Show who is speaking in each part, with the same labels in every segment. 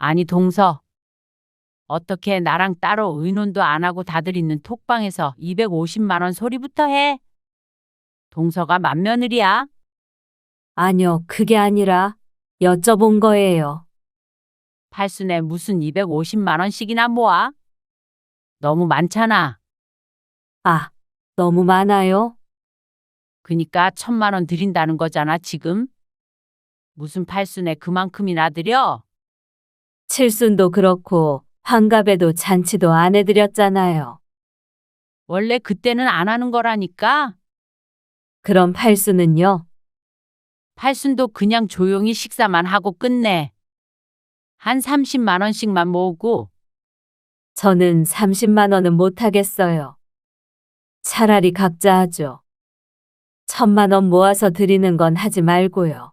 Speaker 1: 아니, 동서. 어떻게 나랑 따로 의논도 안 하고 다들 있는 톡방에서 250만 원 소리부터 해? 동서가 맏며느리야?
Speaker 2: 아니요, 그게 아니라 여쭤본 거예요.
Speaker 1: 팔순에 무슨 250만 원씩이나 모아? 너무 많잖아.
Speaker 2: 아, 너무 많아요?
Speaker 1: 그니까 1,000만 원 드린다는 거잖아, 지금. 무슨 팔순에 그만큼이나 드려?
Speaker 2: 칠순도 그렇고 환갑에도 잔치도 안 해드렸잖아요.
Speaker 1: 원래 그때는 안 하는 거라니까.
Speaker 2: 그럼 팔순은요?
Speaker 1: 팔순도 그냥 조용히 식사만 하고 끝내. 한 30만 원씩만 모으고.
Speaker 2: 저는 30만 원은 못 하겠어요. 차라리 각자 하죠. 1,000만 원 모아서 드리는 건 하지 말고요.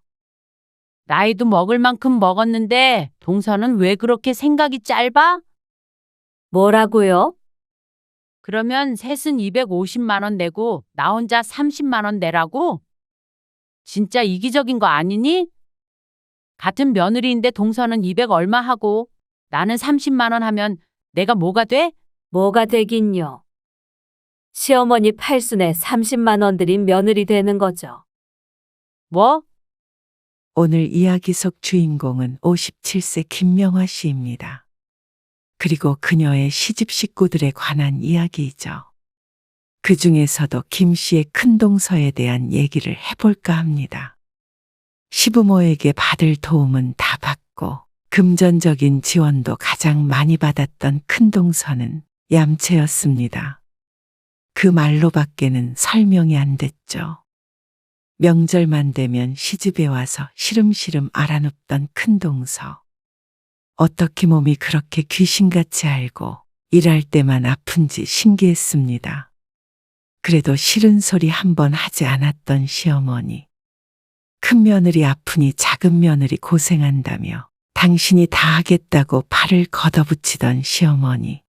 Speaker 1: 나이도 먹을 만큼 먹었는데 동서는 왜 그렇게 생각이 짧아?
Speaker 2: 뭐라고요?
Speaker 1: 그러면 셋은 250만 원 내고 나 혼자 30만 원 내라고? 진짜 이기적인 거 아니니? 같은 며느리인데 동서는 200 얼마 하고 나는 30만 원 하면 내가 뭐가 돼?
Speaker 2: 뭐가 되긴요. 시어머니 팔순에 30만 원 드린 며느리 되는 거죠.
Speaker 1: 뭐?
Speaker 3: 오늘 이야기 속 주인공은 57세 김명화 씨입니다. 그리고 그녀의 시집 식구들에 관한 이야기이죠. 그 중에서도 김 씨의 큰동서에 대한 얘기를 해볼까 합니다. 시부모에게 받을 도움은 다 받고 금전적인 지원도 가장 많이 받았던 큰동서는 얌체였습니다. 그 말로밖에는 설명이 안 됐죠. 명절만 되면 시집에 와서 시름시름 알아눕던 큰동서. 어떻게 몸이 그렇게 귀신같이 알고 일할 때만 아픈지 신기했습니다. 그래도 싫은 소리 한 번 하지 않았던 시어머니. 큰 며느리 아프니 작은 며느리 고생한다며 당신이 다 하겠다고 팔을 걷어붙이던 시어머니.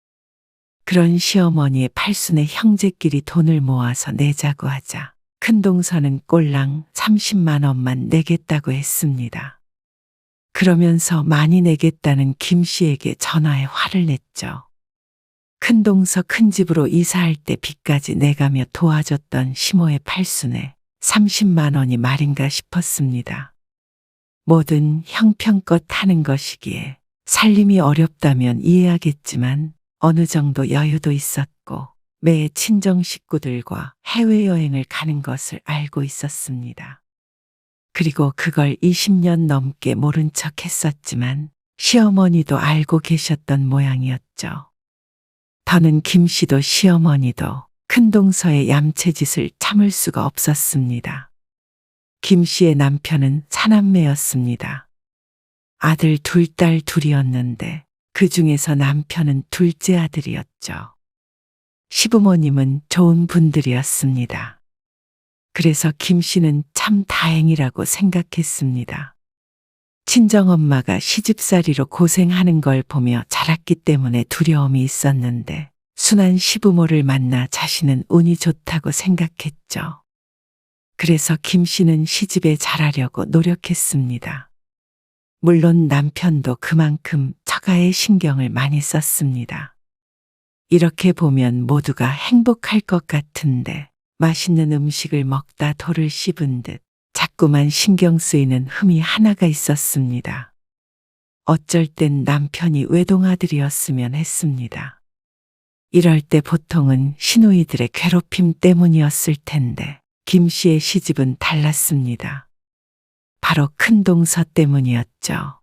Speaker 3: 그런 시어머니의 팔순에 형제끼리 돈을 모아서 내자고 하자 큰동서는 꼴랑 30만 원만 내겠다고 했습니다. 그러면서 많이 내겠다는 김 씨에게 전화해 화를 냈죠. 큰동서 큰 집으로 이사할 때 빚까지 내가며 도와줬던 시모의 팔순에 30만 원이 말인가 싶었습니다. 뭐든 형편껏 하는 것이기에 살림이 어렵다면 이해하겠지만 어느 정도 여유도 있었고 매해 친정 식구들과 해외여행을 가는 것을 알고 있었습니다. 그리고 그걸 20년 넘게 모른 척 했었지만 시어머니도 알고 계셨던 모양이었죠. 더는 김 씨도 시어머니도 큰동서의 얌체짓을 참을 수가 없었습니다. 김 씨의 남편은 사남매였습니다. 아들 둘, 딸 둘이었는데 그 중에서 남편은 둘째 아들이었죠. 시부모님은 좋은 분들이었습니다. 그래서 김 씨는 참 다행이라고 생각했습니다. 친정엄마가 시집살이로 고생하는 걸 보며 자랐기 때문에 두려움이 있었는데 순한 시부모를 만나 자신은 운이 좋다고 생각했죠. 그래서 김 씨는 시집에 잘하려고 노력했습니다. 물론 남편도 그만큼 처가에 신경을 많이 썼습니다. 이렇게 보면 모두가 행복할 것 같은데 맛있는 음식을 먹다 돌을 씹은 듯 자꾸만 신경 쓰이는 흠이 하나가 있었습니다. 어쩔 땐 남편이 외동아들이었으면 했습니다. 이럴 때 보통은 시누이들의 괴롭힘 때문이었을 텐데 김 씨의 시집은 달랐습니다. 바로 큰동서 때문이었죠.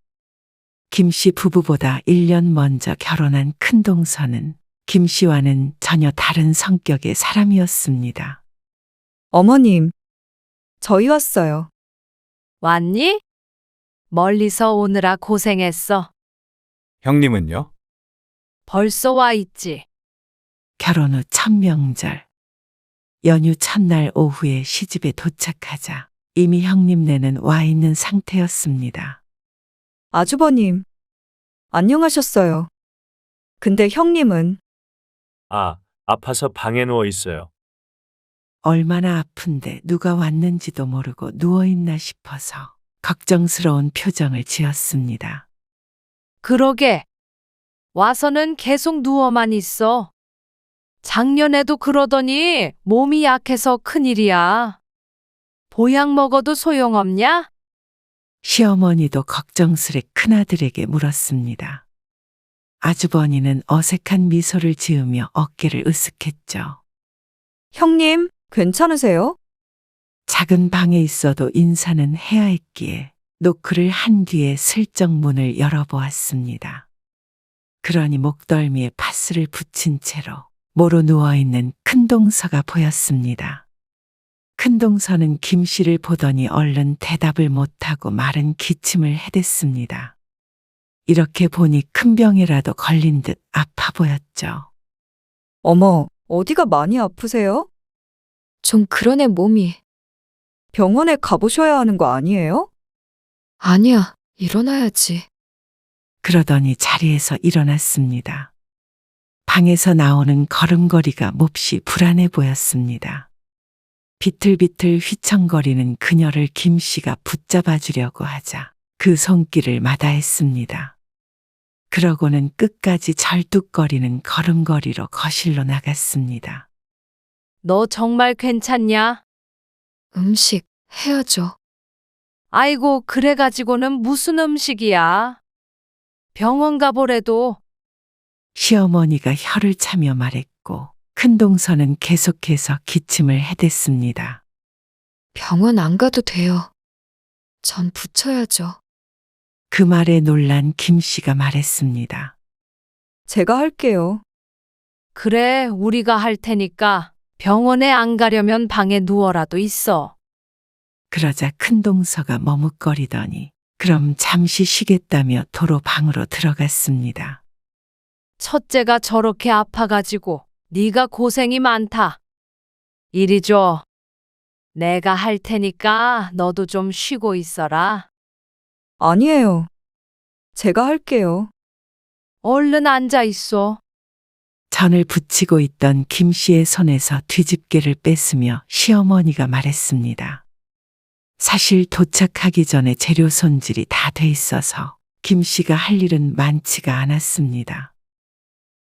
Speaker 3: 김 씨 부부보다 1년 먼저 결혼한 큰동서는 김 씨와는 전혀 다른 성격의 사람이었습니다.
Speaker 4: 어머님, 저희 왔어요.
Speaker 5: 왔니? 멀리서 오느라 고생했어.
Speaker 6: 형님은요?
Speaker 5: 벌써 와 있지.
Speaker 3: 결혼 후 첫 명절. 연휴 첫날 오후에 시집에 도착하자 이미 형님네는 와 있는 상태였습니다.
Speaker 4: 아주버님, 안녕하셨어요. 근데 형님은
Speaker 7: 아파서 방에 누워 있어요.
Speaker 3: 얼마나 아픈데 누가 왔는지도 모르고 누워있나 싶어서 걱정스러운 표정을 지었습니다.
Speaker 5: 그러게. 와서는 계속 누워만 있어. 작년에도 그러더니 몸이 약해서 큰일이야. 보약 먹어도 소용없냐?
Speaker 3: 시어머니도 걱정스레 큰아들에게 물었습니다. 아주버니는 어색한 미소를 지으며 어깨를 으쓱했죠.
Speaker 4: 형님, 괜찮으세요?
Speaker 3: 작은 방에 있어도 인사는 해야 했기에 노크를 한 뒤에 슬쩍 문을 열어보았습니다. 그러니 목덜미에 파스를 붙인 채로 모로 누워있는 큰동서가 보였습니다. 큰동서는 김 씨를 보더니 얼른 대답을 못하고 마른 기침을 해댔습니다. 이렇게 보니 큰 병이라도 걸린 듯 아파 보였죠.
Speaker 4: 어머, 어디가 많이 아프세요?
Speaker 8: 좀 그러네 몸이.
Speaker 4: 병원에 가보셔야 하는 거 아니에요?
Speaker 8: 아니야, 일어나야지.
Speaker 3: 그러더니 자리에서 일어났습니다. 방에서 나오는 걸음걸이가 몹시 불안해 보였습니다. 비틀비틀 휘청거리는 그녀를 김 씨가 붙잡아 주려고 하자 그 손길을 마다했습니다. 그러고는 끝까지 절뚝거리는 걸음걸이로 거실로 나갔습니다.
Speaker 5: 너 정말 괜찮냐?
Speaker 8: 음식 해야죠.
Speaker 5: 아이고, 그래가지고는 무슨 음식이야. 병원 가보래도.
Speaker 3: 시어머니가 혀를 차며 말했고 큰동서는 계속해서 기침을 해댔습니다.
Speaker 8: 병원 안 가도 돼요. 전 붙여야죠.
Speaker 3: 그 말에 놀란 김 씨가 말했습니다.
Speaker 4: 제가 할게요.
Speaker 5: 그래, 우리가 할 테니까 병원에 안 가려면 방에 누워라도 있어.
Speaker 3: 그러자 큰동서가 머뭇거리더니 그럼 잠시 쉬겠다며 도로 방으로 들어갔습니다.
Speaker 5: 첫째가 저렇게 아파가지고 네가 고생이 많다. 이리 줘. 내가 할 테니까 너도 좀 쉬고 있어라.
Speaker 4: 아니에요. 제가 할게요.
Speaker 5: 얼른 앉아 있어.
Speaker 3: 전을 붙이고 있던 김 씨의 손에서 뒤집개를 뺐으며 시어머니가 말했습니다. 사실 도착하기 전에 재료 손질이 다 돼 있어서 김 씨가 할 일은 많지가 않았습니다.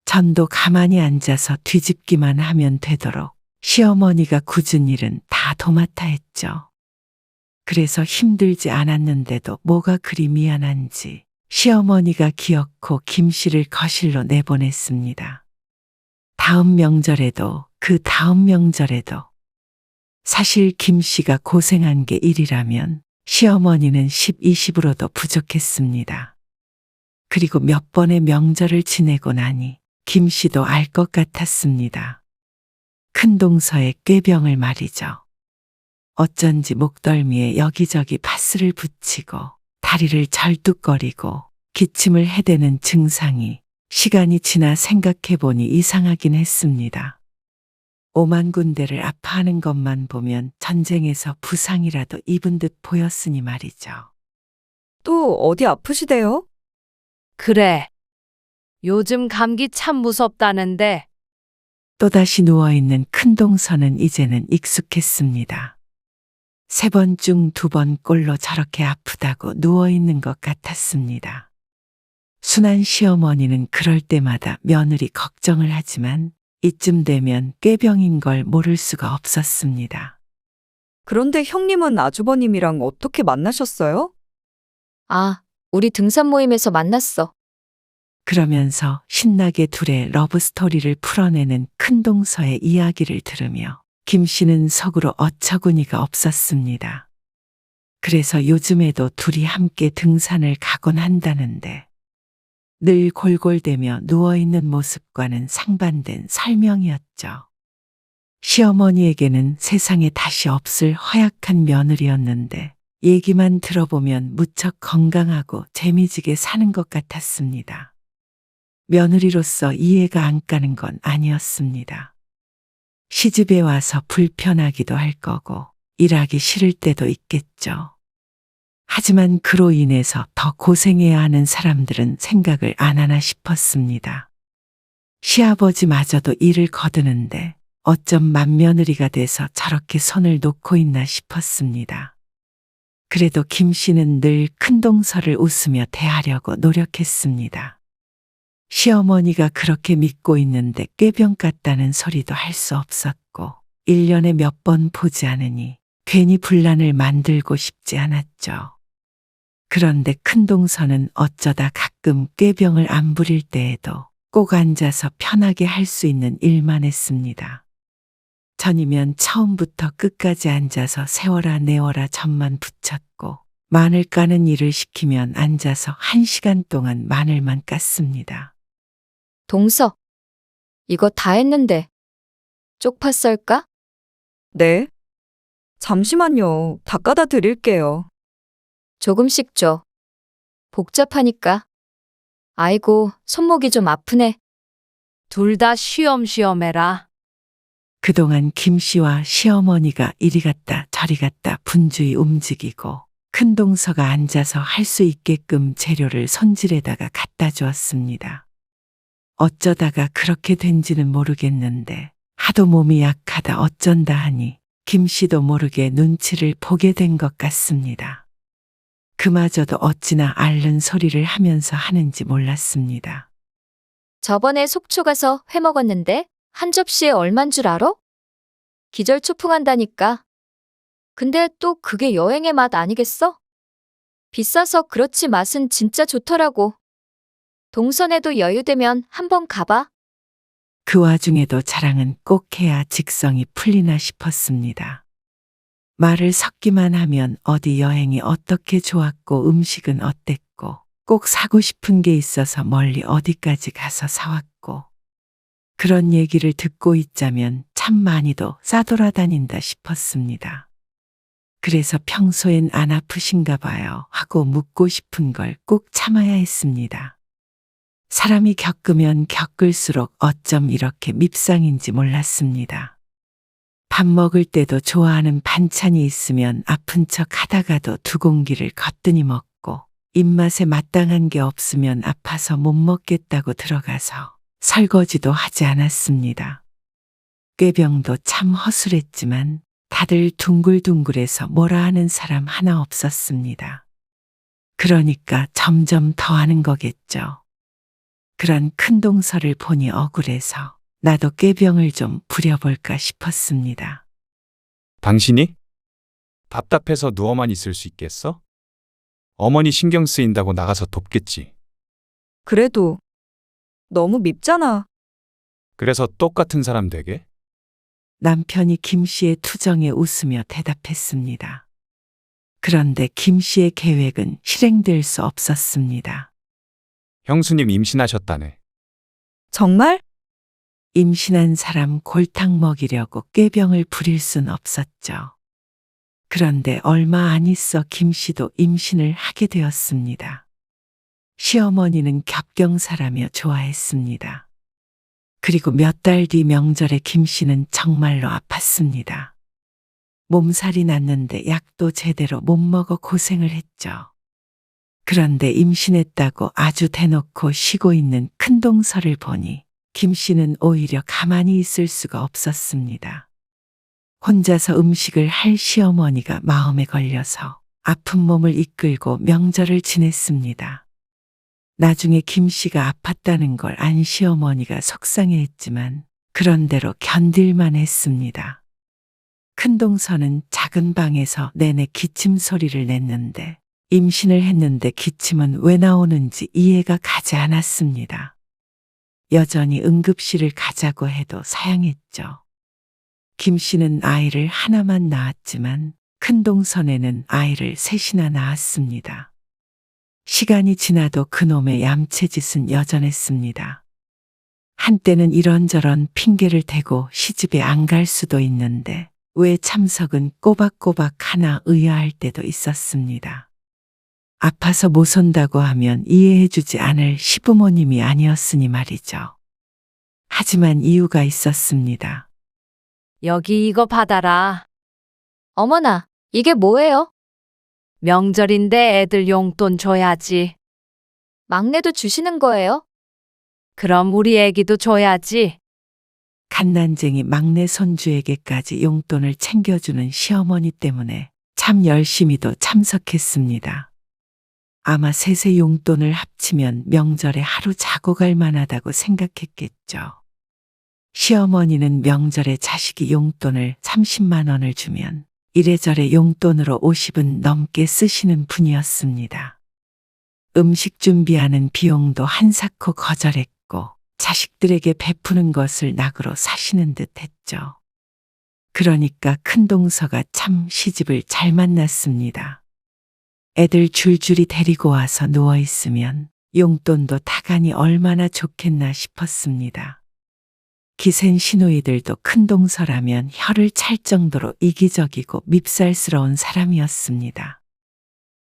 Speaker 3: 전도 가만히 앉아서 뒤집기만 하면 되도록 시어머니가 굳은 일은 다 도맡아 했죠. 그래서 힘들지 않았는데도 뭐가 그리 미안한지 시어머니가 기어코 김 씨를 거실로 내보냈습니다. 다음 명절에도 그 다음 명절에도 사실 김 씨가 고생한 게 1이라면 시어머니는 10, 20으로도 부족했습니다. 그리고 몇 번의 명절을 지내고 나니 김 씨도 알 것 같았습니다. 큰동서의 꾀병을 말이죠. 어쩐지 목덜미에 여기저기 파스를 붙이고 다리를 절뚝거리고 기침을 해대는 증상이 시간이 지나 생각해보니 이상하긴 했습니다. 오만 군데를 아파하는 것만 보면 전쟁에서 부상이라도 입은 듯 보였으니 말이죠.
Speaker 4: 또 어디 아프시대요?
Speaker 5: 그래. 요즘 감기 참 무섭다는데.
Speaker 3: 또다시 누워있는 큰동서는 이제는 익숙했습니다. 3번 중 2번 꼴로 저렇게 아프다고 누워있는 것 같았습니다. 순한 시어머니는 그럴 때마다 며느리 걱정을 하지만 이쯤 되면 꾀병인 걸 모를 수가 없었습니다.
Speaker 4: 그런데 형님은 아주버님이랑 어떻게 만나셨어요?
Speaker 8: 아, 우리 등산 모임에서 만났어.
Speaker 3: 그러면서 신나게 둘의 러브스토리를 풀어내는 큰동서의 이야기를 들으며 김 씨는 속으로 어처구니가 없었습니다. 그래서 요즘에도 둘이 함께 등산을 가곤 한다는데 늘 골골대며 누워있는 모습과는 상반된 설명이었죠. 시어머니에게는 세상에 다시 없을 허약한 며느리였는데 얘기만 들어보면 무척 건강하고 재미지게 사는 것 같았습니다. 며느리로서 이해가 안 가는 건 아니었습니다. 시집에 와서 불편하기도 할 거고 일하기 싫을 때도 있겠죠. 하지만 그로 인해서 더 고생해야 하는 사람들은 생각을 안 하나 싶었습니다. 시아버지마저도 일을 거두는데 어쩜 맏며느리가 돼서 저렇게 손을 놓고 있나 싶었습니다. 그래도 김 씨는 늘 큰동서를 웃으며 대하려고 노력했습니다. 시어머니가 그렇게 믿고 있는데 꾀병 같다는 소리도 할 수 없었고 1년에 몇 번 보지 않으니 괜히 분란을 만들고 싶지 않았죠. 그런데 큰동서는 어쩌다 가끔 꾀병을 안 부릴 때에도 꼭 앉아서 편하게 할 수 있는 일만 했습니다. 전이면 처음부터 끝까지 앉아서 세워라 내워라 점만 붙였고 마늘 까는 일을 시키면 앉아서 1시간 동안 마늘만 깠습니다.
Speaker 8: 동서. 이거 다 했는데. 쪽파 썰까?
Speaker 4: 네. 잠시만요. 다 까다 드릴게요.
Speaker 8: 조금씩 줘. 복잡하니까. 아이고, 손목이 좀 아프네.
Speaker 5: 둘 다 쉬엄쉬엄 해라.
Speaker 3: 그동안 김 씨와 시어머니가 이리 갔다 저리 갔다 분주히 움직이고 큰동서가 앉아서 할 수 있게끔 재료를 손질에다가 갖다 주었습니다. 어쩌다가 그렇게 된지는 모르겠는데 하도 몸이 약하다 어쩐다 하니 김 씨도 모르게 눈치를 보게 된 것 같습니다. 그마저도 어찌나 앓는 소리를 하면서 하는지 몰랐습니다.
Speaker 8: 저번에 속초 가서 회 먹었는데 한 접시에 얼만 줄 알아? 기절초풍한다니까. 근데 또 그게 여행의 맛 아니겠어? 비싸서 그렇지 맛은 진짜 좋더라고. 동선에도 여유되면 한번 가봐.
Speaker 3: 그 와중에도 자랑은 꼭 해야 직성이 풀리나 싶었습니다. 말을 섞기만 하면 어디 여행이 어떻게 좋았고 음식은 어땠고 꼭 사고 싶은 게 있어서 멀리 어디까지 가서 사왔고 그런 얘기를 듣고 있자면 참 많이도 싸돌아다닌다 싶었습니다. 그래서 평소엔 안 아프신가 봐요 하고 묻고 싶은 걸 꼭 참아야 했습니다. 사람이 겪으면 겪을수록 어쩜 이렇게 밉상인지 몰랐습니다. 밥 먹을 때도 좋아하는 반찬이 있으면 아픈 척 하다가도 2공기를 거뜬히 먹고 입맛에 마땅한 게 없으면 아파서 못 먹겠다고 들어가서 설거지도 하지 않았습니다. 꾀병도 참 허술했지만 다들 둥글둥글해서 뭐라 하는 사람 하나 없었습니다. 그러니까 점점 더 하는 거겠죠. 그런 큰동서를 보니 억울해서 나도 꾀병을 좀 부려볼까 싶었습니다.
Speaker 6: 당신이? 답답해서 누워만 있을 수 있겠어? 어머니 신경 쓰인다고 나가서 돕겠지.
Speaker 4: 그래도 너무 밉잖아.
Speaker 6: 그래서 똑같은 사람 되게?
Speaker 3: 남편이 김 씨의 투정에 웃으며 대답했습니다. 그런데 김 씨의 계획은 실행될 수 없었습니다.
Speaker 6: 형수님 임신하셨다네.
Speaker 4: 정말?
Speaker 3: 임신한 사람 골탕 먹이려고 꾀병을 부릴 순 없었죠. 그런데 얼마 안 있어 김 씨도 임신을 하게 되었습니다. 시어머니는 겹경사라며 좋아했습니다. 그리고 몇 달 뒤 명절에 김 씨는 정말로 아팠습니다. 몸살이 났는데 약도 제대로 못 먹어 고생을 했죠. 그런데 임신했다고 아주 대놓고 쉬고 있는 큰동서를 보니 김 씨는 오히려 가만히 있을 수가 없었습니다. 혼자서 음식을 할 시어머니가 마음에 걸려서 아픈 몸을 이끌고 명절을 지냈습니다. 나중에 김 씨가 아팠다는 걸 안 시어머니가 속상해했지만 그런대로 견딜만 했습니다. 큰동서는 작은 방에서 내내 기침 소리를 냈는데 임신을 했는데 기침은 왜 나오는지 이해가 가지 않았습니다. 여전히 응급실을 가자고 해도 사양했죠. 김 씨는 아이를 하나만 낳았지만 큰동선에는 아이를 셋이나 낳았습니다. 시간이 지나도 그놈의 얌체짓은 여전했습니다. 한때는 이런저런 핑계를 대고 시집에 안 갈 수도 있는데 왜 참석은 꼬박꼬박 하나 의아할 때도 있었습니다. 아파서 못 온다고 하면 이해해주지 않을 시부모님이 아니었으니 말이죠. 하지만 이유가 있었습니다.
Speaker 5: 여기 이거 받아라.
Speaker 8: 어머나, 이게 뭐예요?
Speaker 5: 명절인데 애들 용돈 줘야지.
Speaker 8: 막내도 주시는 거예요?
Speaker 5: 그럼 우리 애기도 줘야지.
Speaker 3: 갓난쟁이 막내 손주에게까지 용돈을 챙겨주는 시어머니 때문에 참 열심히도 참석했습니다. 아마 셋의 용돈을 합치면 명절에 하루 자고 갈 만하다고 생각했겠죠. 시어머니는 명절에 자식이 용돈을 30만 원을 주면 이래저래 용돈으로 50은 넘게 쓰시는 분이었습니다. 음식 준비하는 비용도 한사코 거절했고 자식들에게 베푸는 것을 낙으로 사시는 듯 했죠. 그러니까 큰동서가 참 시집을 잘 만났습니다. 애들 줄줄이 데리고 와서 누워있으면 용돈도 타가니 얼마나 좋겠나 싶었습니다. 기센 시누이들도 큰동서라면 혀를 찰 정도로 이기적이고 밉살스러운 사람이었습니다.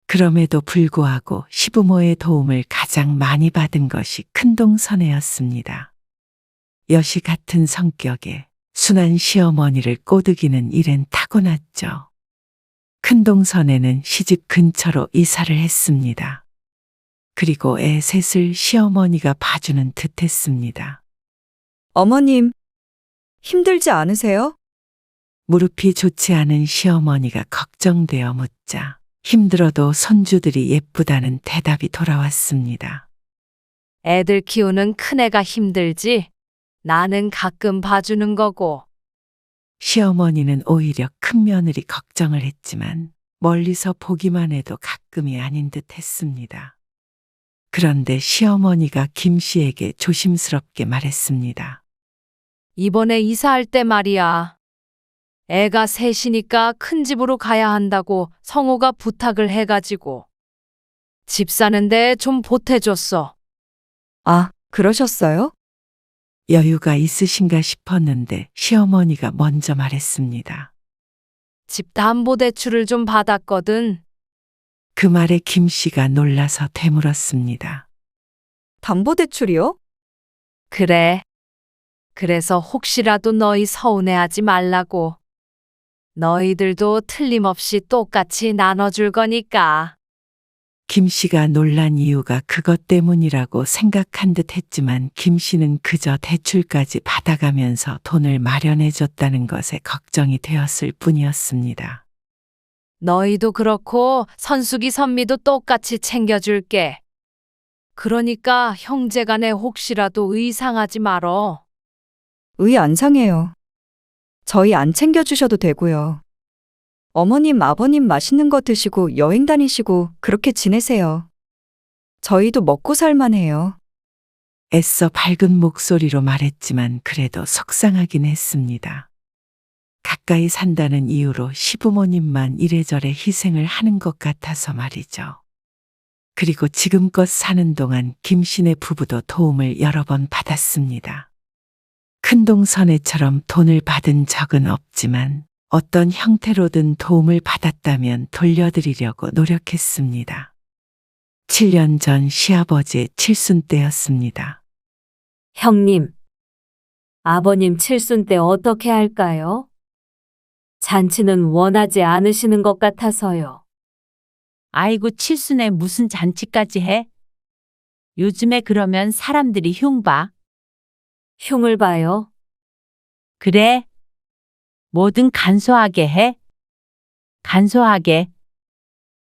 Speaker 3: 그럼에도 불구하고 시부모의 도움을 가장 많이 받은 것이 큰동서네였습니다. 여시 같은 성격에 순한 시어머니를 꼬드기는 일엔 타고났죠. 큰동서네는 시집 근처로 이사를 했습니다. 그리고 애 셋을 시어머니가 봐주는 듯 했습니다.
Speaker 4: 어머님, 힘들지 않으세요?
Speaker 3: 무릎이 좋지 않은 시어머니가 걱정되어 묻자 힘들어도 손주들이 예쁘다는 대답이 돌아왔습니다.
Speaker 5: 애들 키우는 큰애가 힘들지. 나는 가끔 봐주는 거고.
Speaker 3: 시어머니는 오히려 큰 며느리 걱정을 했지만 멀리서 보기만 해도 가끔이 아닌 듯 했습니다. 그런데 시어머니가 김 씨에게 조심스럽게 말했습니다.
Speaker 5: 이번에 이사할 때 말이야. 애가 셋이니까 큰 집으로 가야 한다고 성호가 부탁을 해가지고. 집 사는데 좀 보태줬어.
Speaker 4: 아, 그러셨어요?
Speaker 3: 여유가 있으신가 싶었는데 시어머니가 먼저 말했습니다.
Speaker 5: 집담보대출을 좀 받았거든.
Speaker 3: 그 말에 김 씨가 놀라서 되물었습니다.
Speaker 4: 담보대출이요?
Speaker 5: 그래. 그래서 혹시라도 너희 서운해하지 말라고. 너희들도 틀림없이 똑같이 나눠줄 거니까.
Speaker 3: 김 씨가 놀란 이유가 그것 때문이라고 생각한 듯 했지만 김 씨는 그저 대출까지 받아가면서 돈을 마련해 줬다는 것에 걱정이 되었을 뿐이었습니다.
Speaker 5: 너희도 그렇고 선숙이 선미도 똑같이 챙겨줄게. 그러니까 형제간에 혹시라도 의상하지 말어.
Speaker 4: 의 안 상해요. 저희 안 챙겨주셔도 되고요. 어머님, 아버님 맛있는 거 드시고 여행 다니시고 그렇게 지내세요. 저희도 먹고 살만해요.
Speaker 3: 애써 밝은 목소리로 말했지만 그래도 속상하긴 했습니다. 가까이 산다는 이유로 시부모님만 이래저래 희생을 하는 것 같아서 말이죠. 그리고 지금껏 사는 동안 김씨네 부부도 도움을 여러 번 받았습니다. 큰동서네처럼 돈을 받은 적은 없지만 어떤 형태로든 도움을 받았다면 돌려드리려고 노력했습니다. 7년 전 시아버지의 칠순 때였습니다.
Speaker 2: 형님, 아버님 칠순 때 어떻게 할까요? 잔치는 원하지 않으시는 것 같아서요.
Speaker 1: 아이고 칠순에 무슨 잔치까지 해? 요즘에 그러면 사람들이 흉 봐.
Speaker 2: 흉을 봐요.
Speaker 1: 그래? 뭐든 간소하게 해. 간소하게.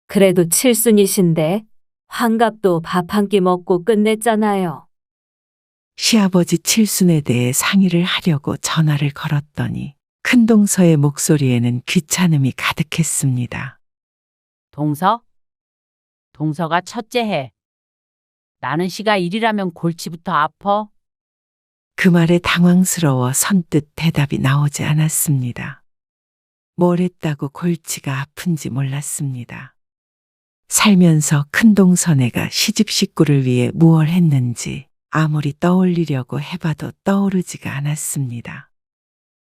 Speaker 2: 그래도 칠순이신데 환갑도 밥 한 끼 먹고 끝냈잖아요.
Speaker 3: 시아버지 칠순에 대해 상의를 하려고 전화를 걸었더니 큰동서의 목소리에는 귀찮음이 가득했습니다.
Speaker 1: 동서? 동서가 첫째 해. 나는 시가 일이라면 골치부터 아파.
Speaker 3: 그 말에 당황스러워 선뜻 대답이 나오지 않았습니다. 뭘 했다고 골치가 아픈지 몰랐습니다. 살면서 큰동서네가 시집 식구를 위해 무얼 했는지 아무리 떠올리려고 해봐도 떠오르지가 않았습니다.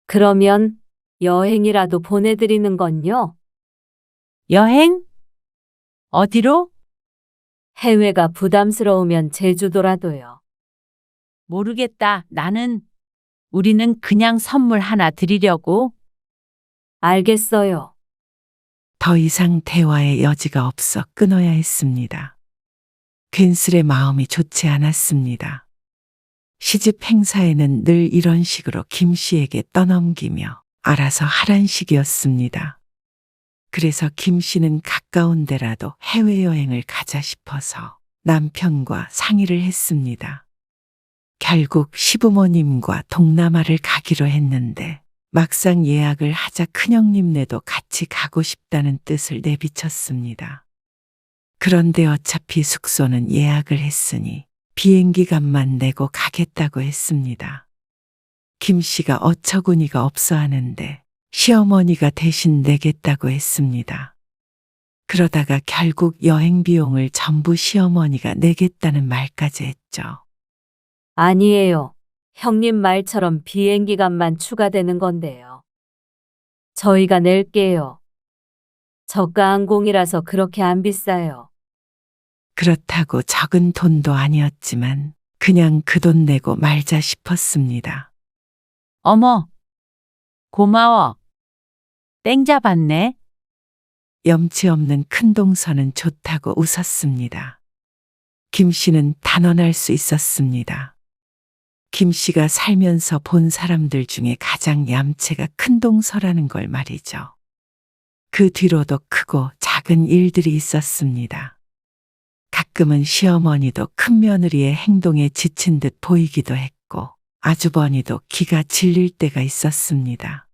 Speaker 2: 그러면 여행이라도 보내드리는 건요?
Speaker 1: 여행? 어디로?
Speaker 2: 해외가 부담스러우면 제주도라도요.
Speaker 1: 모르겠다. 우리는 그냥 선물 하나 드리려고.
Speaker 2: 알겠어요.
Speaker 3: 더 이상 대화의 여지가 없어 끊어야 했습니다. 괜스레 마음이 좋지 않았습니다. 시집 행사에는 늘 이런 식으로 김 씨에게 떠넘기며 알아서 하란 식이었습니다. 그래서 김 씨는 가까운 데라도 해외여행을 가자 싶어서 남편과 상의를 했습니다. 결국 시부모님과 동남아를 가기로 했는데 막상 예약을 하자 큰형님네도 같이 가고 싶다는 뜻을 내비쳤습니다. 그런데 어차피 숙소는 예약을 했으니 비행기 값만 내고 가겠다고 했습니다. 김 씨가 어처구니가 없어 하는데 시어머니가 대신 내겠다고 했습니다. 그러다가 결국 여행 비용을 전부 시어머니가 내겠다는 말까지 했죠.
Speaker 2: 아니에요. 형님 말처럼 비행기 값만 추가되는 건데요. 저희가 낼게요. 저가 항공이라서 그렇게 안 비싸요.
Speaker 3: 그렇다고 적은 돈도 아니었지만 그냥 그 돈 내고 말자 싶었습니다.
Speaker 1: 어머, 고마워. 땡 잡았네.
Speaker 3: 염치 없는 큰동서는 좋다고 웃었습니다. 김 씨는 단언할 수 있었습니다. 김 씨가 살면서 본 사람들 중에 가장 얌체가 큰동서라는 걸 말이죠. 그 뒤로도 크고 작은 일들이 있었습니다. 가끔은 시어머니도 큰며느리의 행동에 지친 듯 보이기도 했고 아주버니도 기가 질릴 때가 있었습니다.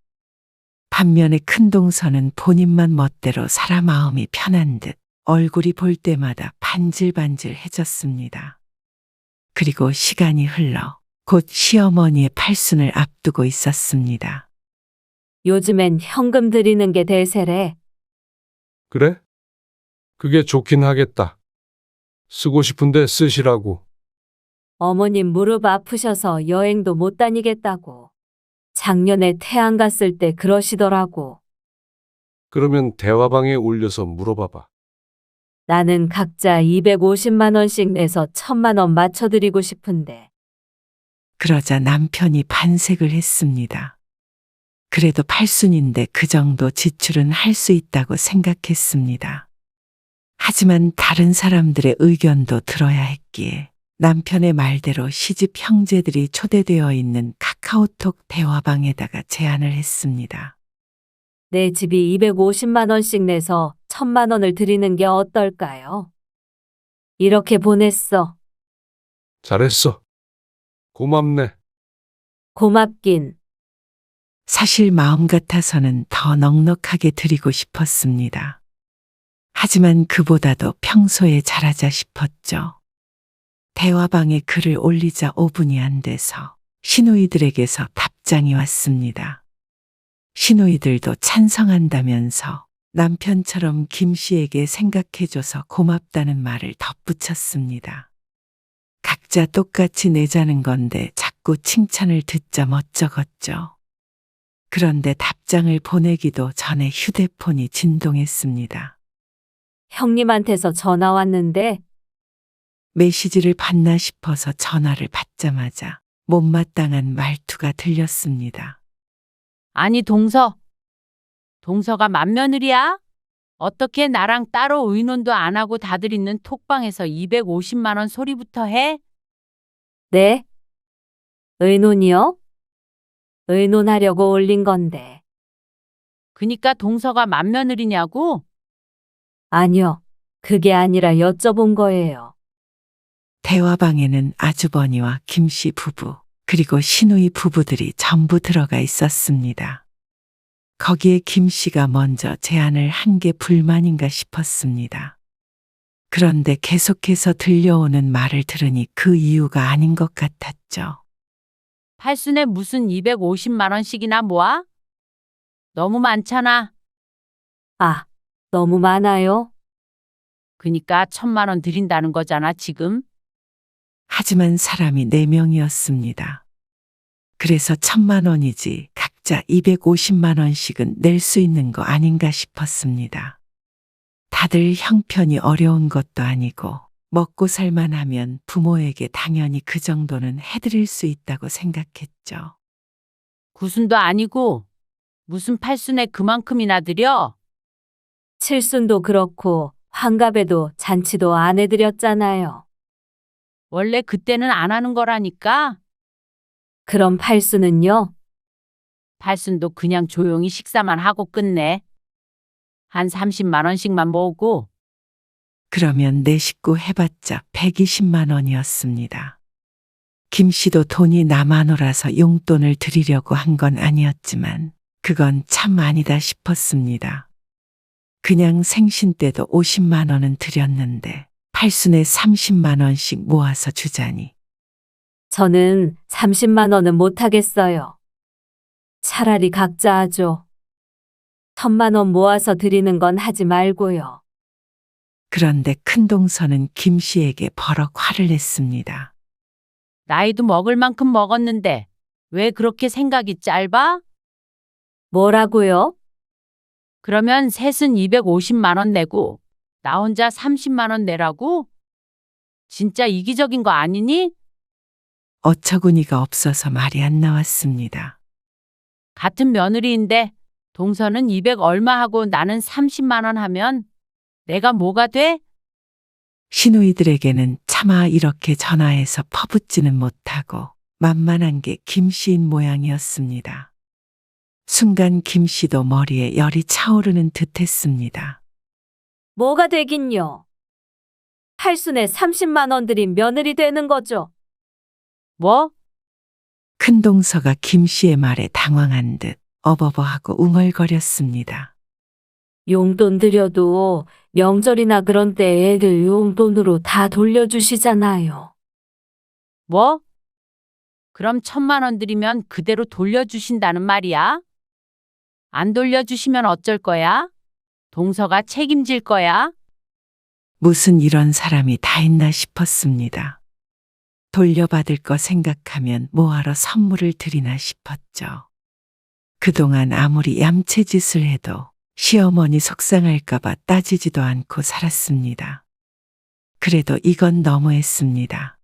Speaker 3: 반면에 큰동서는 본인만 멋대로 살아 마음이 편한 듯 얼굴이 볼 때마다 반질반질해졌습니다. 그리고 시간이 흘러 곧 시어머니의 팔순을 앞두고 있었습니다.
Speaker 2: 요즘엔 현금 드리는 게 대세래.
Speaker 9: 그래? 그게 좋긴 하겠다. 쓰고 싶은데 쓰시라고.
Speaker 2: 어머님 무릎 아프셔서 여행도 못 다니겠다고. 작년에 태안 갔을 때 그러시더라고.
Speaker 9: 그러면 대화방에 올려서 물어봐봐.
Speaker 2: 나는 각자 250만 원씩 내서 1,000만 원 맞춰드리고 싶은데.
Speaker 3: 그러자 남편이 반색을 했습니다. 그래도 팔순인데 그 정도 지출은 할 수 있다고 생각했습니다. 하지만 다른 사람들의 의견도 들어야 했기에 남편의 말대로 시집 형제들이 초대되어 있는 카카오톡 대화방에다가 제안을 했습니다.
Speaker 2: 내 집이 250만 원씩 내서 1,000만 원을 드리는 게 어떨까요? 이렇게 보냈어.
Speaker 9: 잘했어. 고맙네.
Speaker 2: 고맙긴.
Speaker 3: 사실 마음 같아서는 더 넉넉하게 드리고 싶었습니다. 하지만 그보다도 평소에 잘하자 싶었죠. 대화방에 글을 올리자 5분이 안 돼서 시누이들에게서 답장이 왔습니다. 시누이들도 찬성한다면서 남편처럼 김 씨에게 생각해줘서 고맙다는 말을 덧붙였습니다. 각자 똑같이 내자는 건데 자꾸 칭찬을 듣자 멋쩍었죠. 그런데 답장을 보내기도 전에 휴대폰이 진동했습니다.
Speaker 2: 형님한테서 전화 왔는데.
Speaker 3: 메시지를 봤나 싶어서 전화를 받자마자 못마땅한 말투가 들렸습니다.
Speaker 1: 아니, 동서가 맏며느리야? 어떻게 나랑 따로 의논도 안 하고 다들 있는 톡방에서 250만 원 소리부터 해?
Speaker 2: 네? 의논이요? 의논하려고 올린 건데.
Speaker 1: 그니까 동서가 맏며느리냐고?
Speaker 2: 아니요. 그게 아니라 여쭤본 거예요.
Speaker 3: 대화방에는 아주버니와 김씨 부부, 그리고 시누이 부부들이 전부 들어가 있었습니다. 거기에 김씨가 먼저 제안을 한 게 불만인가 싶었습니다. 그런데 계속해서 들려오는 말을 들으니 그 이유가 아닌 것 같았죠.
Speaker 1: 팔순에 무슨 250만 원씩이나 모아? 너무 많잖아.
Speaker 2: 아, 너무 많아요?
Speaker 1: 그니까 1,000만 원 드린다는 거잖아, 지금.
Speaker 3: 하지만 사람이 4명이었습니다. 그래서 1,000만 원이지 각자 250만 원씩은 낼 수 있는 거 아닌가 싶었습니다. 다들 형편이 어려운 것도 아니고 먹고 살만하면 부모에게 당연히 그 정도는 해드릴 수 있다고 생각했죠.
Speaker 1: 구순도 아니고 무슨 팔순에 그만큼이나 드려?
Speaker 2: 칠순도 그렇고 환갑에도 잔치도 안 해드렸잖아요.
Speaker 1: 원래 그때는 안 하는 거라니까.
Speaker 2: 그럼 팔순은요?
Speaker 1: 팔순도 그냥 조용히 식사만 하고 끝내. 한 30만 원씩만 모으고
Speaker 3: 그러면 내 식구 해봤자 120만 원이었습니다. 김 씨도 돈이 남아노라서 용돈을 드리려고 한 건 아니었지만 그건 참 아니다 싶었습니다. 그냥 생신 때도 50만 원은 드렸는데 팔순에 30만 원씩 모아서 주자니
Speaker 2: 저는 30만 원은 못하겠어요. 차라리 각자 하죠. 1000만 원 모아서 드리는 건 하지 말고요.
Speaker 3: 그런데 큰동서는 김 씨에게 버럭 화를 냈습니다.
Speaker 1: 나이도 먹을 만큼 먹었는데 왜 그렇게 생각이 짧아?
Speaker 2: 뭐라고요?
Speaker 1: 그러면 셋은 250만 원 내고 나 혼자 30만 원 내라고? 진짜 이기적인 거 아니니?
Speaker 3: 어처구니가 없어서 말이 안 나왔습니다.
Speaker 1: 같은 며느리인데 동서는 200 얼마 하고 나는 30만 원 하면 내가 뭐가 돼?
Speaker 3: 시누이들에게는 차마 이렇게 전화해서 퍼붓지는 못하고 만만한 게 김 씨인 모양이었습니다. 순간 김 씨도 머리에 열이 차오르는 듯 했습니다.
Speaker 2: 뭐가 되긴요? 팔순에 30만 원 들인 며느리 되는 거죠.
Speaker 1: 뭐?
Speaker 3: 큰동서가 김 씨의 말에 당황한 듯 어버버하고 웅얼거렸습니다.
Speaker 2: 용돈 드려도 명절이나 그런 때 애들 용돈으로 다 돌려주시잖아요.
Speaker 1: 뭐? 그럼 1000만 원 드리면 그대로 돌려주신다는 말이야? 안 돌려주시면 어쩔 거야? 동서가 책임질 거야?
Speaker 3: 무슨 이런 사람이 다 있나 싶었습니다. 돌려받을 거 생각하면 뭐하러 선물을 드리나 싶었죠. 그동안 아무리 얌체짓을 해도 시어머니 속상할까봐 따지지도 않고 살았습니다. 그래도 이건 너무했습니다.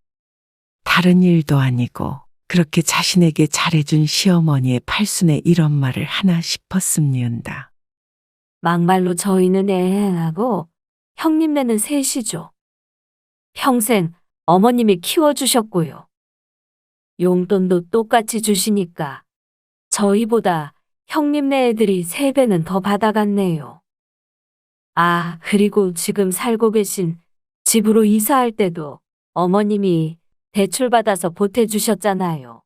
Speaker 3: 다른 일도 아니고 그렇게 자신에게 잘해준 시어머니의 팔순에 이런 말을 하나 싶었습니다.
Speaker 2: 막말로 저희는 애하고 형님네는 셋이죠. 평생 어머님이 키워주셨고요. 용돈도 똑같이 주시니까 저희보다 형님네 애들이 3배는 더 받아갔네요. 아, 그리고 지금 살고 계신 집으로 이사할 때도 어머님이 대출받아서 보태주셨잖아요.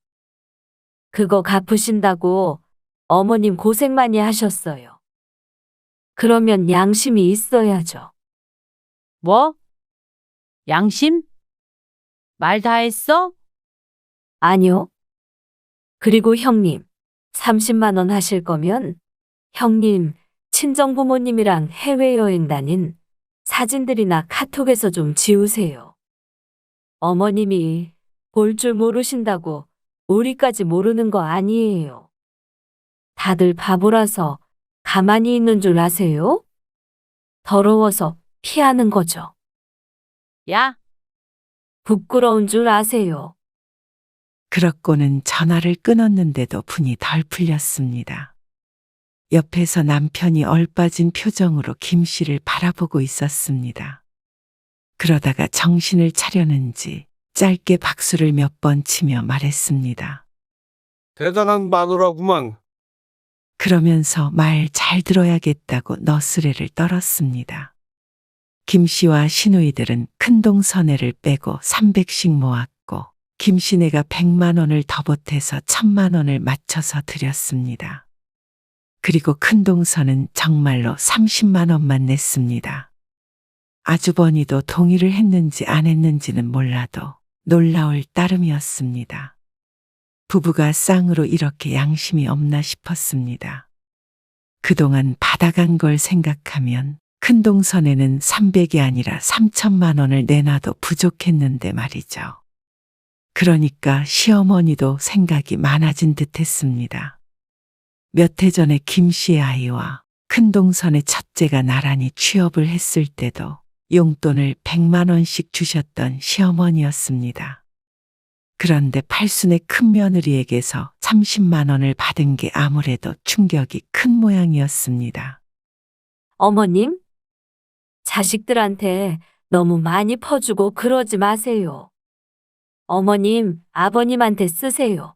Speaker 2: 그거 갚으신다고 어머님 고생 많이 하셨어요. 그러면 양심이 있어야죠.
Speaker 1: 뭐? 양심? 말 다 했어?
Speaker 2: 아니요. 그리고 형님, 30만 원 하실 거면 형님, 친정부모님이랑 해외여행 다닌 사진들이나 카톡에서 좀 지우세요. 어머님이 볼 줄 모르신다고 우리까지 모르는 거 아니에요. 다들 바보라서 가만히 있는 줄 아세요? 더러워서 피하는 거죠.
Speaker 1: 야,
Speaker 2: 부끄러운 줄 아세요.
Speaker 3: 그렇고는 전화를 끊었는데도 분이 덜 풀렸습니다. 옆에서 남편이 얼빠진 표정으로 김 씨를 바라보고 있었습니다. 그러다가 정신을 차려는지 짧게 박수를 몇 번 치며 말했습니다.
Speaker 9: 대단한 마누라구만.
Speaker 3: 그러면서 말 잘 들어야겠다고 너스레를 떨었습니다. 김 씨와 시누이들은 큰동서네를 빼고 300씩 모았고 김 씨네가 100만 원을 더 보태서 1000만 원을 맞춰서 드렸습니다. 그리고 큰동서는 정말로 30만 원만 냈습니다. 아주버니도 동의를 했는지 안 했는지는 몰라도 놀라울 따름이었습니다. 부부가 쌍으로 이렇게 양심이 없나 싶었습니다. 그동안 받아간 걸 생각하면 큰동선에는 300이 아니라 3천만 원을 내놔도 부족했는데 말이죠. 그러니까 시어머니도 생각이 많아진 듯 했습니다. 몇 해 전에 김 씨의 아이와 큰동선의 첫째가 나란히 취업을 했을 때도 용돈을 100만 원씩 주셨던 시어머니였습니다. 그런데 팔순의 큰 며느리에게서 30만 원을 받은 게 아무래도 충격이 큰 모양이었습니다.
Speaker 2: 어머님, 자식들한테 너무 많이 퍼주고 그러지 마세요. 어머님, 아버님한테 쓰세요.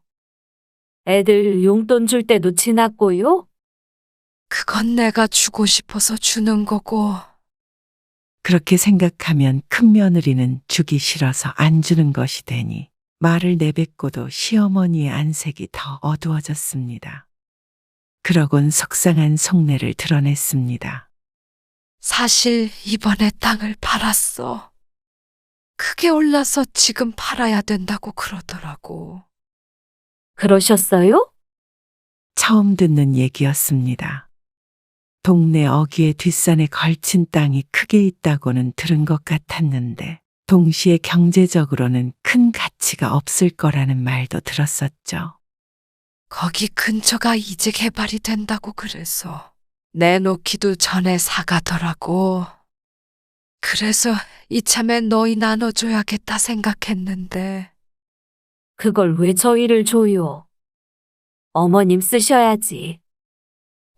Speaker 2: 애들 용돈 줄 때도 지났고요.
Speaker 5: 그건 내가 주고 싶어서 주는 거고.
Speaker 3: 그렇게 생각하면 큰 며느리는 주기 싫어서 안 주는 것이 되니 말을 내뱉고도 시어머니의 안색이 더 어두워졌습니다. 그러곤 속상한 속내를 드러냈습니다.
Speaker 5: 사실 이번에 땅을 팔았어. 크게 올라서 지금 팔아야 된다고 그러더라고.
Speaker 2: 그러셨어요?
Speaker 3: 처음 듣는 얘기였습니다. 동네 어귀의 뒷산에 걸친 땅이 크게 있다고는 들은 것 같았는데 동시에 경제적으로는 큰 가치가 없을 거라는 말도 들었었죠.
Speaker 5: 거기 근처가 이제 개발이 된다고 그래서 내놓기도 전에 사가더라고. 그래서 이참에 너희 나눠줘야겠다 생각했는데
Speaker 2: 그걸 왜 저희를 줘요? 어머님 쓰셔야지.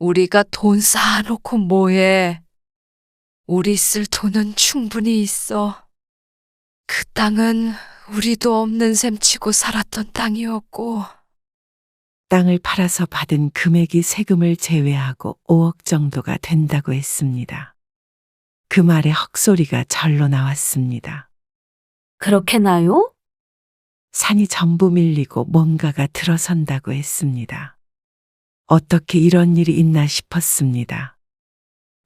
Speaker 5: 우리가 돈 쌓아놓고 뭐해. 우리 쓸 돈은 충분히 있어. 그 땅은 우리도 없는 셈 치고 살았던 땅이었고.
Speaker 3: 땅을 팔아서 받은 금액이 세금을 제외하고 5억 정도가 된다고 했습니다. 그 말에 헉소리가 절로 나왔습니다.
Speaker 2: 그렇게 나요?
Speaker 3: 산이 전부 밀리고 뭔가가 들어선다고 했습니다. 어떻게 이런 일이 있나 싶었습니다.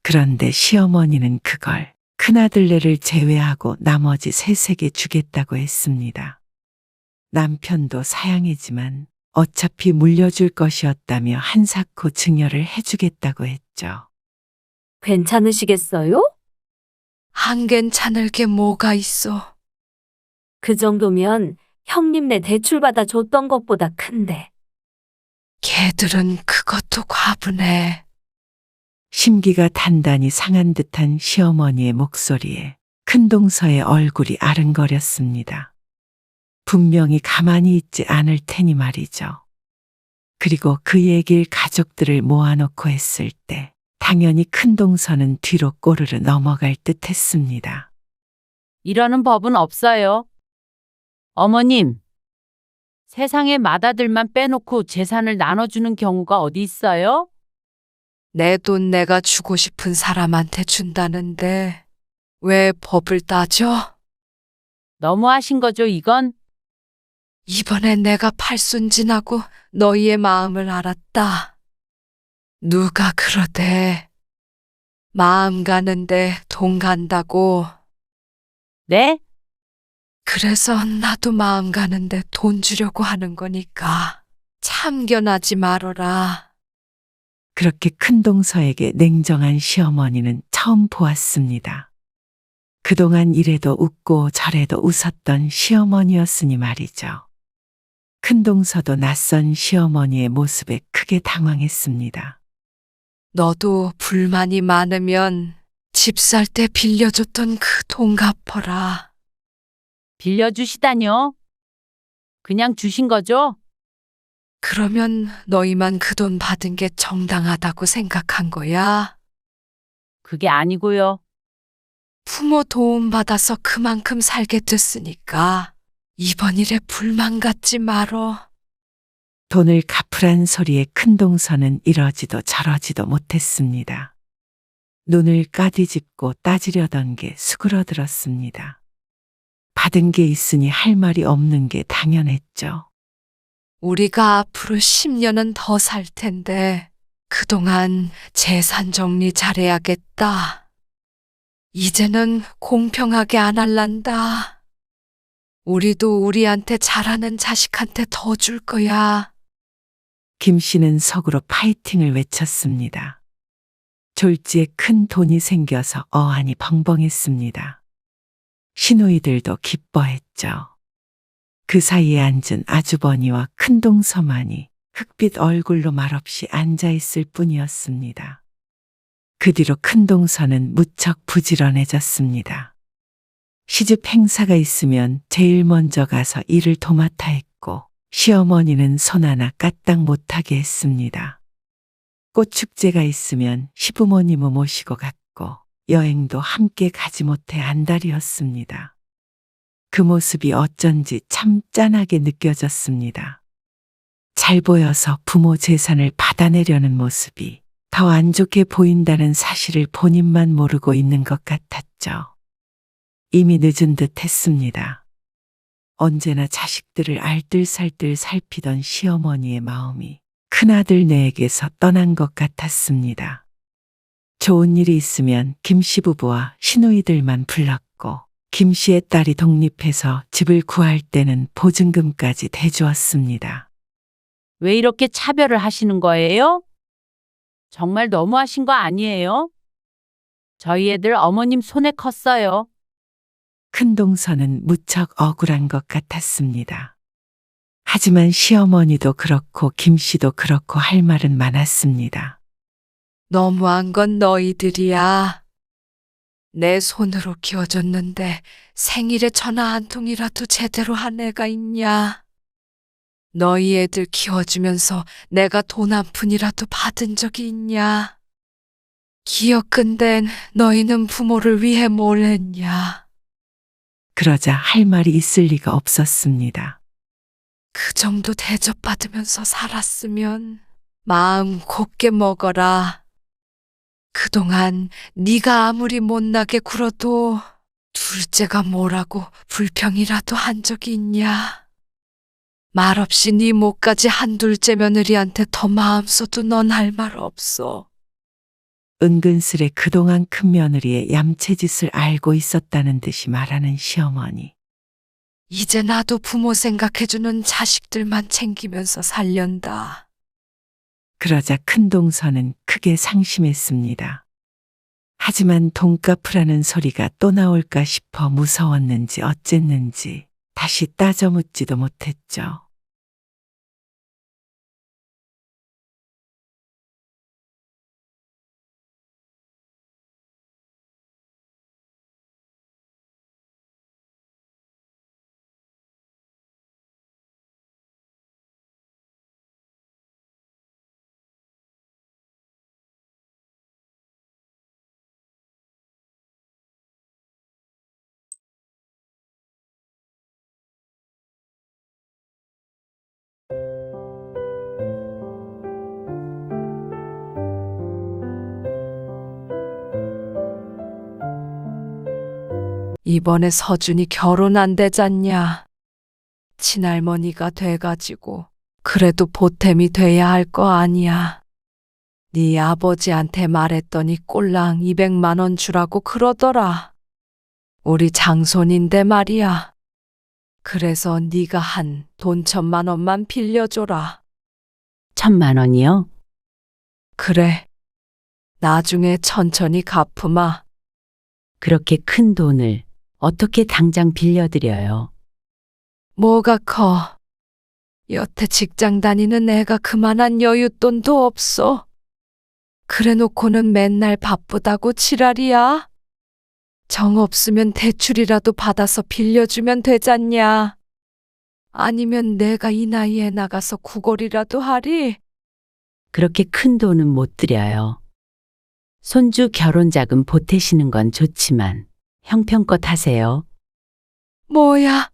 Speaker 3: 그런데 시어머니는 그걸 큰아들네를 제외하고 나머지 셋에게 주겠다고 했습니다. 남편도 사양이지만 어차피 물려줄 것이었다며 한사코 증여를 해주겠다고 했죠.
Speaker 2: 괜찮으시겠어요?
Speaker 5: 안 괜찮을 게 뭐가 있어.
Speaker 2: 그 정도면 형님네 대출받아 줬던 것보다 큰데.
Speaker 5: 걔들은 그것도 과분해.
Speaker 3: 심기가 단단히 상한 듯한 시어머니의 목소리에 큰동서의 얼굴이 아른거렸습니다. 분명히 가만히 있지 않을 테니 말이죠. 그리고 그 얘기를 가족들을 모아놓고 했을 때 당연히 큰동서는 뒤로 꼬르르 넘어갈 듯 했습니다.
Speaker 1: 이러는 법은 없어요. 어머님, 세상에 맏아들만 빼놓고 재산을 나눠주는 경우가 어디 있어요?
Speaker 5: 내 돈 내가 주고 싶은 사람한테 준다는데 왜 법을 따져?
Speaker 1: 너무하신 거죠, 이건?
Speaker 5: 이번에 내가 팔순진하고 너희의 마음을 알았다. 누가 그러대. 마음 가는데 돈 간다고.
Speaker 1: 네?
Speaker 5: 그래서 나도 마음 가는데 돈 주려고 하는 거니까 참견하지 말어라.
Speaker 3: 그렇게 큰동서에게 냉정한 시어머니는 처음 보았습니다. 그동안 이래도 웃고 저래도 웃었던 시어머니였으니 말이죠. 큰동서도 낯선 시어머니의 모습에 크게 당황했습니다.
Speaker 5: 너도 불만이 많으면 집 살 때 빌려줬던 그 돈 갚어라.
Speaker 1: 빌려주시다뇨? 그냥 주신 거죠?
Speaker 5: 그러면 너희만 그 돈 받은 게 정당하다고 생각한 거야?
Speaker 1: 그게 아니고요.
Speaker 5: 부모 도움 받아서 그만큼 살게 됐으니까 이번 일에 불만 갖지 말어.
Speaker 3: 돈을 갚으란 소리에 큰동서는 이러지도 저러지도 못했습니다. 눈을 까디집고 따지려던 게 수그러들었습니다. 받은 게 있으니 할 말이 없는 게 당연했죠.
Speaker 5: 우리가 앞으로 10년은 더 살 텐데 그동안 재산 정리 잘해야겠다. 이제는 공평하게 안 할란다. 우리도 우리한테 잘하는 자식한테 더 줄 거야.
Speaker 3: 김 씨는 속으로 파이팅을 외쳤습니다. 졸지에 큰 돈이 생겨서 어안이 벙벙했습니다. 시누이들도 기뻐했죠. 그 사이에 앉은 아주버니와 큰동서만이 흑빛 얼굴로 말없이 앉아있을 뿐이었습니다. 그 뒤로 큰동서는 무척 부지런해졌습니다. 시집 행사가 있으면 제일 먼저 가서 일을 도맡아 했고 시어머니는 손 하나 까딱 못하게 했습니다. 꽃축제가 있으면 시부모님을 모시고 갔고 여행도 함께 가지 못해 안달이었습니다. 그 모습이 어쩐지 참 짠하게 느껴졌습니다. 잘 보여서 부모 재산을 받아내려는 모습이 더 안 좋게 보인다는 사실을 본인만 모르고 있는 것 같았죠. 이미 늦은 듯 했습니다. 언제나 자식들을 알뜰살뜰 살피던 시어머니의 마음이 큰아들 내에게서 떠난 것 같았습니다. 좋은 일이 있으면 김씨 부부와 시누이들만 불렀고 김씨의 딸이 독립해서 집을 구할 때는 보증금까지 대주었습니다.
Speaker 1: 왜 이렇게 차별을 하시는 거예요? 정말 너무하신 거 아니에요? 저희 애들 어머님 손에 컸어요.
Speaker 3: 큰동서는 무척 억울한 것 같았습니다. 하지만 시어머니도 그렇고 김씨도 그렇고 할 말은 많았습니다.
Speaker 5: 너무한 건 너희들이야. 내 손으로 키워줬는데 생일에 전화 한 통이라도 제대로 한 애가 있냐? 너희 애들 키워주면서 내가 돈 한 푼이라도 받은 적이 있냐? 기억 근댄 너희는 부모를 위해 뭘 했냐?
Speaker 3: 그러자 할 말이 있을 리가 없었습니다.
Speaker 5: 그 정도 대접받으면서 살았으면 마음 곱게 먹어라. 그동안 네가 아무리 못나게 굴어도 둘째가 뭐라고 불평이라도 한 적이 있냐? 말없이 네 목까지 한 둘째 며느리한테 더 마음 써도 넌 할 말 없어.
Speaker 3: 은근슬에 그동안 큰 며느리의 얌체짓을 알고 있었다는 듯이 말하는 시어머니.
Speaker 5: 이제 나도 부모 생각해주는 자식들만 챙기면서 살련다.
Speaker 3: 그러자 큰동서는 크게 상심했습니다. 하지만 돈갚으라는 소리가 또 나올까 싶어 무서웠는지 어쨌는지 다시 따져 묻지도 못했죠.
Speaker 5: 이번에 서준이 결혼 안 되잖냐. 친할머니가 돼가지고 그래도 보탬이 돼야 할 거 아니야. 네 아버지한테 말했더니 꼴랑 200만 원 주라고 그러더라. 우리 장손인데 말이야. 그래서 네가 한 돈 1,000만 원만 빌려줘라.
Speaker 1: 1,000만 원이요?
Speaker 5: 그래. 나중에 천천히 갚으마.
Speaker 1: 그렇게 큰 돈을 어떻게 당장 빌려드려요?
Speaker 5: 뭐가 커. 여태 직장 다니는 애가 그만한 여윳돈도 없어. 그래 놓고는 맨날 바쁘다고 지랄이야. 정 없으면 대출이라도 받아서 빌려주면 되잖냐. 아니면 내가 이 나이에 나가서 구걸이라도 하리.
Speaker 1: 그렇게 큰 돈은 못 드려요. 손주 결혼 자금 보태시는 건 좋지만 형편껏 하세요.
Speaker 5: 뭐야?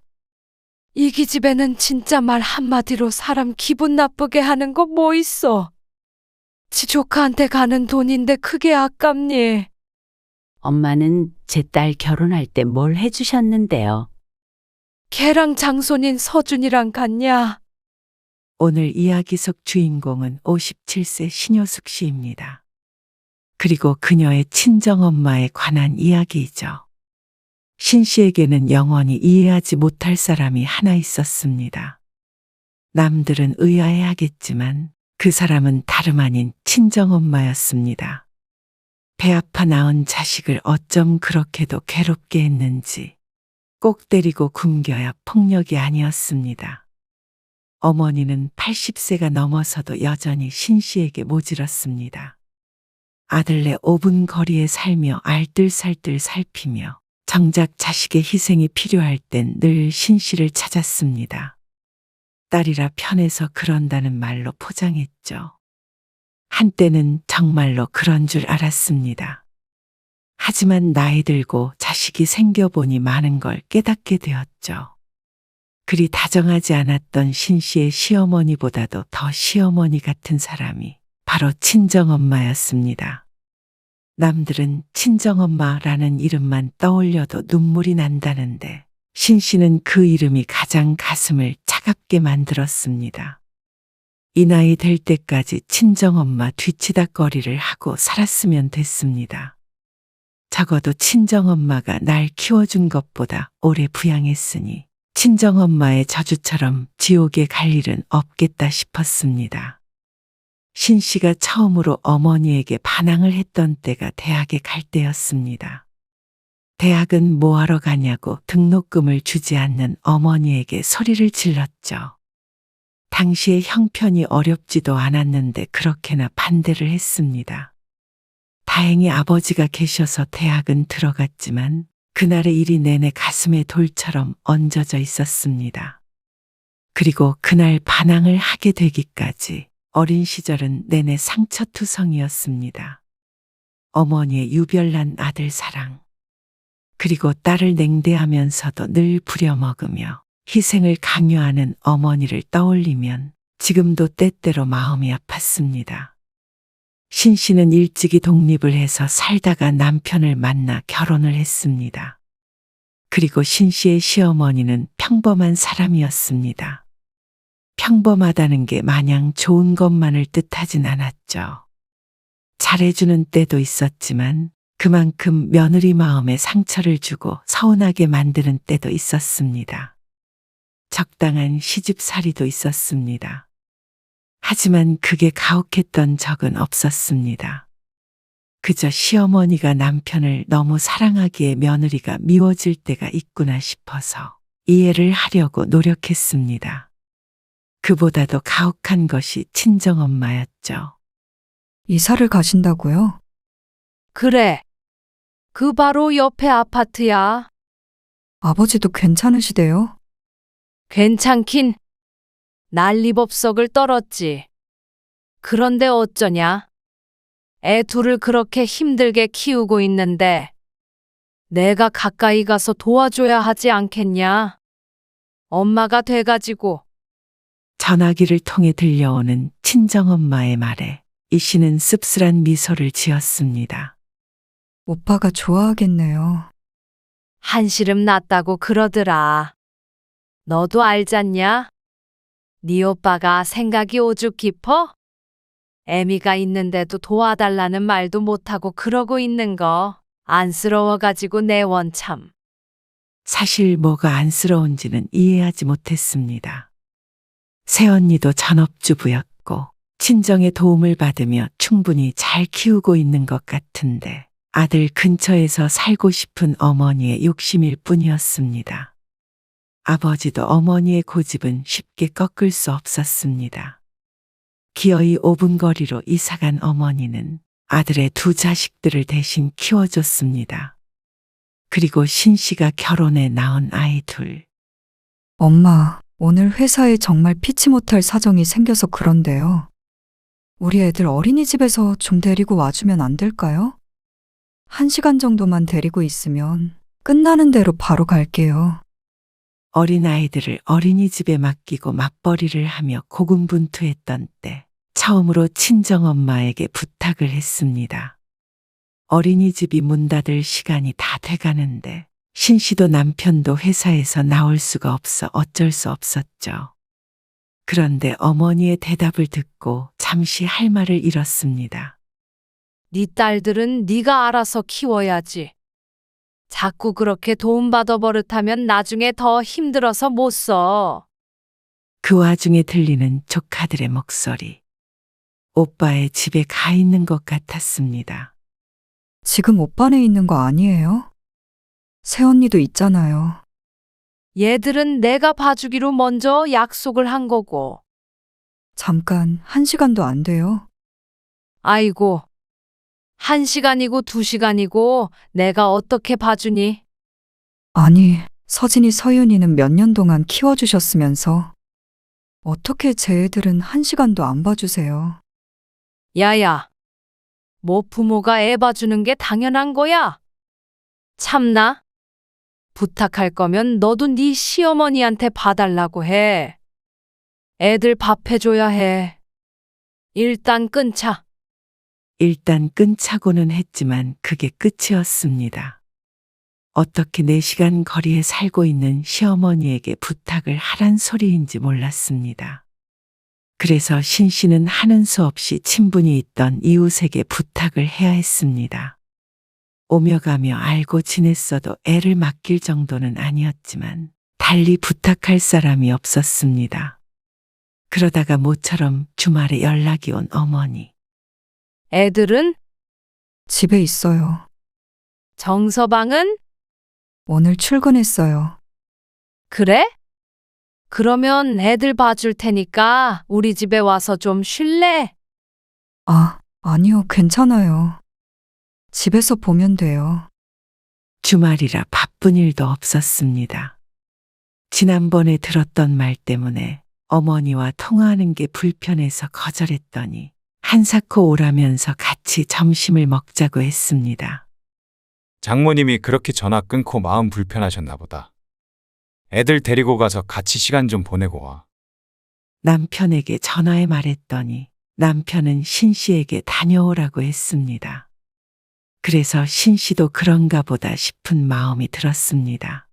Speaker 5: 이 기집애는 진짜 말 한마디로 사람 기분 나쁘게 하는 거 뭐 있어? 지 조카한테 가는 돈인데 그게 아깝니?
Speaker 1: 엄마는 제 딸 결혼할 때 뭘 해주셨는데요.
Speaker 5: 걔랑 장손인 서준이랑 같냐?
Speaker 3: 오늘 이야기 속 주인공은 57세 신효숙 씨입니다. 그리고 그녀의 친정엄마에 관한 이야기이죠. 신 씨에게는 영원히 이해하지 못할 사람이 하나 있었습니다. 남들은 의아해하겠지만 그 사람은 다름 아닌 친정엄마였습니다. 배 아파 낳은 자식을 어쩜 그렇게도 괴롭게 했는지 꼭 때리고 굶겨야 폭력이 아니었습니다. 어머니는 80세가 넘어서도 여전히 신 씨에게 모질었습니다. 아들네 5분 거리에 살며 알뜰살뜰 살피며 정작 자식의 희생이 필요할 땐 늘 신 씨를 찾았습니다. 딸이라 편해서 그런다는 말로 포장했죠. 한때는 정말로 그런 줄 알았습니다. 하지만 나이 들고 자식이 생겨보니 많은 걸 깨닫게 되었죠. 그리 다정하지 않았던 신 씨의 시어머니보다도 더 시어머니 같은 사람이 바로 친정엄마였습니다. 남들은 친정엄마라는 이름만 떠올려도 눈물이 난다는데 신 씨는 그 이름이 가장 가슴을 차갑게 만들었습니다. 이 나이 될 때까지 친정엄마 뒤치다꺼리를 하고 살았으면 됐습니다. 적어도 친정엄마가 날 키워준 것보다 오래 부양했으니 친정엄마의 저주처럼 지옥에 갈 일은 없겠다 싶었습니다. 신 씨가 처음으로 어머니에게 반항을 했던 때가 대학에 갈 때였습니다. 대학은 뭐하러 가냐고 등록금을 주지 않는 어머니에게 소리를 질렀죠. 당시에 형편이 어렵지도 않았는데 그렇게나 반대를 했습니다. 다행히 아버지가 계셔서 대학은 들어갔지만 그날의 일이 내내 가슴에 돌처럼 얹어져 있었습니다. 그리고 그날 반항을 하게 되기까지 어린 시절은 내내 상처투성이었습니다. 어머니의 유별난 아들 사랑, 그리고 딸을 냉대하면서도 늘 부려먹으며 희생을 강요하는 어머니를 떠올리면 지금도 때때로 마음이 아팠습니다. 신 씨는 일찍이 독립을 해서 살다가 남편을 만나 결혼을 했습니다. 그리고 신 씨의 시어머니는 평범한 사람이었습니다. 평범하다는 게 마냥 좋은 것만을 뜻하진 않았죠. 잘해주는 때도 있었지만 그만큼 며느리 마음에 상처를 주고 서운하게 만드는 때도 있었습니다. 적당한 시집살이도 있었습니다. 하지만 그게 가혹했던 적은 없었습니다. 그저 시어머니가 남편을 너무 사랑하기에 며느리가 미워질 때가 있구나 싶어서 이해를 하려고 노력했습니다. 그보다도 가혹한 것이 친정엄마였죠.
Speaker 4: 이사를 가신다고요?
Speaker 5: 그래. 그 바로 옆에 아파트야.
Speaker 4: 아버지도 괜찮으시대요?
Speaker 5: 괜찮긴. 난리법석을 떨었지. 그런데 어쩌냐? 애 둘을 그렇게 힘들게 키우고 있는데 내가 가까이 가서 도와줘야 하지 않겠냐? 엄마가 돼가지고.
Speaker 3: 전화기를 통해 들려오는 친정엄마의 말에 이 씨는 씁쓸한 미소를 지었습니다.
Speaker 4: 오빠가 좋아하겠네요.
Speaker 5: 한시름 났다고 그러더라. 너도 알잖냐? 네 오빠가 생각이 오죽 깊어? 애미가 있는데도 도와달라는 말도 못하고 그러고 있는 거 안쓰러워가지고 내 원참.
Speaker 3: 사실 뭐가 안쓰러운지는 이해하지 못했습니다. 새언니도 전업주부였고 친정의 도움을 받으며 충분히 잘 키우고 있는 것 같은데 아들 근처에서 살고 싶은 어머니의 욕심일 뿐이었습니다. 아버지도 어머니의 고집은 쉽게 꺾을 수 없었습니다. 기어이 5분 거리로 이사간 어머니는 아들의 두 자식들을 대신 키워줬습니다. 그리고 신 씨가 결혼해 낳은 아이 둘.
Speaker 4: 엄마, 오늘 회사에 정말 피치 못할 사정이 생겨서 그런데요. 우리 애들 어린이집에서 좀 데리고 와주면 안 될까요? 1시간 정도만 데리고 있으면 끝나는 대로 바로 갈게요.
Speaker 3: 어린아이들을 어린이집에 맡기고 맞벌이를 하며 고군분투했던 때 처음으로 친정엄마에게 부탁을 했습니다. 어린이집이 문 닫을 시간이 다 돼가는데 신 씨도 남편도 회사에서 나올 수가 없어 어쩔 수 없었죠. 그런데 어머니의 대답을 듣고 잠시 할 말을 잃었습니다.
Speaker 5: 네 딸들은 네가 알아서 키워야지. 자꾸 그렇게 도움받아 버릇하면 나중에 더 힘들어서 못 써.
Speaker 3: 그 와중에 들리는 조카들의 목소리. 오빠의 집에 가 있는 것 같았습니다.
Speaker 4: 지금 오빠네 있는 거 아니에요? 새언니도 있잖아요.
Speaker 5: 얘들은 내가 봐주기로 먼저 약속을 한 거고.
Speaker 4: 잠깐 1시간도 안 돼요.
Speaker 5: 아이고. 1시간이고 2시간이고 내가 어떻게 봐주니?
Speaker 4: 아니, 서진이 서윤이는 몇 년 동안 키워주셨으면서 어떻게 제 애들은 1시간도 안 봐주세요.
Speaker 5: 야야. 뭐 부모가 애 봐주는 게 당연한 거야? 참나? 부탁할 거면 너도 네 시어머니한테 봐달라고 해. 애들 밥 해줘야 해. 일단 끊자.
Speaker 3: 일단 끊자고는 했지만 그게 끝이었습니다. 어떻게 4시간 거리에 살고 있는 시어머니에게 부탁을 하란 소리인지 몰랐습니다. 그래서 신 씨는 하는 수 없이 친분이 있던 이웃에게 부탁을 해야 했습니다. 오며 가며 알고 지냈어도 애를 맡길 정도는 아니었지만 달리 부탁할 사람이 없었습니다. 그러다가 모처럼 주말에 연락이 온 어머니.
Speaker 5: 애들은?
Speaker 4: 집에 있어요.
Speaker 5: 정서방은?
Speaker 4: 오늘 출근했어요.
Speaker 5: 그래? 그러면 애들 봐줄 테니까 우리 집에 와서 좀 쉴래?
Speaker 4: 아, 아니요, 괜찮아요. 집에서 보면 돼요.
Speaker 3: 주말이라 바쁜 일도 없었습니다. 지난번에 들었던 말 때문에 어머니와 통화하는 게 불편해서 거절했더니 한사코 오라면서 같이 점심을 먹자고 했습니다.
Speaker 6: 장모님이 그렇게 전화 끊고 마음 불편하셨나 보다. 애들 데리고 가서 같이 시간 좀 보내고 와.
Speaker 3: 남편에게 전화해 말했더니 남편은 신 씨에게 다녀오라고 했습니다. 그래서 신 씨도 그런가 보다 싶은 마음이 들었습니다.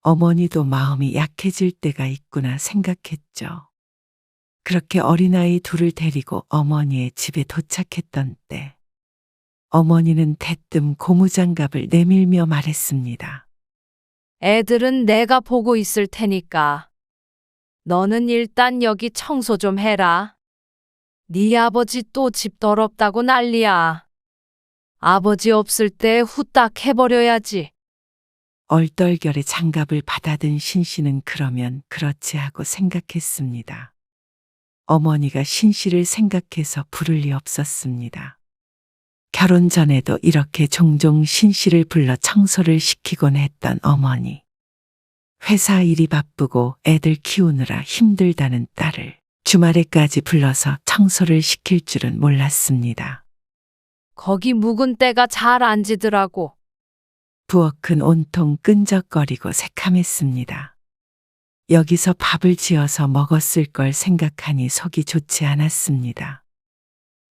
Speaker 3: 어머니도 마음이 약해질 때가 있구나 생각했죠. 그렇게 어린아이 둘을 데리고 어머니의 집에 도착했던 때, 어머니는 대뜸 고무장갑을 내밀며 말했습니다.
Speaker 5: 애들은 내가 보고 있을 테니까. 너는 일단 여기 청소 좀 해라. 네 아버지 또 집 더럽다고 난리야. 아버지 없을 때 후딱 해버려야지.
Speaker 3: 얼떨결에 장갑을 받아든 신 씨는 그러면 그렇지 하고 생각했습니다. 어머니가 신 씨를 생각해서 부를 리 없었습니다. 결혼 전에도 이렇게 종종 신 씨를 불러 청소를 시키곤 했던 어머니. 회사 일이 바쁘고 애들 키우느라 힘들다는 딸을 주말에까지 불러서 청소를 시킬 줄은 몰랐습니다.
Speaker 5: 거기 묵은 때가 잘 안 지더라고.
Speaker 3: 부엌은 온통 끈적거리고 새카맸습니다. 여기서 밥을 지어서 먹었을 걸 생각하니 속이 좋지 않았습니다.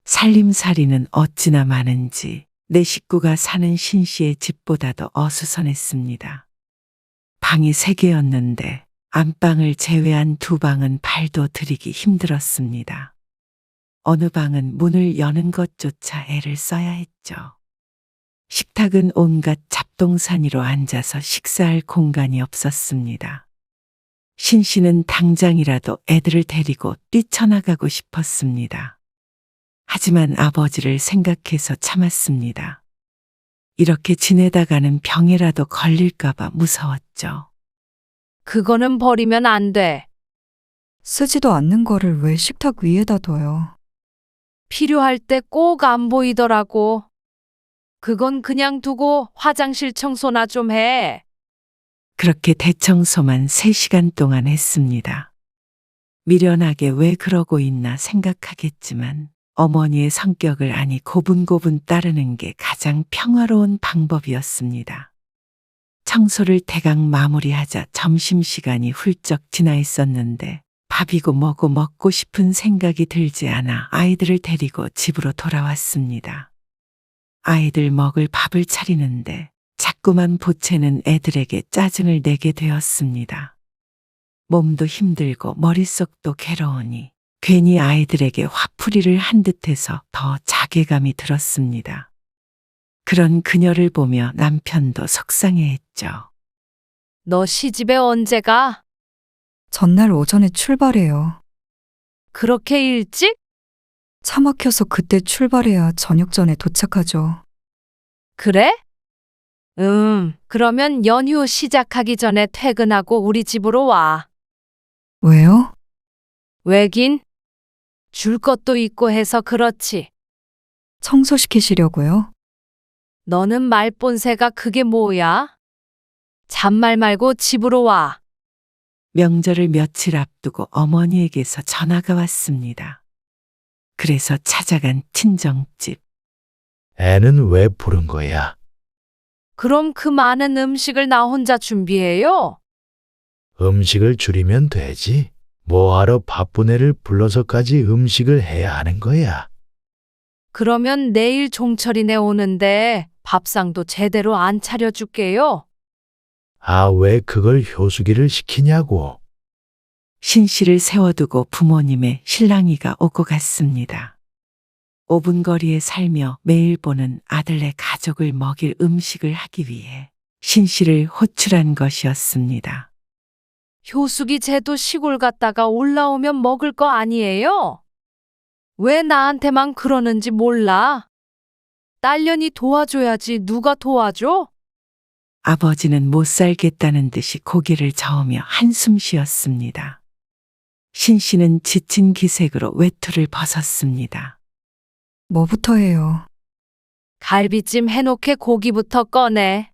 Speaker 3: 살림살이는 어찌나 많은지 내 식구가 사는 신 씨의 집보다도 어수선했습니다. 방이 3개였는데 안방을 제외한 2방은 발도 들이기 힘들었습니다. 어느 방은 문을 여는 것조차 애를 써야 했죠. 식탁은 온갖 잡동사니로 앉아서 식사할 공간이 없었습니다. 신 씨는 당장이라도 애들을 데리고 뛰쳐나가고 싶었습니다. 하지만 아버지를 생각해서 참았습니다. 이렇게 지내다가는 병이라도 걸릴까봐 무서웠죠.
Speaker 5: 그거는 버리면 안 돼.
Speaker 4: 쓰지도 않는 거를 왜 식탁 위에다 둬요?
Speaker 5: 필요할 때 꼭 안 보이더라고. 그건 그냥 두고 화장실 청소나 좀 해.
Speaker 3: 그렇게 대청소만 3시간 동안 했습니다. 미련하게 왜 그러고 있나 생각하겠지만 어머니의 성격을 아니 고분고분 따르는 게 가장 평화로운 방법이었습니다. 청소를 대강 마무리하자 점심시간이 훌쩍 지나 있었는데 밥이고 뭐고 먹고 싶은 생각이 들지 않아 아이들을 데리고 집으로 돌아왔습니다. 아이들 먹을 밥을 차리는데 자꾸만 보채는 애들에게 짜증을 내게 되었습니다. 몸도 힘들고 머릿속도 괴로우니 괜히 아이들에게 화풀이를 한 듯해서 더 자괴감이 들었습니다. 그런 그녀를 보며 남편도 속상해했죠.
Speaker 5: 너 시집에 언제 가?
Speaker 4: 전날 오전에 출발해요.
Speaker 5: 그렇게 일찍?
Speaker 4: 차 막혀서 그때 출발해야 저녁 전에 도착하죠.
Speaker 5: 그래? 그러면 연휴 시작하기 전에 퇴근하고 우리 집으로 와.
Speaker 4: 왜요?
Speaker 5: 왜긴? 줄 것도 있고 해서 그렇지.
Speaker 4: 청소시키시려고요?
Speaker 5: 너는 말본새가 그게 뭐야? 잔말 말고 집으로 와.
Speaker 3: 명절을 며칠 앞두고 어머니에게서 전화가 왔습니다. 그래서 찾아간 친정집.
Speaker 10: 애는 왜 부른 거야?
Speaker 5: 그럼 그 많은 음식을 나 혼자 준비해요?
Speaker 10: 음식을 줄이면 되지. 뭐하러 바쁜 애를 불러서까지 음식을 해야 하는 거야?
Speaker 5: 그러면 내일 종철이네 오는데 밥상도 제대로 안 차려줄게요.
Speaker 10: 아, 왜 그걸 효수기를 시키냐고.
Speaker 3: 신씨를 세워두고 부모님의 신랑이가 오고 갔습니다. 5분 거리에 살며 매일 보는 아들네 가족을 먹일 음식을 하기 위해 신씨를 호출한 것이었습니다.
Speaker 5: 효숙이 쟤도 시골 갔다가 올라오면 먹을 거 아니에요? 왜 나한테만 그러는지 몰라? 딸년이 도와줘야지 누가 도와줘?
Speaker 3: 아버지는 못 살겠다는 듯이 고개를 저으며 한숨 쉬었습니다. 신씨는 지친 기색으로 외투를 벗었습니다.
Speaker 4: 뭐부터 해요?
Speaker 5: 갈비찜 해놓게 고기부터 꺼내.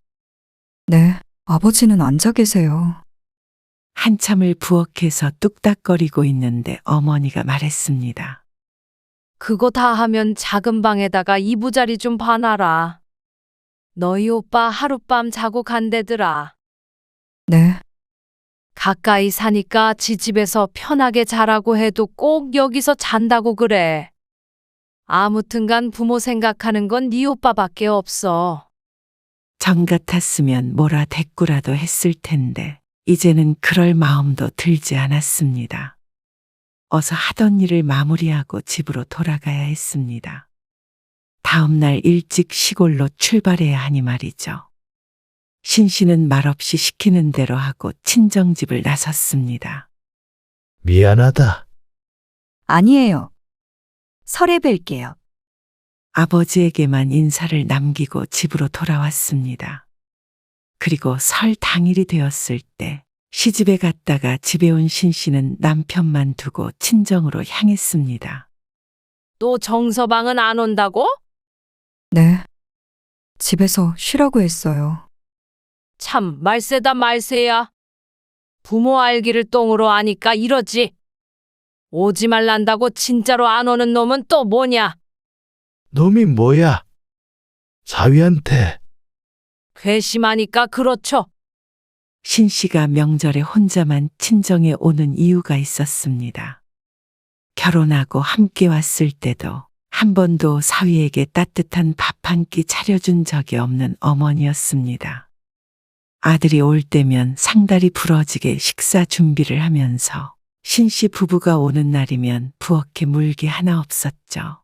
Speaker 4: 네, 아버지는 앉아 계세요.
Speaker 3: 한참을 부엌에서 뚝딱거리고 있는데 어머니가 말했습니다.
Speaker 5: 그거 다 하면 작은 방에다가 이부자리 좀 봐놔라. 너희 오빠 하룻밤 자고 간대더라.
Speaker 4: 네,
Speaker 5: 가까이 사니까 지 집에서 편하게 자라고 해도 꼭 여기서 잔다고 그래. 아무튼간 부모 생각하는 건 네 오빠밖에 없어.
Speaker 3: 정 같았으면 뭐라 대꾸라도 했을 텐데 이제는 그럴 마음도 들지 않았습니다. 어서 하던 일을 마무리하고 집으로 돌아가야 했습니다. 다음 날 일찍 시골로 출발해야 하니 말이죠. 신씨는 말없이 시키는 대로 하고 친정집을 나섰습니다.
Speaker 10: 미안하다.
Speaker 4: 아니에요. 설에 뵐게요.
Speaker 3: 아버지에게만 인사를 남기고 집으로 돌아왔습니다. 그리고 설 당일이 되었을 때 시집에 갔다가 집에 온 신씨는 남편만 두고 친정으로 향했습니다.
Speaker 5: 또 정서방은 안 온다고?
Speaker 4: 네, 집에서 쉬라고 했어요.
Speaker 5: 참 말세다 말세야. 부모 알기를 똥으로 아니까 이러지. 오지 말란다고 진짜로 안 오는 놈은 또 뭐냐?
Speaker 10: 놈이 뭐야? 사위한테.
Speaker 5: 괘씸하니까 그렇죠.
Speaker 3: 신씨가 명절에 혼자만 친정에 오는 이유가 있었습니다. 결혼하고 함께 왔을 때도 한 번도 사위에게 따뜻한 밥 한 끼 차려준 적이 없는 어머니였습니다. 아들이 올 때면 상다리 부러지게 식사 준비를 하면서 신씨 부부가 오는 날이면 부엌에 물기 하나 없었죠.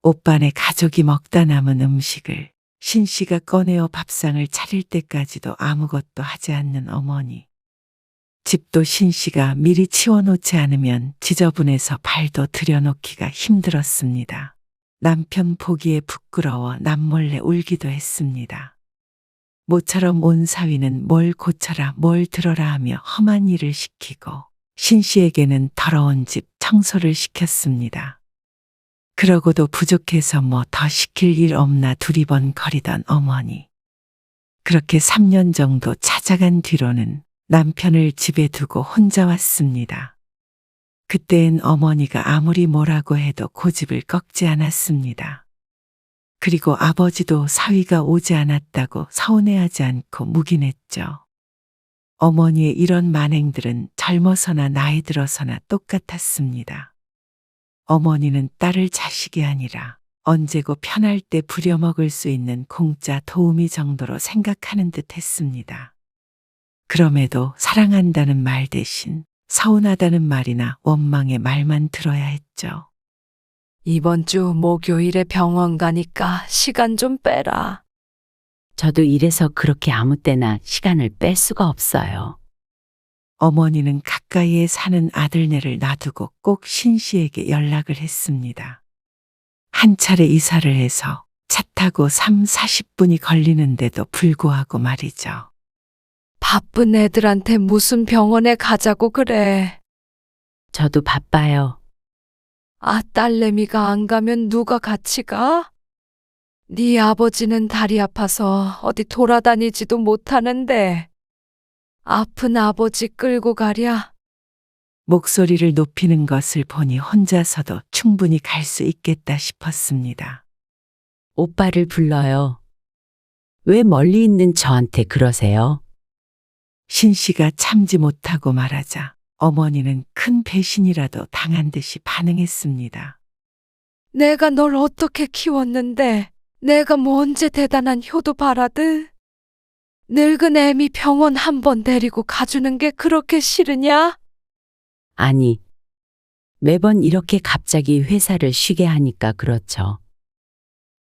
Speaker 3: 오빠네 가족이 먹다 남은 음식을 신씨가 꺼내어 밥상을 차릴 때까지도 아무것도 하지 않는 어머니. 집도 신씨가 미리 치워놓지 않으면 지저분해서 발도 들여놓기가 힘들었습니다. 남편 보기에 부끄러워 남몰래 울기도 했습니다. 모처럼 온 사위는 뭘 고쳐라 뭘 들어라 하며 험한 일을 시키고 신씨에게는 더러운 집 청소를 시켰습니다. 그러고도 부족해서 뭐 더 시킬 일 없나 두리번거리던 어머니. 그렇게 3년 정도 찾아간 뒤로는 남편을 집에 두고 혼자 왔습니다. 그때엔 어머니가 아무리 뭐라고 해도 고집을 꺾지 않았습니다. 그리고 아버지도 사위가 오지 않았다고 서운해하지 않고 묵인했죠. 어머니의 이런 만행들은 젊어서나 나이 들어서나 똑같았습니다. 어머니는 딸을 자식이 아니라 언제고 편할 때 부려먹을 수 있는 공짜 도우미 정도로 생각하는 듯 했습니다. 그럼에도 사랑한다는 말 대신 서운하다는 말이나 원망의 말만 들어야 했죠.
Speaker 5: 이번 주 목요일에 병원 가니까 시간 좀 빼라.
Speaker 1: 저도 이래서 그렇게 아무 때나 시간을 뺄 수가 없어요.
Speaker 3: 어머니는 가까이에 사는 아들네를 놔두고 꼭 신씨에게 연락을 했습니다. 한 차례 이사를 해서 차 타고 40분이 걸리는데도 불구하고 말이죠.
Speaker 5: 바쁜 애들한테 무슨 병원에 가자고 그래.
Speaker 1: 저도 바빠요.
Speaker 5: 아, 딸내미가 안 가면 누가 같이 가? 네 아버지는 다리 아파서 어디 돌아다니지도 못하는데 아픈 아버지 끌고 가랴?
Speaker 3: 목소리를 높이는 것을 보니 혼자서도 충분히 갈 수 있겠다 싶었습니다.
Speaker 1: 오빠를 불러요. 왜 멀리 있는 저한테 그러세요?
Speaker 3: 신씨가 참지 못하고 말하자 어머니는 큰 배신이라도 당한 듯이 반응했습니다.
Speaker 5: 내가 널 어떻게 키웠는데 내가 뭐 언제 대단한 효도 바라드? 늙은 애미 병원 한 번 데리고 가주는 게 그렇게 싫으냐?
Speaker 1: 아니, 매번 이렇게 갑자기 회사를 쉬게 하니까 그렇죠.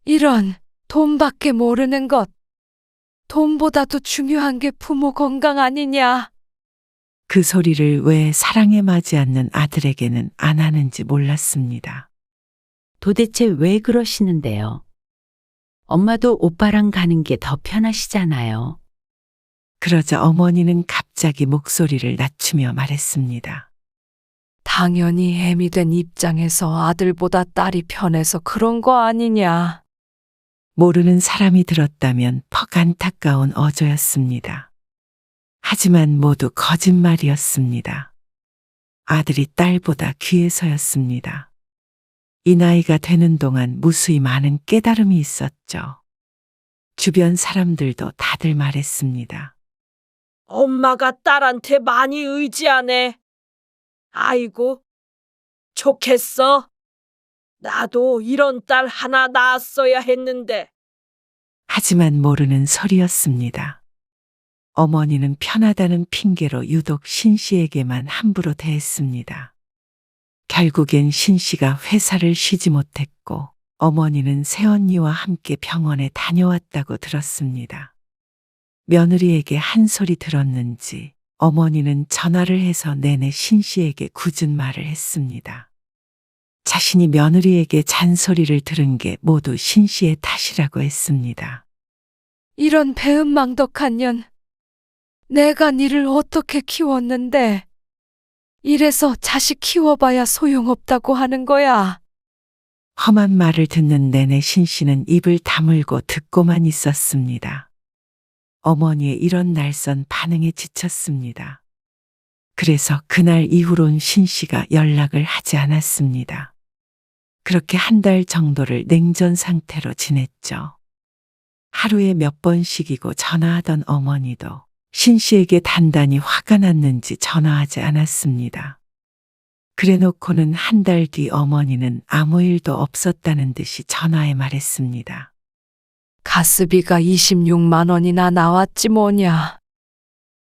Speaker 5: 이런 돈밖에 모르는 것. 돈보다도 중요한 게 부모 건강 아니냐?
Speaker 3: 그 소리를 왜 사랑에 맞지 않는 아들에게는 안 하는지 몰랐습니다.
Speaker 1: 도대체 왜 그러시는데요? 엄마도 오빠랑 가는 게 더 편하시잖아요.
Speaker 3: 그러자 어머니는 갑자기 목소리를 낮추며 말했습니다.
Speaker 5: 당연히 애미 된 입장에서 아들보다 딸이 편해서 그런 거 아니냐?
Speaker 3: 모르는 사람이 들었다면 퍽 안타까운 어조였습니다. 하지만 모두 거짓말이었습니다. 아들이 딸보다 귀해서였습니다. 이 나이가 되는 동안 무수히 많은 깨달음이 있었죠. 주변 사람들도 다들 말했습니다.
Speaker 11: 엄마가 딸한테 많이 의지하네. 아이고, 좋겠어. 나도 이런 딸 하나 낳았어야 했는데.
Speaker 3: 하지만 모르는 소리였습니다. 어머니는 편하다는 핑계로 유독 신 씨에게만 함부로 대했습니다. 결국엔 신 씨가 회사를 쉬지 못했고 어머니는 새언니와 함께 병원에 다녀왔다고 들었습니다. 며느리에게 한 소리 들었는지 어머니는 전화를 해서 내내 신 씨에게 굳은 말을 했습니다. 자신이 며느리에게 잔소리를 들은 게 모두 신 씨의 탓이라고 했습니다.
Speaker 5: 이런 배은망덕한 년. 내가 니를 어떻게 키웠는데 이래서 자식 키워봐야 소용없다고 하는 거야.
Speaker 3: 험한 말을 듣는 내내 신 씨는 입을 다물고 듣고만 있었습니다. 어머니의 이런 날선 반응에 지쳤습니다. 그래서 그날 이후론 신 씨가 연락을 하지 않았습니다. 그렇게 한 달 정도를 냉전 상태로 지냈죠. 하루에 몇 번씩이고 전화하던 어머니도 신 씨에게 단단히 화가 났는지 전화하지 않았습니다. 그래놓고는 한 달 뒤 어머니는 아무 일도 없었다는 듯이 전화에 말했습니다.
Speaker 5: 가스비가 26만 원이나 나왔지 뭐냐.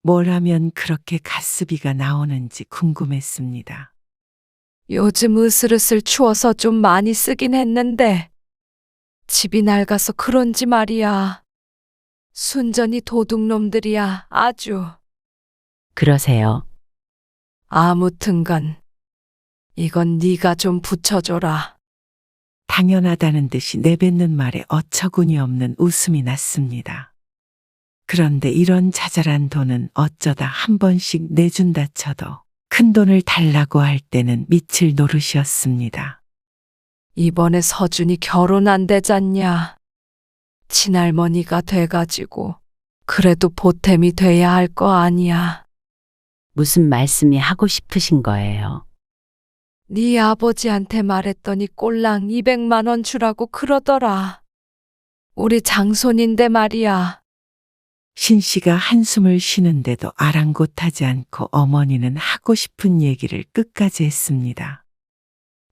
Speaker 3: 뭘 하면 그렇게 가스비가 나오는지 궁금했습니다.
Speaker 5: 요즘 으슬으슬 추워서 좀 많이 쓰긴 했는데 집이 낡아서 그런지 말이야. 순전히 도둑놈들이야, 아주.
Speaker 1: 그러세요.
Speaker 5: 아무튼간 이건 네가 좀 붙여줘라.
Speaker 3: 당연하다는 듯이 내뱉는 말에 어처구니 없는 웃음이 났습니다. 그런데 이런 자잘한 돈은 어쩌다 한 번씩 내준다 쳐도 큰 돈을 달라고 할 때는 미칠 노릇이었습니다.
Speaker 5: 이번에 서준이 결혼 안 되잖냐. 친할머니가 돼가지고 그래도 보탬이 돼야 할 거 아니야.
Speaker 1: 무슨 말씀이 하고 싶으신 거예요?
Speaker 5: 네 아버지한테 말했더니 꼴랑 200만 원 주라고 그러더라. 우리 장손인데 말이야.
Speaker 3: 신 씨가 한숨을 쉬는데도 아랑곳하지 않고 어머니는 하고 싶은 얘기를 끝까지 했습니다.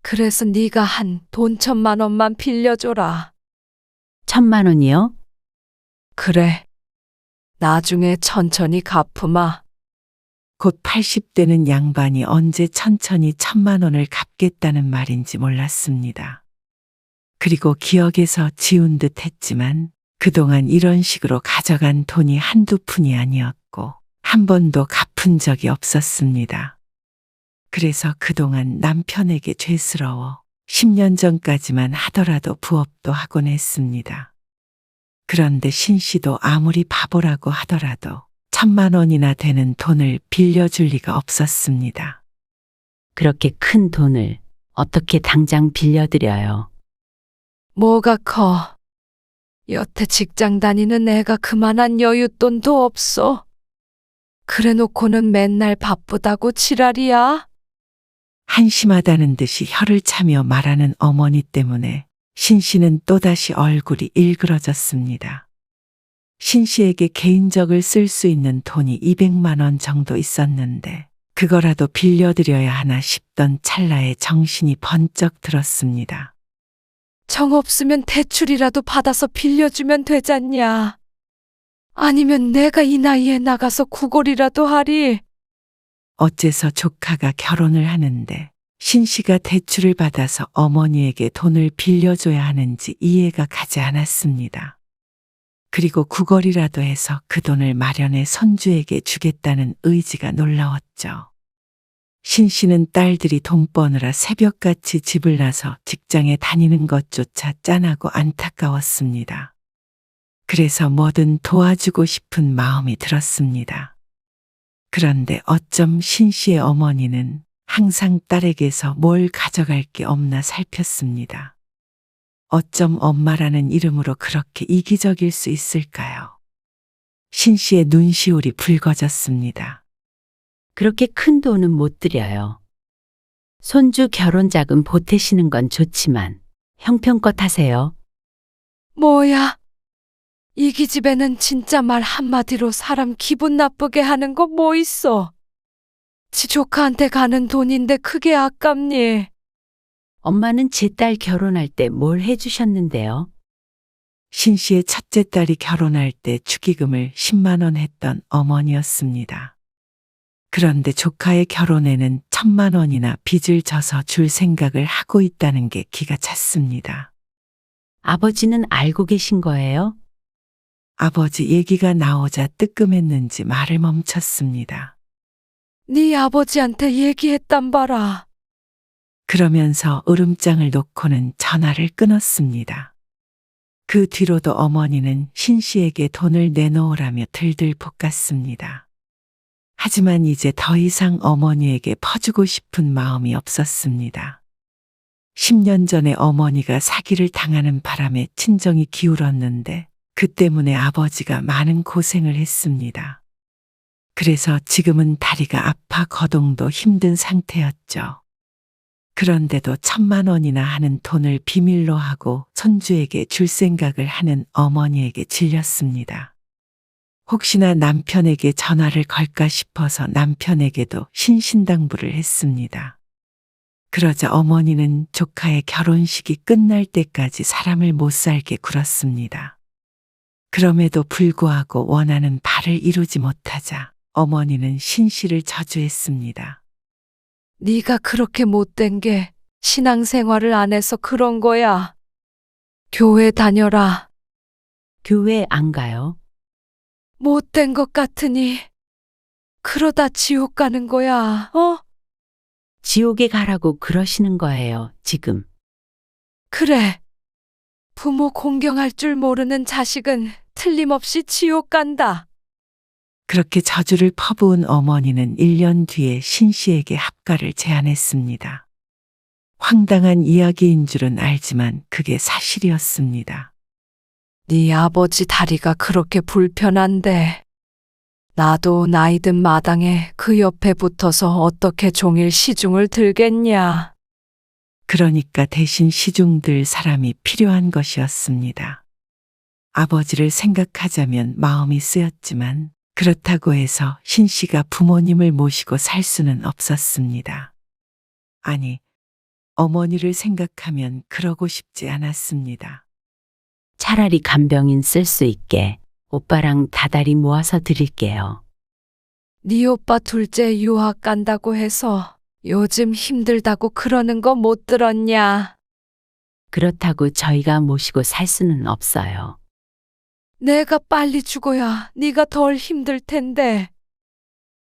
Speaker 5: 그래서 네가 한 돈 1,000만 원만 빌려줘라.
Speaker 1: 1,000만 원이요?
Speaker 5: 그래. 나중에 천천히 갚으마.
Speaker 3: 곧 80대는 양반이 언제 천천히 1,000만 원을 갚겠다는 말인지 몰랐습니다. 그리고 기억에서 지운 듯 했지만 그동안 이런 식으로 가져간 돈이 한두 푼이 아니었고 한 번도 갚은 적이 없었습니다. 그래서 그동안 남편에게 죄스러워 10년 전까지만 하더라도 부업도 하곤 했습니다. 그런데 신 씨도 아무리 바보라고 하더라도 1,000만 원이나 되는 돈을 빌려줄 리가 없었습니다.
Speaker 1: 그렇게 큰 돈을 어떻게 당장 빌려드려요?
Speaker 5: 뭐가 커. 여태 직장 다니는 애가 그만한 여윳돈도 없어. 그래 놓고는 맨날 바쁘다고 지랄이야.
Speaker 3: 한심하다는 듯이 혀를 차며 말하는 어머니 때문에 신 씨는 또다시 얼굴이 일그러졌습니다. 신 씨에게 개인적을 쓸 수 있는 돈이 200만 원 정도 있었는데 그거라도 빌려드려야 하나 싶던 찰나에 정신이 번쩍 들었습니다.
Speaker 5: 정 없으면 대출이라도 받아서 빌려주면 되잖냐. 아니면 내가 이 나이에 나가서 구걸이라도 하리.
Speaker 3: 어째서 조카가 결혼을 하는데 신 씨가 대출을 받아서 어머니에게 돈을 빌려줘야 하는지 이해가 가지 않았습니다. 그리고 구걸이라도 해서 그 돈을 마련해 손주에게 주겠다는 의지가 놀라웠죠. 신 씨는 딸들이 돈 버느라 새벽같이 집을 나서 직장에 다니는 것조차 짠하고 안타까웠습니다. 그래서 뭐든 도와주고 싶은 마음이 들었습니다. 그런데 어쩜 신 씨의 어머니는 항상 딸에게서 뭘 가져갈 게 없나 살폈습니다. 어쩜 엄마라는 이름으로 그렇게 이기적일 수 있을까요? 신 씨의 눈시울이 붉어졌습니다.
Speaker 1: 그렇게 큰 돈은 못 드려요. 손주 결혼 자금 보태시는 건 좋지만 형편껏 하세요.
Speaker 5: 뭐야? 이 기집애는 진짜 말 한마디로 사람 기분 나쁘게 하는 거 뭐 있어? 지 조카한테 가는 돈인데 크게 아깝니?
Speaker 1: 엄마는 제 딸 결혼할 때 뭘 해주셨는데요?
Speaker 3: 신 씨의 첫째 딸이 결혼할 때 축의금을 10만 원 했던 어머니였습니다. 그런데 조카의 결혼에는 1,000만 원이나 빚을 져서 줄 생각을 하고 있다는 게 기가 찼습니다.
Speaker 1: 아버지는 알고 계신 거예요?
Speaker 3: 아버지 얘기가 나오자 뜨끔했는지 말을 멈췄습니다.
Speaker 5: 네 아버지한테 얘기했단 봐라.
Speaker 3: 그러면서 으름장을 놓고는 전화를 끊었습니다. 그 뒤로도 어머니는 신 씨에게 돈을 내놓으라며 들들 볶았습니다. 하지만 이제 더 이상 어머니에게 퍼주고 싶은 마음이 없었습니다. 10년 전에 어머니가 사기를 당하는 바람에 친정이 기울었는데 그 때문에 아버지가 많은 고생을 했습니다. 그래서 지금은 다리가 아파 거동도 힘든 상태였죠. 그런데도 1,000만 원이나 하는 돈을 비밀로 하고 손주에게 줄 생각을 하는 어머니에게 질렸습니다. 혹시나 남편에게 전화를 걸까 싶어서 남편에게도 신신당부를 했습니다. 그러자 어머니는 조카의 결혼식이 끝날 때까지 사람을 못 살게 굴었습니다. 그럼에도 불구하고 원하는 바를 이루지 못하자 어머니는 신 씨를 저주했습니다.
Speaker 5: 네가 그렇게 못된 게 신앙생활을 안 해서 그런 거야. 교회 다녀라.
Speaker 1: 교회 안 가요?
Speaker 5: 못된 것 같으니 그러다 지옥 가는 거야.
Speaker 1: 지옥에 가라고 그러시는 거예요, 지금.
Speaker 5: 그래. 부모 공경할 줄 모르는 자식은 틀림없이 지옥 간다.
Speaker 3: 그렇게 저주를 퍼부은 어머니는 1년 뒤에 신 씨에게 합가를 제안했습니다. 황당한 이야기인 줄은 알지만 그게 사실이었습니다.
Speaker 5: 네 아버지 다리가 그렇게 불편한데 나도 나이든 마당에 그 옆에 붙어서 어떻게 종일 시중을 들겠냐.
Speaker 3: 그러니까 대신 시중들 사람이 필요한 것이었습니다. 아버지를 생각하자면 마음이 쓰였지만 그렇다고 해서 신 씨가 부모님을 모시고 살 수는 없었습니다. 아니, 어머니를 생각하면 그러고 싶지 않았습니다.
Speaker 1: 차라리 간병인 쓸 수 있게 오빠랑 다달이 모아서 드릴게요.
Speaker 5: 네 오빠 둘째 유학 간다고 해서 요즘 힘들다고 그러는 거 못 들었냐?
Speaker 1: 그렇다고 저희가 모시고 살 수는 없어요.
Speaker 5: 내가 빨리 죽어야 네가 덜 힘들 텐데.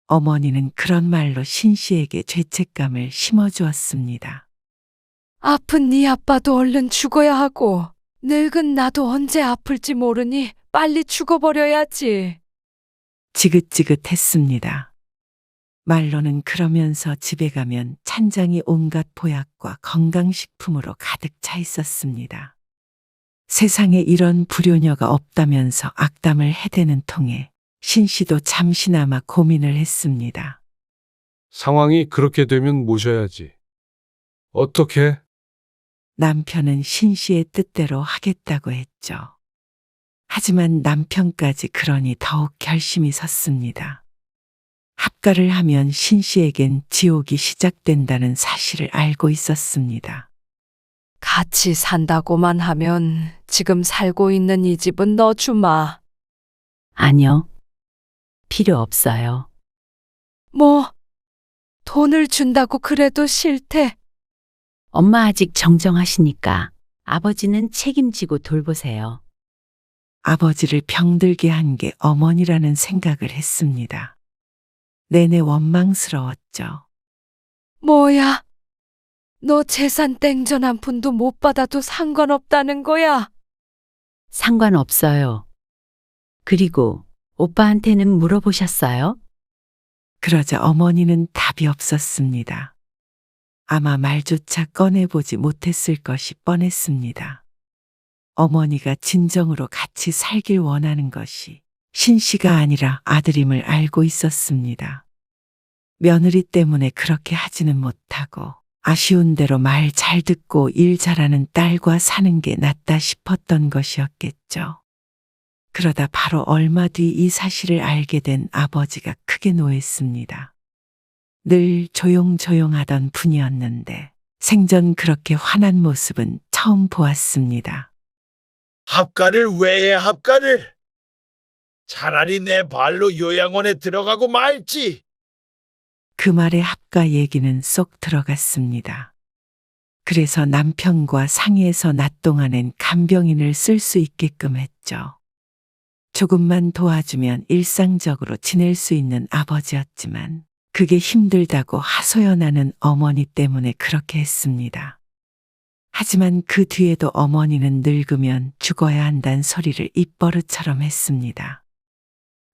Speaker 3: 어머니는 그런 말로 신 씨에게 죄책감을 심어주었습니다.
Speaker 5: 아픈 네 아빠도 얼른 죽어야 하고 늙은 나도 언제 아플지 모르니 빨리 죽어버려야지.
Speaker 3: 지긋지긋했습니다. 말로는 그러면서 집에 가면 찬장이 온갖 보약과 건강식품으로 가득 차 있었습니다. 세상에 이런 불효녀가 없다면서 악담을 해대는 통에 신 씨도 잠시나마 고민을 했습니다.
Speaker 9: 상황이 그렇게 되면 모셔야지. 어떻게?
Speaker 3: 남편은 신 씨의 뜻대로 하겠다고 했죠. 하지만 남편까지 그러니 더욱 결심이 섰습니다. 합가를 하면 신 씨에겐 지옥이 시작된다는 사실을 알고 있었습니다.
Speaker 5: 같이 산다고만 하면 지금 살고 있는 이 집은 너 주마.
Speaker 1: 아니요. 필요 없어요.
Speaker 5: 뭐, 돈을 준다고 그래도 싫대.
Speaker 1: 엄마 아직 정정하시니까 아버지는 책임지고 돌보세요.
Speaker 3: 아버지를 병들게 한 게 어머니라는 생각을 했습니다. 내내 원망스러웠죠.
Speaker 5: 뭐야? 너 재산 땡전 한 푼도 못 받아도 상관없다는 거야?
Speaker 1: 상관없어요. 그리고 오빠한테는 물어보셨어요?
Speaker 3: 그러자 어머니는 답이 없었습니다. 아마 말조차 꺼내보지 못했을 것이 뻔했습니다. 어머니가 진정으로 같이 살길 원하는 것이 신 씨가 아니라 아들임을 알고 있었습니다. 며느리 때문에 그렇게 하지는 못하고 아쉬운 대로 말 잘 듣고 일 잘하는 딸과 사는 게 낫다 싶었던 것이었겠죠. 그러다 바로 얼마 뒤 이 사실을 알게 된 아버지가 크게 노했습니다. 늘 조용조용하던 분이었는데 생전 그렇게 화난 모습은 처음 보았습니다.
Speaker 10: 합가를 왜 해, 합가를? 차라리 내 발로 요양원에 들어가고 말지.
Speaker 3: 그 말에 합가 얘기는 쏙 들어갔습니다. 그래서 남편과 상의해서 낮 동안엔 간병인을 쓸 수 있게끔 했죠. 조금만 도와주면 일상적으로 지낼 수 있는 아버지였지만 그게 힘들다고 하소연하는 어머니 때문에 그렇게 했습니다. 하지만 그 뒤에도 어머니는 늙으면 죽어야 한다는 소리를 입버릇처럼 했습니다.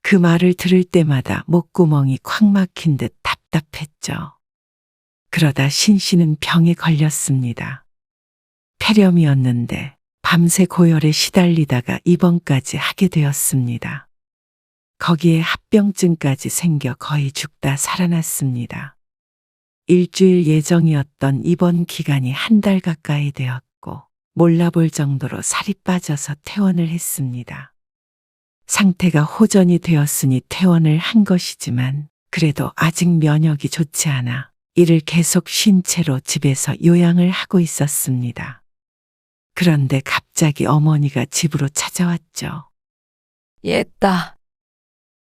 Speaker 3: 그 말을 들을 때마다 목구멍이 콱 막힌 듯 답답했죠. 그러다 신 씨는 병에 걸렸습니다. 폐렴이었는데 밤새 고열에 시달리다가 입원까지 하게 되었습니다. 거기에 합병증까지 생겨 거의 죽다 살아났습니다. 일주일 예정이었던 입원 기간이 한 달 가까이 되었고 몰라볼 정도로 살이 빠져서 퇴원을 했습니다. 상태가 호전이 되었으니 퇴원을 한 것이지만 그래도 아직 면역이 좋지 않아 이를 계속 쉰 채로 집에서 요양을 하고 있었습니다. 그런데 갑자기 어머니가 집으로 찾아왔죠.
Speaker 5: 옛다.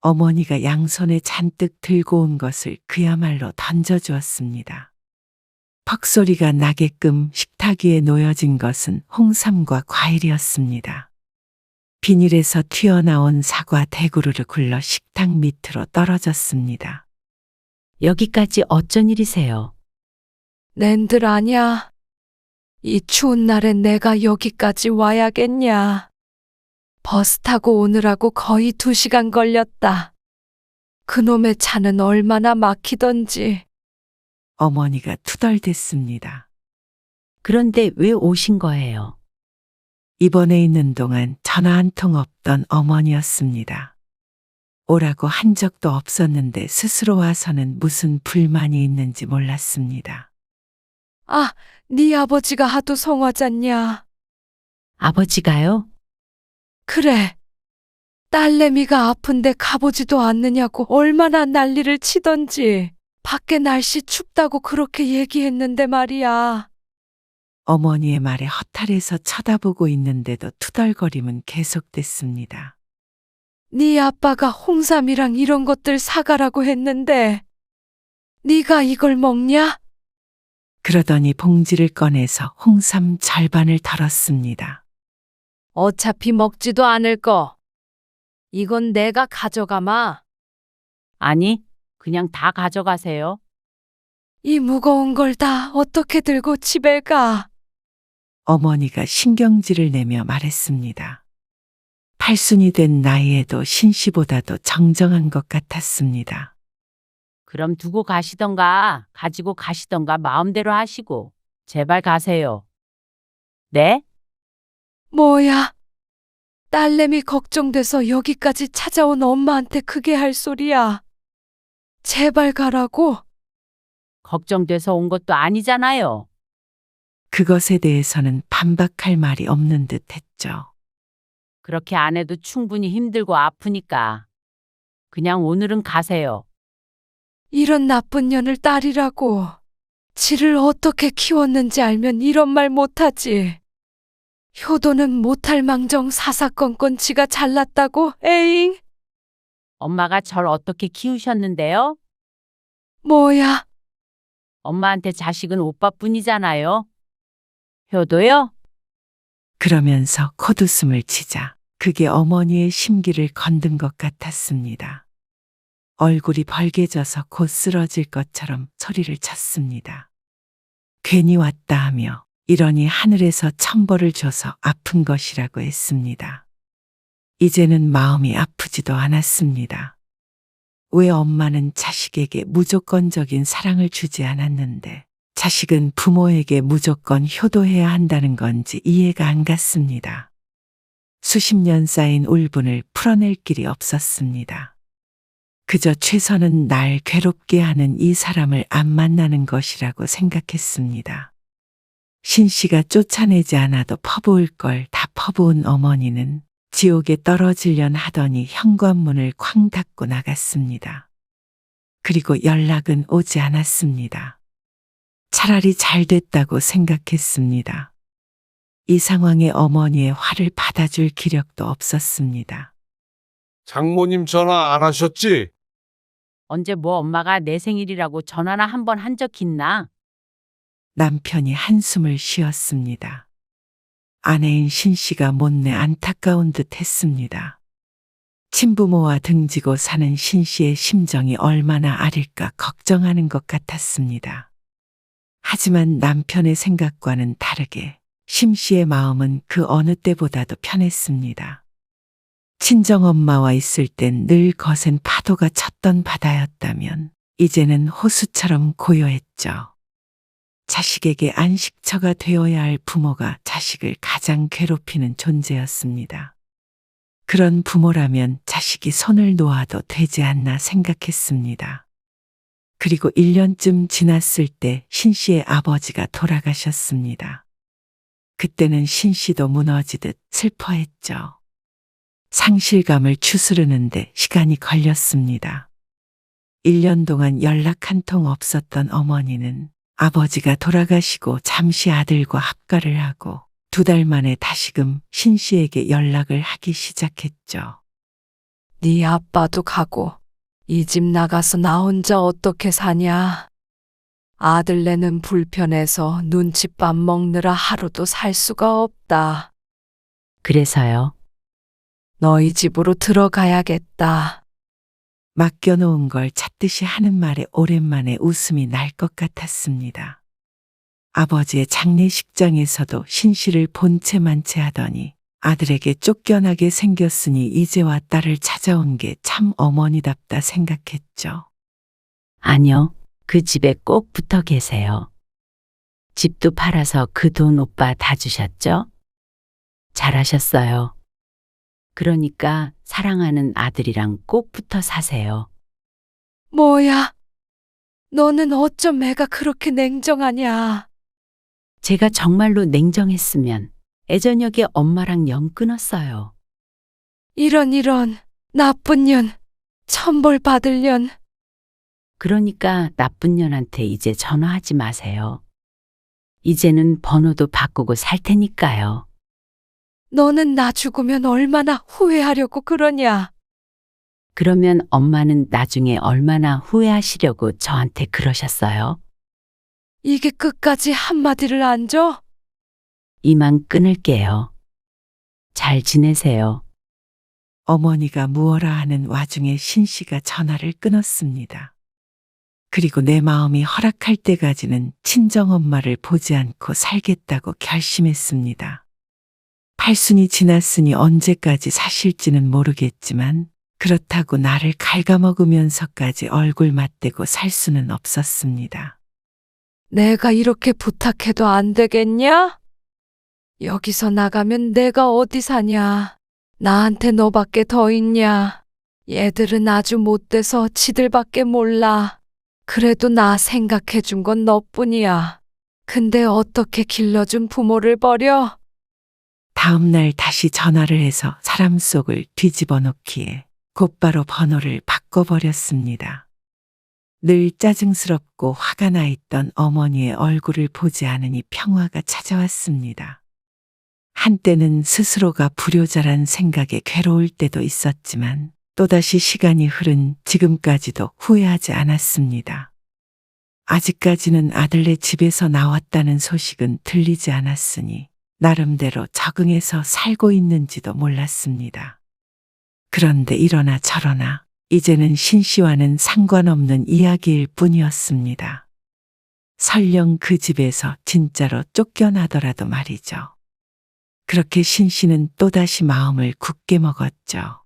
Speaker 3: 어머니가 양손에 잔뜩 들고 온 것을 그야말로 던져주었습니다. 퍽소리가 나게끔 식탁 위에 놓여진 것은 홍삼과 과일이었습니다. 비닐에서 튀어나온 사과 대구르를 굴러 식탁 밑으로 떨어졌습니다.
Speaker 1: 여기까지 어쩐 일이세요?
Speaker 5: 낸들 아냐? 이 추운 날엔 내가 여기까지 와야겠냐? 버스 타고 오느라고 거의 2시간 걸렸다. 그놈의 차는 얼마나 막히던지.
Speaker 3: 어머니가 투덜댔습니다.
Speaker 1: 그런데 왜 오신 거예요?
Speaker 3: 입원해 있는 동안 전화 한 통 없던 어머니였습니다. 오라고 한 적도 없었는데 스스로 와서는 무슨 불만이 있는지 몰랐습니다.
Speaker 5: 아, 네 아버지가 하도 성화잖냐?
Speaker 1: 아버지가요?
Speaker 5: 그래. 딸내미가 아픈데 가보지도 않느냐고 얼마나 난리를 치던지. 밖에 날씨 춥다고 그렇게 얘기했는데 말이야.
Speaker 3: 어머니의 말에 허탈해서 쳐다보고 있는데도 투덜거림은 계속됐습니다.
Speaker 5: 네 아빠가 홍삼이랑 이런 것들 사가라고 했는데 네가 이걸 먹냐?
Speaker 3: 그러더니 봉지를 꺼내서 홍삼 절반을 덜었습니다.
Speaker 5: 어차피 먹지도 않을 거. 이건 내가 가져가마.
Speaker 1: 아니, 그냥 다 가져가세요.
Speaker 5: 이 무거운 걸 다 어떻게 들고 집에 가?
Speaker 3: 어머니가 신경질을 내며 말했습니다. 팔순이 된 나이에도 신씨보다도 정정한 것 같았습니다.
Speaker 1: 그럼 두고 가시던가 가지고 가시던가 마음대로 하시고 제발 가세요. 네?
Speaker 5: 뭐야? 딸내미 걱정돼서 여기까지 찾아온 엄마한테 그게 할 소리야. 제발 가라고.
Speaker 1: 걱정돼서 온 것도 아니잖아요.
Speaker 3: 그것에 대해서는 반박할 말이 없는 듯 했죠.
Speaker 1: 그렇게 안 해도 충분히 힘들고 아프니까. 그냥 오늘은 가세요.
Speaker 5: 이런 나쁜 년을 딸이라고. 지를 어떻게 키웠는지 알면 이런 말 못하지. 효도는 못할 망정 사사건건 지가 잘났다고? 에잉?
Speaker 1: 엄마가 절 어떻게 키우셨는데요?
Speaker 5: 뭐야?
Speaker 1: 엄마한테 자식은 오빠뿐이잖아요. 효도요?
Speaker 3: 그러면서 콧웃음을 치자 그게 어머니의 심기를 건든 것 같았습니다. 얼굴이 벌개져서 곧 쓰러질 것처럼 소리를 쳤습니다. 괜히 왔다 하며 이러니 하늘에서 천벌을 줘서 아픈 것이라고 했습니다. 이제는 마음이 아프지도 않았습니다. 왜 엄마는 자식에게 무조건적인 사랑을 주지 않았는데 자식은 부모에게 무조건 효도해야 한다는 건지 이해가 안 갔습니다. 수십 년 쌓인 울분을 풀어낼 길이 없었습니다. 그저 최선은 날 괴롭게 하는 이 사람을 안 만나는 것이라고 생각했습니다. 신 씨가 쫓아내지 않아도 퍼부을 걸 다 퍼부은 어머니는 지옥에 떨어지련 하더니 현관문을 쾅 닫고 나갔습니다. 그리고 연락은 오지 않았습니다. 차라리 잘 됐다고 생각했습니다. 이 상황에 어머니의 화를 받아줄 기력도 없었습니다.
Speaker 9: 장모님 전화 안 하셨지?
Speaker 1: 언제 뭐 엄마가 내 생일이라고 전화나 한 번 한 적 있나?
Speaker 3: 남편이 한숨을 쉬었습니다. 아내인 신 씨가 못내 안타까운 듯 했습니다. 친부모와 등지고 사는 신 씨의 심정이 얼마나 아릴까 걱정하는 것 같았습니다. 하지만 남편의 생각과는 다르게 심 씨의 마음은 그 어느 때보다도 편했습니다. 친정엄마와 있을 땐 늘 거센 파도가 쳤던 바다였다면 이제는 호수처럼 고요했죠. 자식에게 안식처가 되어야 할 부모가 자식을 가장 괴롭히는 존재였습니다. 그런 부모라면 자식이 손을 놓아도 되지 않나 생각했습니다. 그리고 1년쯤 지났을 때 신 씨의 아버지가 돌아가셨습니다. 그때는 신 씨도 무너지듯 슬퍼했죠. 상실감을 추스르는데 시간이 걸렸습니다. 1년 동안 연락 한 통 없었던 어머니는 아버지가 돌아가시고 잠시 아들과 합가를 하고 2달 만에 다시금 신 씨에게 연락을 하기 시작했죠.
Speaker 5: 네 아빠도 가고 이 집 나가서 나 혼자 어떻게 사냐? 아들네는 불편해서 눈칫밥 먹느라 하루도 살 수가 없다.
Speaker 1: 그래서요.
Speaker 5: 너희 집으로 들어가야겠다.
Speaker 3: 맡겨놓은 걸 찾듯이 하는 말에 오랜만에 웃음이 날 것 같았습니다. 아버지의 장례식장에서도 신 씨를 본체만체 하더니 아들에게 쫓겨나게 생겼으니 이제와 딸을 찾아온 게 참 어머니답다 생각했죠.
Speaker 1: 아니요. 그 집에 꼭 붙어 계세요. 집도 팔아서 그 돈 오빠 다 주셨죠? 잘하셨어요. 그러니까 사랑하는 아들이랑 꼭 붙어 사세요.
Speaker 5: 뭐야? 너는 어쩜 애가 그렇게 냉정하냐?
Speaker 1: 제가 정말로 냉정했으면 애저녁에 엄마랑 영 끊었어요.
Speaker 5: 이런 나쁜 년, 천벌 받을 년.
Speaker 1: 그러니까 나쁜 년한테 이제 전화하지 마세요. 이제는 번호도 바꾸고 살 테니까요.
Speaker 5: 너는 나 죽으면 얼마나 후회하려고 그러냐?
Speaker 1: 그러면 엄마는 나중에 얼마나 후회하시려고 저한테 그러셨어요?
Speaker 5: 이게 끝까지 한마디를 안 줘?
Speaker 1: 이만 끊을게요. 잘 지내세요.
Speaker 3: 어머니가 무어라 하는 와중에 신 씨가 전화를 끊었습니다. 그리고 내 마음이 허락할 때까지는 친정엄마를 보지 않고 살겠다고 결심했습니다. 팔순이 지났으니 언제까지 사실지는 모르겠지만 그렇다고 나를 갉아먹으면서까지 얼굴 맞대고 살 수는 없었습니다.
Speaker 5: 내가 이렇게 부탁해도 안 되겠냐? 여기서 나가면 내가 어디 사냐? 나한테 너밖에 더 있냐? 얘들은 아주 못돼서 지들밖에 몰라. 그래도 나 생각해 준 건 너뿐이야. 근데 어떻게 길러준 부모를 버려?
Speaker 3: 다음 날 다시 전화를 해서 사람 속을 뒤집어 놓기에 곧바로 번호를 바꿔버렸습니다. 늘 짜증스럽고 화가 나 있던 어머니의 얼굴을 보지 않으니 평화가 찾아왔습니다. 한때는 스스로가 불효자란 생각에 괴로울 때도 있었지만 또다시 시간이 흐른 지금까지도 후회하지 않았습니다. 아직까지는 아들네 집에서 나왔다는 소식은 들리지 않았으니 나름대로 적응해서 살고 있는지도 몰랐습니다. 그런데 이러나 저러나 이제는 신 씨와는 상관없는 이야기일 뿐이었습니다. 설령 그 집에서 진짜로 쫓겨나더라도 말이죠. 그렇게 신 씨는 또다시 마음을 굳게 먹었죠.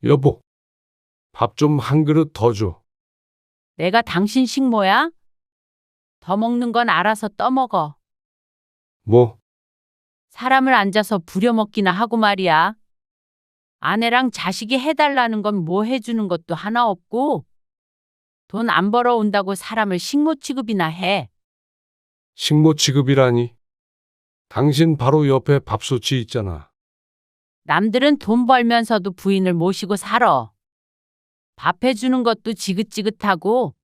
Speaker 9: 여보, 밥 좀 한 그릇 더 줘.
Speaker 1: 내가 당신 식모야? 더 먹는 건 알아서 떠먹어.
Speaker 9: 뭐?
Speaker 1: 사람을 앉아서 부려먹기나 하고 말이야. 아내랑 자식이 해달라는 건 뭐 해주는 것도 하나 없고 돈 안 벌어온다고 사람을 식모 취급이나 해.
Speaker 9: 식모 취급이라니? 당신 바로 옆에 밥솥이 있잖아.
Speaker 1: 남들은 돈 벌면서도 부인을 모시고 살아. 밥 해주는 것도 지긋지긋하고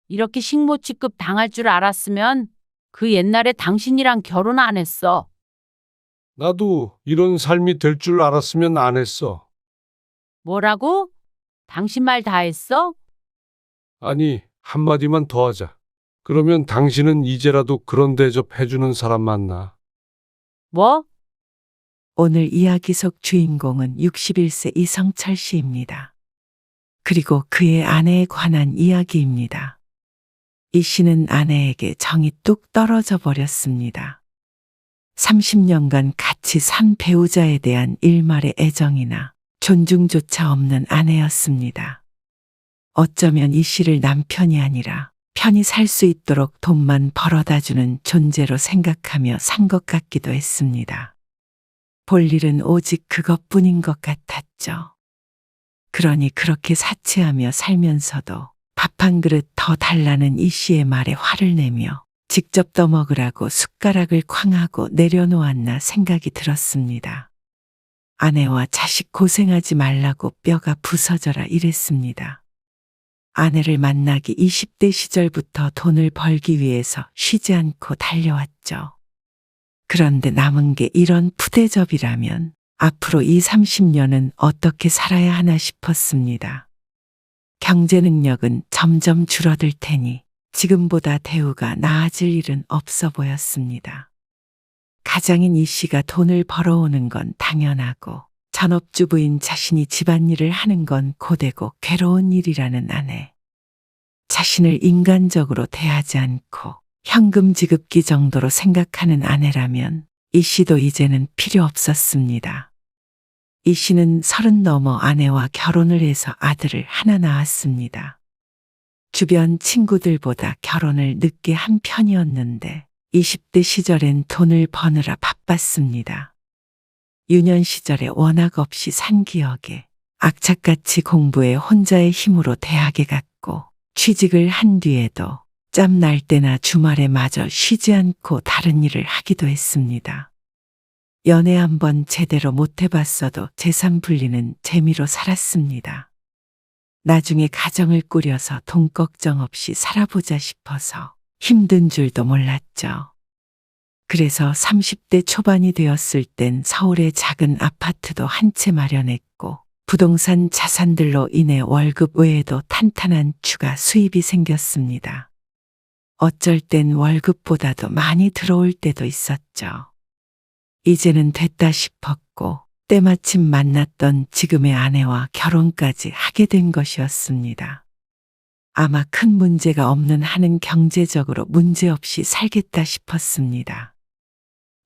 Speaker 1: 이렇게 식모 취급 당할 줄 알았으면 그 옛날에 당신이랑 결혼 안 했어.
Speaker 9: 나도 이런 삶이 될 줄 알았으면 안 했어.
Speaker 1: 뭐라고? 당신 말 다 했어?
Speaker 9: 아니, 한마디만 더 하자. 그러면 당신은 이제라도 그런 대접 해주는 사람 만나.
Speaker 1: 뭐?
Speaker 3: 오늘 이야기 속 주인공은 61세 이성철 씨입니다. 그리고 그의 아내에 관한 이야기입니다. 이 씨는 아내에게 정이 뚝 떨어져 버렸습니다. 30년간 같이 산 배우자에 대한 일말의 애정이나 존중조차 없는 아내였습니다. 어쩌면 이 씨를 남편이 아니라 편히 살 수 있도록 돈만 벌어다 주는 존재로 생각하며 산 것 같기도 했습니다. 볼 일은 오직 그것뿐인 것 같았죠. 그러니 그렇게 사치하며 살면서도 밥 한 그릇 더 달라는 이 씨의 말에 화를 내며 직접 떠먹으라고 숟가락을 쾅하고 내려놓았나 생각이 들었습니다. 아내와 자식 고생하지 말라고 뼈가 부서져라 이랬습니다. 아내를 만나기 20대 시절부터 돈을 벌기 위해서 쉬지 않고 달려왔죠. 그런데 남은 게 이런 푸대접이라면 앞으로 30년은 어떻게 살아야 하나 싶었습니다. 경제 능력은 점점 줄어들 테니 지금보다 대우가 나아질 일은 없어 보였습니다. 가장인 이 씨가 돈을 벌어오는 건 당연하고 전업주부인 자신이 집안일을 하는 건 고되고 괴로운 일이라는 아내. 자신을 인간적으로 대하지 않고 현금 지급기 정도로 생각하는 아내라면 이 씨도 이제는 필요 없었습니다. 이 씨는 30 넘어 아내와 결혼을 해서 아들을 하나 낳았습니다. 주변 친구들보다 결혼을 늦게 한 편이었는데 20대 시절엔 돈을 버느라 바빴습니다. 유년 시절에 워낙 없이 산 기억에 악착같이 공부해 혼자의 힘으로 대학에 갔고 취직을 한 뒤에도 짬 날 때나 주말에 마저 쉬지 않고 다른 일을 하기도 했습니다. 연애 한번 제대로 못 해봤어도 재산 불리는 재미로 살았습니다. 나중에 가정을 꾸려서 돈 걱정 없이 살아보자 싶어서 힘든 줄도 몰랐죠. 그래서 30대 초반이 되었을 땐 서울의 작은 아파트도 한 채 마련했고 부동산 자산들로 인해 월급 외에도 탄탄한 추가 수입이 생겼습니다. 어쩔 땐 월급보다도 많이 들어올 때도 있었죠. 이제는 됐다 싶었고 때마침 만났던 지금의 아내와 결혼까지 하게 된 것이었습니다. 아마 큰 문제가 없는 한은 경제적으로 문제없이 살겠다 싶었습니다.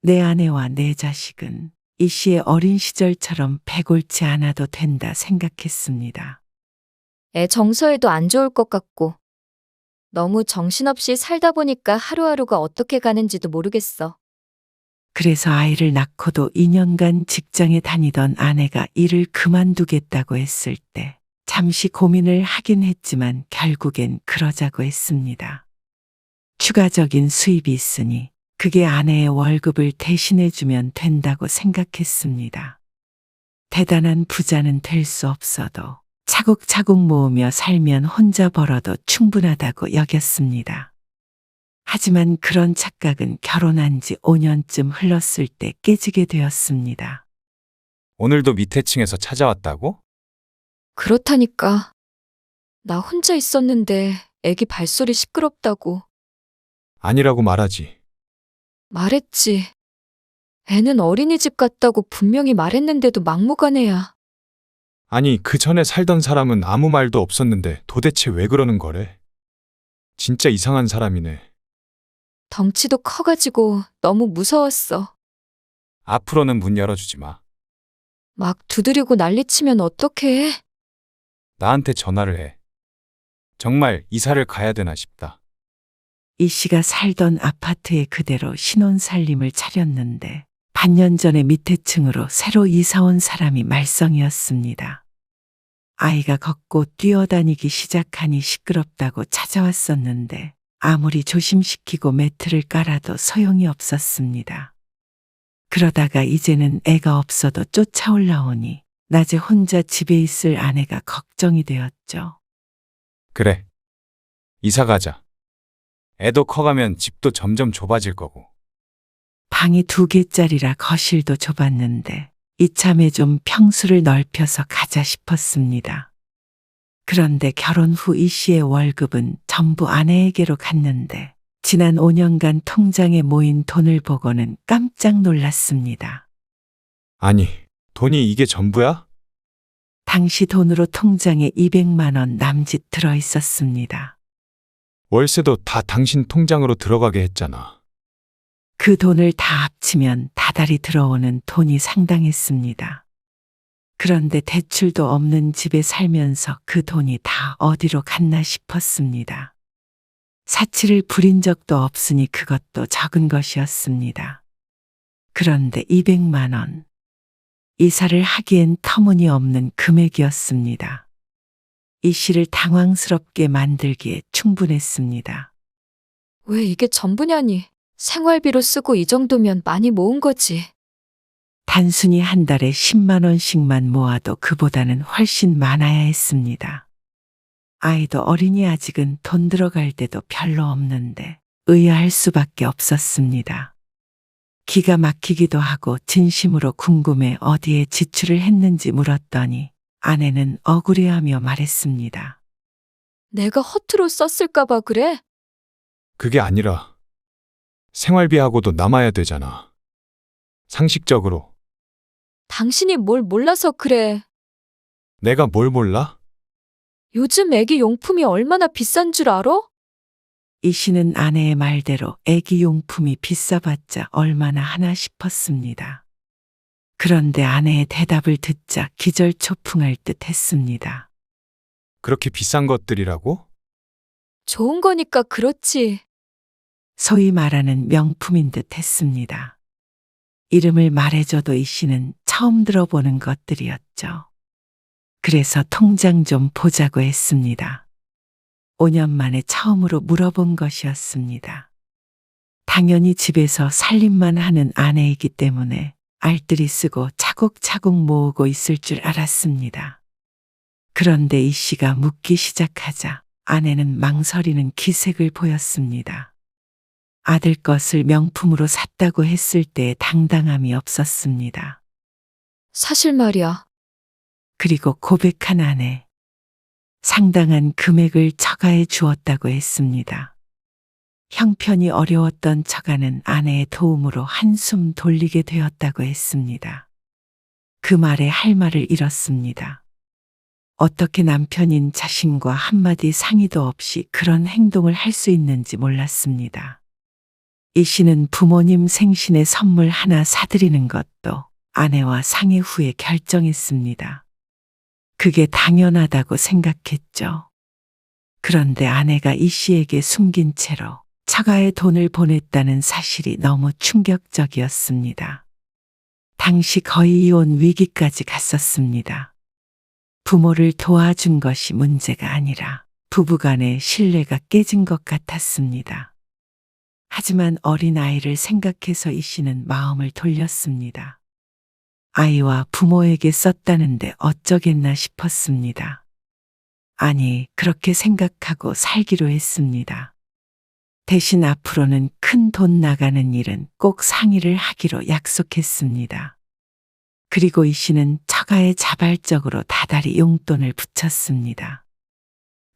Speaker 3: 내 아내와 내 자식은 이 씨의 어린 시절처럼 배골치 않아도 된다 생각했습니다.
Speaker 8: 애 정서에도 안 좋을 것 같고. 너무 정신없이 살다 보니까 하루하루가 어떻게 가는지도 모르겠어.
Speaker 3: 그래서 아이를 낳고도 2년간 직장에 다니던 아내가 일을 그만두겠다고 했을 때 잠시 고민을 하긴 했지만 결국엔 그러자고 했습니다. 추가적인 수입이 있으니 그게 아내의 월급을 대신해주면 된다고 생각했습니다. 대단한 부자는 될 수 없어도 차곡차곡 모으며 살면 혼자 벌어도 충분하다고 여겼습니다. 하지만 그런 착각은 결혼한 지 5년쯤 흘렀을 때 깨지게 되었습니다.
Speaker 6: 오늘도 밑에 층에서 찾아왔다고?
Speaker 8: 그렇다니까. 나 혼자 있었는데 애기 발소리 시끄럽다고.
Speaker 6: 아니라고 말하지.
Speaker 8: 말했지. 애는 어린이집 갔다고 분명히 말했는데도 막무가내야.
Speaker 6: 아니, 그 전에 살던 사람은 아무 말도 없었는데 도대체 왜 그러는 거래? 진짜 이상한 사람이네.
Speaker 8: 덩치도 커가지고 너무 무서웠어.
Speaker 6: 앞으로는 문 열어주지 마.
Speaker 8: 막 두드리고 난리치면 어떡해?
Speaker 6: 나한테 전화를 해. 정말 이사를 가야 되나 싶다.
Speaker 3: 이 씨가 살던 아파트에 그대로 신혼살림을 차렸는데 반년 전에 밑에 층으로 새로 이사 온 사람이 말썽이었습니다. 아이가 걷고 뛰어다니기 시작하니 시끄럽다고 찾아왔었는데 아무리 조심시키고 매트를 깔아도 소용이 없었습니다. 그러다가 이제는 애가 없어도 쫓아올라오니 낮에 혼자 집에 있을 아내가 걱정이 되었죠.
Speaker 6: 그래. 이사 가자. 애도 커가면 집도 점점 좁아질 거고.
Speaker 3: 방이 2개짜리라 거실도 좁았는데 이참에 좀 평수를 넓혀서 가자 싶었습니다. 그런데 결혼 후 이 씨의 월급은 전부 아내에게로 갔는데 지난 5년간 통장에 모인 돈을 보고는 깜짝 놀랐습니다.
Speaker 6: 아니, 돈이 이게 전부야?
Speaker 3: 당시 돈으로 통장에 200만 원 남짓 들어 있었습니다.
Speaker 6: 월세도 다 당신 통장으로 들어가게 했잖아.
Speaker 3: 그 돈을 다 합치면 다달이 들어오는 돈이 상당했습니다. 그런데 대출도 없는 집에 살면서 그 돈이 다 어디로 갔나 싶었습니다. 사치를 부린 적도 없으니 그것도 적은 것이었습니다. 그런데 200만 원. 이사를 하기엔 터무니없는 금액이었습니다. 이 씨를 당황스럽게 만들기에 충분했습니다.
Speaker 8: 왜 이게 전부냐니. 생활비로 쓰고 이 정도면 많이 모은 거지.
Speaker 3: 단순히 한 달에 10만 원씩만 모아도 그보다는 훨씬 많아야 했습니다. 아이도 어리니 아직은 돈 들어갈 데도 별로 없는데 의아할 수밖에 없었습니다. 기가 막히기도 하고 진심으로 궁금해 어디에 지출을 했는지 물었더니 아내는 억울해하며 말했습니다.
Speaker 8: 내가 허투루 썼을까봐 그래?
Speaker 6: 그게 아니라 생활비하고도 남아야 되잖아. 상식적으로.
Speaker 8: 당신이 뭘 몰라서 그래.
Speaker 6: 내가 뭘 몰라?
Speaker 8: 요즘 애기 용품이 얼마나 비싼 줄 알아?
Speaker 3: 이 씨는 아내의 말대로 애기 용품이 비싸봤자 얼마나 하나 싶었습니다. 그런데 아내의 대답을 듣자 기절초풍할 듯 했습니다.
Speaker 6: 그렇게 비싼 것들이라고?
Speaker 8: 좋은 거니까 그렇지.
Speaker 3: 소위 말하는 명품인 듯 했습니다. 이름을 말해줘도 이 씨는 처음 들어보는 것들이었죠. 그래서 통장 좀 보자고 했습니다. 5년 만에 처음으로 물어본 것이었습니다. 당연히 집에서 살림만 하는 아내이기 때문에 알뜰히 쓰고 차곡차곡 모으고 있을 줄 알았습니다. 그런데 이 씨가 묻기 시작하자 아내는 망설이는 기색을 보였습니다. 아들 것을 명품으로 샀다고 했을 때의 당당함이 없었습니다.
Speaker 8: 사실 말이야.
Speaker 3: 그리고 고백한 아내. 상당한 금액을 처가해 주었다고 했습니다. 형편이 어려웠던 처가는 아내의 도움으로 한숨 돌리게 되었다고 했습니다. 그 말에 할 말을 잃었습니다. 어떻게 남편인 자신과 한마디 상의도 없이 그런 행동을 할 수 있는지 몰랐습니다. 이 씨는 부모님 생신에 선물 하나 사드리는 것도 아내와 상의 후에 결정했습니다. 그게 당연하다고 생각했죠. 그런데 아내가 이 씨에게 숨긴 채로 처가에 돈을 보냈다는 사실이 너무 충격적이었습니다. 당시 거의 이혼 위기까지 갔었습니다. 부모를 도와준 것이 문제가 아니라 부부간의 신뢰가 깨진 것 같았습니다. 하지만 어린 아이를 생각해서 이 씨는 마음을 돌렸습니다. 아이와 부모에게 썼다는데 어쩌겠나 싶었습니다. 아니, 그렇게 생각하고 살기로 했습니다. 대신 앞으로는 큰 돈 나가는 일은 꼭 상의를 하기로 약속했습니다. 그리고 이 씨는 처가에 자발적으로 다달이 용돈을 붙였습니다.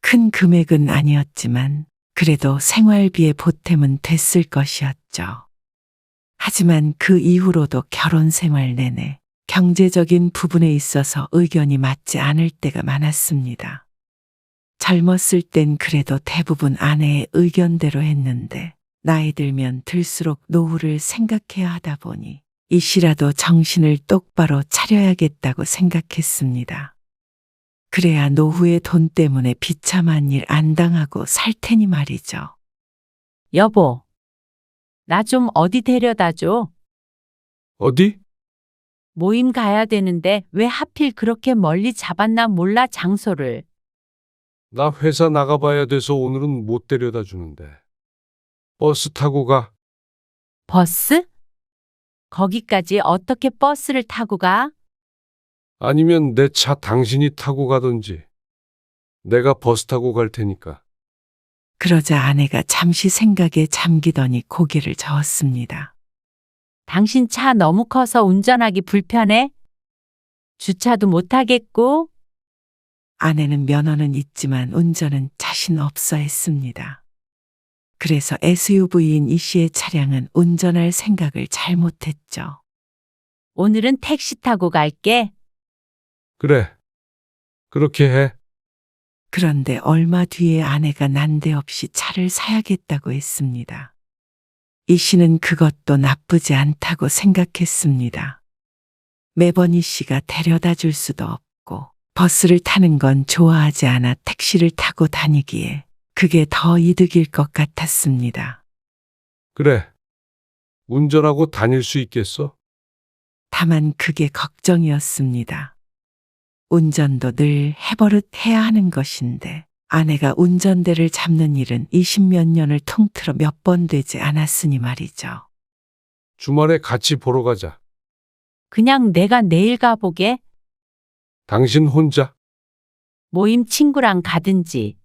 Speaker 3: 큰 금액은 아니었지만 그래도 생활비의 보탬은 됐을 것이었죠. 하지만 그 이후로도 결혼 생활 내내 경제적인 부분에 있어서 의견이 맞지 않을 때가 많았습니다. 젊었을 땐 그래도 대부분 아내의 의견대로 했는데 나이 들면 들수록 노후를 생각해야 하다 보니 이 씨라도 정신을 똑바로 차려야겠다고 생각했습니다. 그래야 노후의 돈 때문에 비참한 일 안 당하고 살 테니 말이죠.
Speaker 1: 여보, 나 좀 어디 데려다 줘.
Speaker 9: 어디?
Speaker 1: 모임 가야 되는데 왜 하필 그렇게 멀리 잡았나 몰라 장소를.
Speaker 9: 나 회사 나가봐야 돼서 오늘은 못 데려다 주는데. 버스 타고 가.
Speaker 1: 버스? 거기까지 어떻게 버스를 타고 가?
Speaker 9: 아니면 내 차 당신이 타고 가든지. 내가 버스 타고 갈 테니까.
Speaker 3: 그러자 아내가 잠시 생각에 잠기더니 고개를 저었습니다.
Speaker 1: 당신 차 너무 커서 운전하기 불편해? 주차도 못 하겠고?
Speaker 3: 아내는 면허는 있지만 운전은 자신 없어 했습니다. 그래서 SUV인 이 씨의 차량은 운전할 생각을 잘못했죠.
Speaker 1: 오늘은 택시 타고 갈게.
Speaker 9: 그래. 그렇게 해.
Speaker 3: 그런데 얼마 뒤에 아내가 난데없이 차를 사야겠다고 했습니다. 이 씨는 그것도 나쁘지 않다고 생각했습니다. 매번 이 씨가 데려다 줄 수도 없고 버스를 타는 건 좋아하지 않아 택시를 타고 다니기에 그게 더 이득일 것 같았습니다.
Speaker 9: 그래. 운전하고 다닐 수 있겠어?
Speaker 3: 다만 그게 걱정이었습니다. 운전도 늘 해버릇 해야 하는 것인데 아내가 운전대를 잡는 일은 20몇 년을 통틀어 몇 번 되지 않았으니 말이죠.
Speaker 9: 주말에 같이 보러 가자.
Speaker 1: 그냥 내가 내일 가보게.
Speaker 9: 당신 혼자?
Speaker 1: 모임 친구랑 가든지.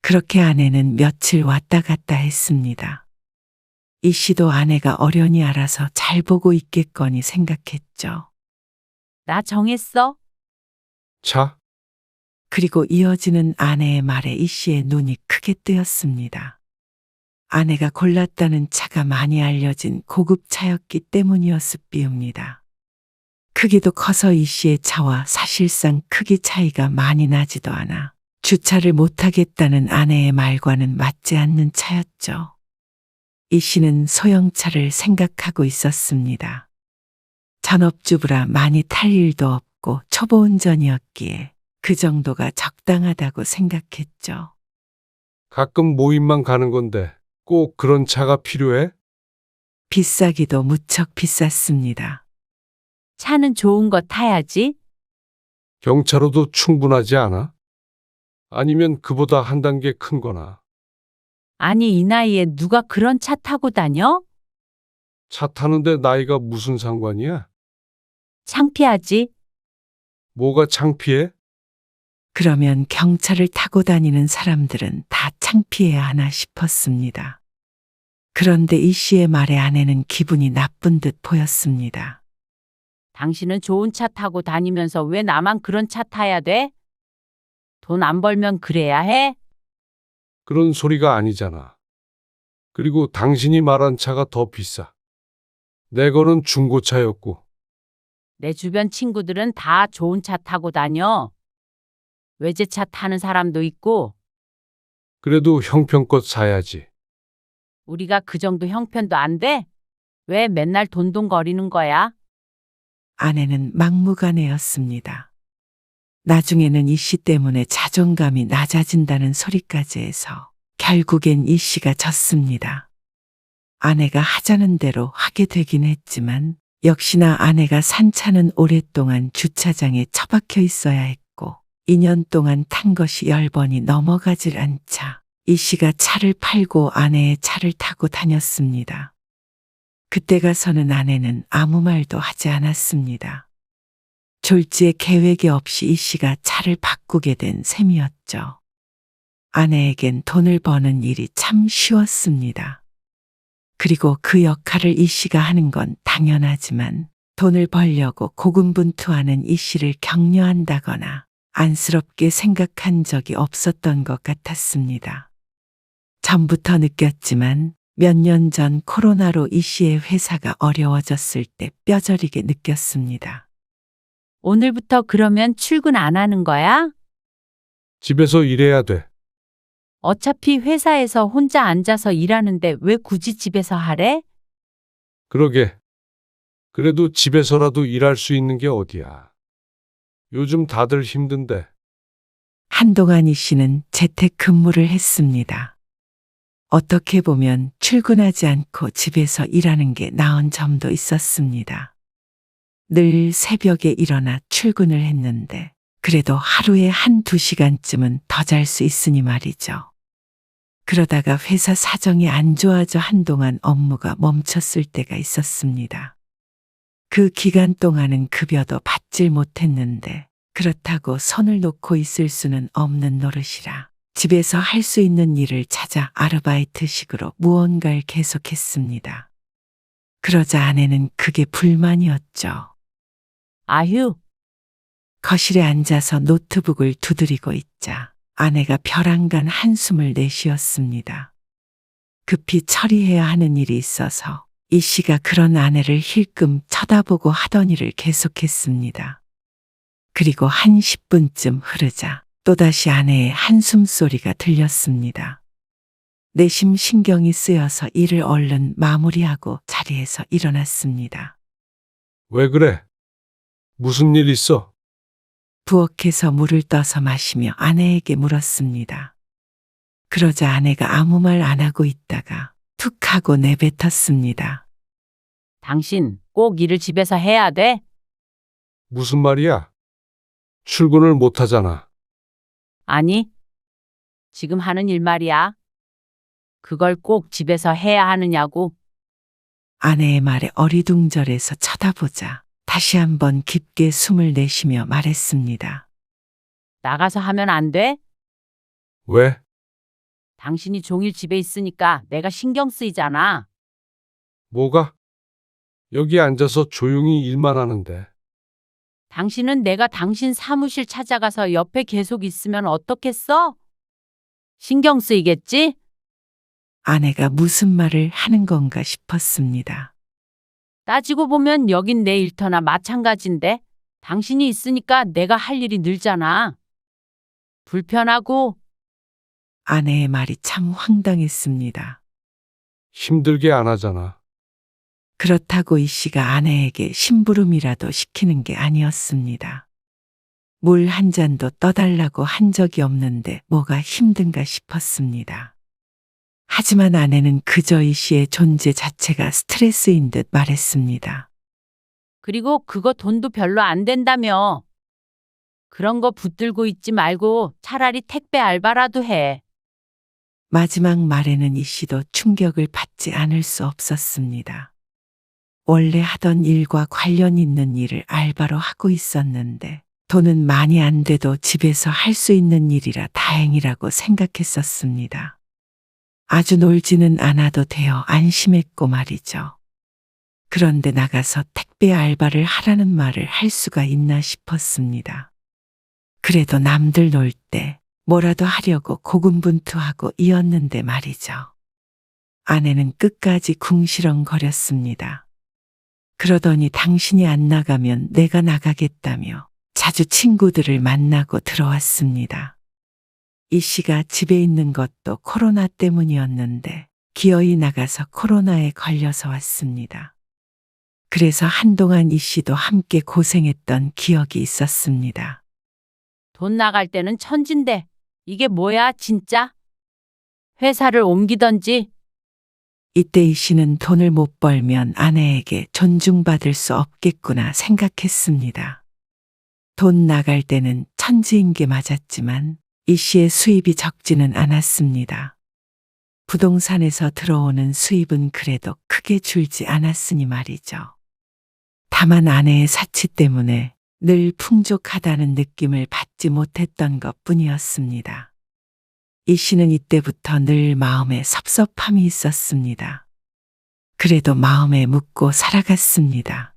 Speaker 3: 그렇게 아내는 며칠 왔다 갔다 했습니다. 이 씨도 아내가 어련히 알아서 잘 보고 있겠거니 생각했죠.
Speaker 1: 나 정했어.
Speaker 9: 차?
Speaker 3: 그리고 이어지는 아내의 말에 이 씨의 눈이 크게 뜨였습니다. 아내가 골랐다는 차가 많이 알려진 고급 차였기 때문이었을 비웁니다. 크기도 커서 이 씨의 차와 사실상 크기 차이가 많이 나지도 않아 주차를 못하겠다는 아내의 말과는 맞지 않는 차였죠. 이 씨는 소형차를 생각하고 있었습니다. 전업주부라 많이 탈 일도 없고 초보 운전이었기에 그 정도가 적당하다고 생각했죠.
Speaker 9: 가끔 모임만 가는 건데 꼭 그런 차가 필요해?
Speaker 3: 비싸기도 무척 비쌌습니다.
Speaker 1: 차는 좋은 거 타야지.
Speaker 9: 경차로도 충분하지 않아? 아니면 그보다 한 단계 큰 거나.
Speaker 1: 아니, 이 나이에 누가 그런 차 타고 다녀?
Speaker 9: 차 타는데 나이가 무슨 상관이야?
Speaker 1: 창피하지?
Speaker 9: 뭐가 창피해?
Speaker 3: 그러면 경차를 타고 다니는 사람들은 다 창피해야 하나 싶었습니다. 그런데 이 씨의 말에 아내는 기분이 나쁜 듯 보였습니다.
Speaker 1: 당신은 좋은 차 타고 다니면서 왜 나만 그런 차 타야 돼? 돈 안 벌면 그래야 해?
Speaker 9: 그런 소리가 아니잖아. 그리고 당신이 말한 차가 더 비싸. 내 거는 중고차였고.
Speaker 1: 내 주변 친구들은 다 좋은 차 타고 다녀. 외제차 타는 사람도 있고,
Speaker 9: 그래도 형편껏 사야지.
Speaker 1: 우리가 그 정도 형편도 안 돼? 왜 맨날 돈돈거리는 거야?
Speaker 3: 아내는 막무가내였습니다. 나중에는 이 씨 때문에 자존감이 낮아진다는 소리까지 해서 결국엔 이 씨가 졌습니다. 아내가 하자는 대로 하게 되긴 했지만 역시나 아내가 산 차는 오랫동안 주차장에 처박혀 있어야 했고 2년 동안 탄 것이 10번이 넘어가질 않자 이 씨가 차를 팔고 아내의 차를 타고 다녔습니다. 그때 가서는 아내는 아무 말도 하지 않았습니다. 졸지에 계획이 없이 이 씨가 차를 바꾸게 된 셈이었죠. 아내에겐 돈을 버는 일이 참 쉬웠습니다. 그리고 그 역할을 이 씨가 하는 건 당연하지만 돈을 벌려고 고군분투하는 이 씨를 격려한다거나 안쓰럽게 생각한 적이 없었던 것 같았습니다. 전부터 느꼈지만 몇 년 전 코로나로 이 씨의 회사가 어려워졌을 때 뼈저리게 느꼈습니다.
Speaker 1: 오늘부터 그러면 출근 안 하는 거야?
Speaker 9: 집에서 일해야 돼.
Speaker 1: 어차피 회사에서 혼자 앉아서 일하는데 왜 굳이 집에서 하래?
Speaker 9: 그러게. 그래도 집에서라도 일할 수 있는 게 어디야. 요즘 다들 힘든데.
Speaker 3: 한동안 이 씨는 재택근무를 했습니다. 어떻게 보면 출근하지 않고 집에서 일하는 게 나은 점도 있었습니다. 늘 새벽에 일어나 출근을 했는데 그래도 하루에 1~2시간쯤은 더 잘 수 있으니 말이죠. 그러다가 회사 사정이 안 좋아져 한동안 업무가 멈췄을 때가 있었습니다. 그 기간 동안은 급여도 받질 못했는데 그렇다고 손을 놓고 있을 수는 없는 노릇이라 집에서 할 수 있는 일을 찾아 아르바이트식으로 무언가를 계속했습니다. 그러자 아내는 그게 불만이었죠.
Speaker 1: 아휴,
Speaker 3: 거실에 앉아서 노트북을 두드리고 있자 아내가 벼랑간 한숨을 내쉬었습니다. 급히 처리해야 하는 일이 있어서 이 씨가 그런 아내를 힐끔 쳐다보고 하던 일을 계속했습니다. 그리고 한 10분쯤 흐르자 또다시 아내의 한숨 소리가 들렸습니다. 내심 신경이 쓰여서 일을 얼른 마무리하고 자리에서 일어났습니다.
Speaker 9: 왜 그래? 무슨 일 있어?
Speaker 3: 부엌에서 물을 떠서 마시며 아내에게 물었습니다. 그러자 아내가 아무 말 안 하고 있다가 툭 하고 내뱉었습니다.
Speaker 1: 당신 꼭 일을 집에서 해야 돼?
Speaker 9: 무슨 말이야? 출근을 못 하잖아.
Speaker 1: 아니, 지금 하는 일 말이야. 그걸 꼭 집에서 해야 하느냐고.
Speaker 3: 아내의 말에 어리둥절해서 쳐다보자 다시 한번 깊게 숨을 내쉬며 말했습니다.
Speaker 1: 나가서 하면 안 돼?
Speaker 9: 왜?
Speaker 1: 당신이 종일 집에 있으니까 내가 신경 쓰이잖아.
Speaker 9: 뭐가? 여기 앉아서 조용히 일만 하는데.
Speaker 1: 당신은 내가 당신 사무실 찾아가서 옆에 계속 있으면 어떻겠어? 신경 쓰이겠지?
Speaker 3: 아내가 무슨 말을 하는 건가 싶었습니다.
Speaker 1: 따지고 보면 여긴 내 일터나 마찬가지인데 당신이 있으니까 내가 할 일이 늘잖아. 불편하고.
Speaker 3: 아내의 말이 참 황당했습니다.
Speaker 9: 힘들게 안 하잖아.
Speaker 3: 그렇다고 이 씨가 아내에게 심부름이라도 시키는 게 아니었습니다. 물 한 잔도 떠달라고 한 적이 없는데 뭐가 힘든가 싶었습니다. 하지만 아내는 그저 이 씨의 존재 자체가 스트레스인 듯 말했습니다.
Speaker 1: 그리고 그거 돈도 별로 안 된다며. 그런 거 붙들고 있지 말고 차라리 택배 알바라도 해.
Speaker 3: 마지막 말에는 이 씨도 충격을 받지 않을 수 없었습니다. 원래 하던 일과 관련 있는 일을 알바로 하고 있었는데 돈은 많이 안 돼도 집에서 할 수 있는 일이라 다행이라고 생각했었습니다. 아주 놀지는 않아도 되어 안심했고 말이죠. 그런데 나가서 택배 알바를 하라는 말을 할 수가 있나 싶었습니다. 그래도 남들 놀 때 뭐라도 하려고 고군분투하고 이었는데 말이죠. 아내는 끝까지 궁시렁거렸습니다. 그러더니 당신이 안 나가면 내가 나가겠다며 자주 친구들을 만나고 들어왔습니다. 이 씨가 집에 있는 것도 코로나 때문이었는데 기어이 나가서 코로나에 걸려서 왔습니다. 그래서 한동안 이 씨도 함께 고생했던 기억이 있었습니다.
Speaker 1: 돈 나갈 때는 천진데 이게 뭐야 진짜? 회사를 옮기던지.
Speaker 3: 이때 이 씨는 돈을 못 벌면 아내에게 존중받을 수 없겠구나 생각했습니다. 돈 나갈 때는 천지인 게 맞았지만 이 씨의 수입이 적지는 않았습니다. 부동산에서 들어오는 수입은 그래도 크게 줄지 않았으니 말이죠. 다만 아내의 사치 때문에 늘 풍족하다는 느낌을 받지 못했던 것 뿐이었습니다. 이 씨는 이때부터 늘 마음에 섭섭함이 있었습니다. 그래도 마음에 묻고 살아갔습니다.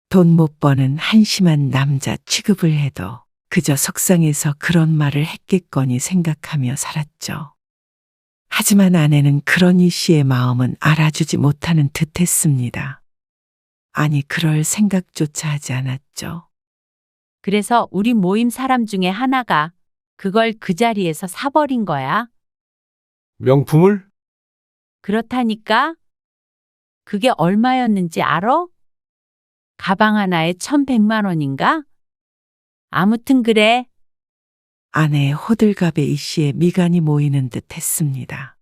Speaker 3: 돈 못 버는 한심한 남자 취급을 해도 그저 속상해서 그런 말을 했겠거니 생각하며 살았죠. 하지만 아내는 그런 이 씨의 마음은 알아주지 못하는 듯 했습니다. 아니, 그럴 생각조차 하지 않았죠.
Speaker 1: 그래서 우리 모임 사람 중에 하나가 그걸 그 자리에서 사버린 거야.
Speaker 9: 명품을?
Speaker 1: 그렇다니까? 그게 얼마였는지 알아? 가방 하나에 1,100만 원인가? 아무튼 그래.
Speaker 3: 아내의 호들갑에 이 씨의 미간이 모이는 듯 했습니다.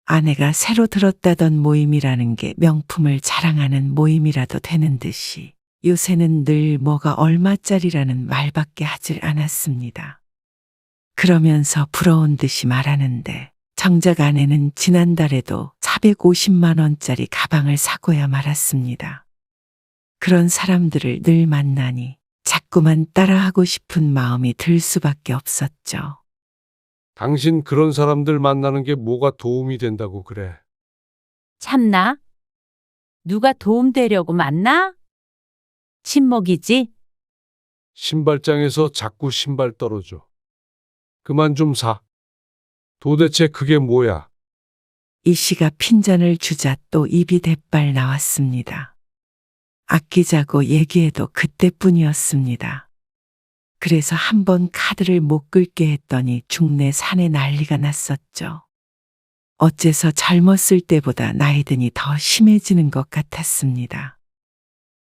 Speaker 3: 아내가 새로 들었다던 모임이라는 게 명품을 자랑하는 모임이라도 되는 듯이 요새는 늘 뭐가 얼마짜리라는 말밖에 하질 않았습니다. 그러면서 부러운 듯이 말하는데 정작 아내는 지난달에도 450만 원짜리 가방을 사고야 말았습니다. 그런 사람들을 늘 만나니 자꾸만 따라하고 싶은 마음이 들 수밖에 없었죠.
Speaker 9: 당신 그런 사람들 만나는 게 뭐가 도움이 된다고 그래?
Speaker 1: 참나? 누가 도움되려고 만나? 친목이지?
Speaker 9: 신발장에서 자꾸 신발 떨어져. 그만 좀 사. 도대체 그게 뭐야?
Speaker 3: 이 씨가 핀잔을 주자 또 입이 대빨 나왔습니다. 아끼자고 얘기해도 그때뿐이었습니다. 그래서 한번 카드를 못 긁게 했더니 중내 산에 난리가 났었죠. 어째서 젊었을 때보다 나이 드니 더 심해지는 것 같았습니다.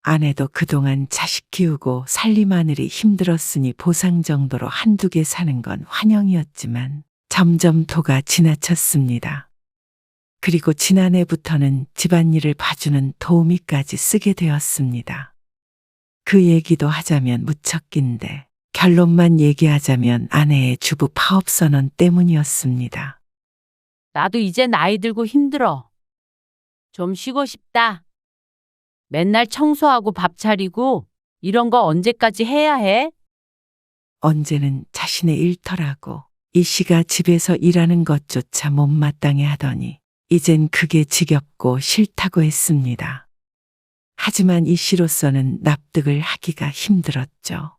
Speaker 3: 아내도 그동안 자식 키우고 살림하느라 힘들었으니 보상 정도로 한두 개 사는 건 환영이었지만 점점 도가 지나쳤습니다. 그리고 지난해부터는 집안일을 봐주는 도우미까지 쓰게 되었습니다. 그 얘기도 하자면 무척 긴데 결론만 얘기하자면 아내의 주부 파업 선언 때문이었습니다.
Speaker 1: 나도 이제 나이 들고 힘들어. 좀 쉬고 싶다. 맨날 청소하고 밥 차리고 이런 거 언제까지 해야 해?
Speaker 3: 언제는 자신의 일터라고 이 씨가 집에서 일하는 것조차 못마땅해 하더니 이젠 그게 지겹고 싫다고 했습니다. 하지만 이 씨로서는 납득을 하기가 힘들었죠.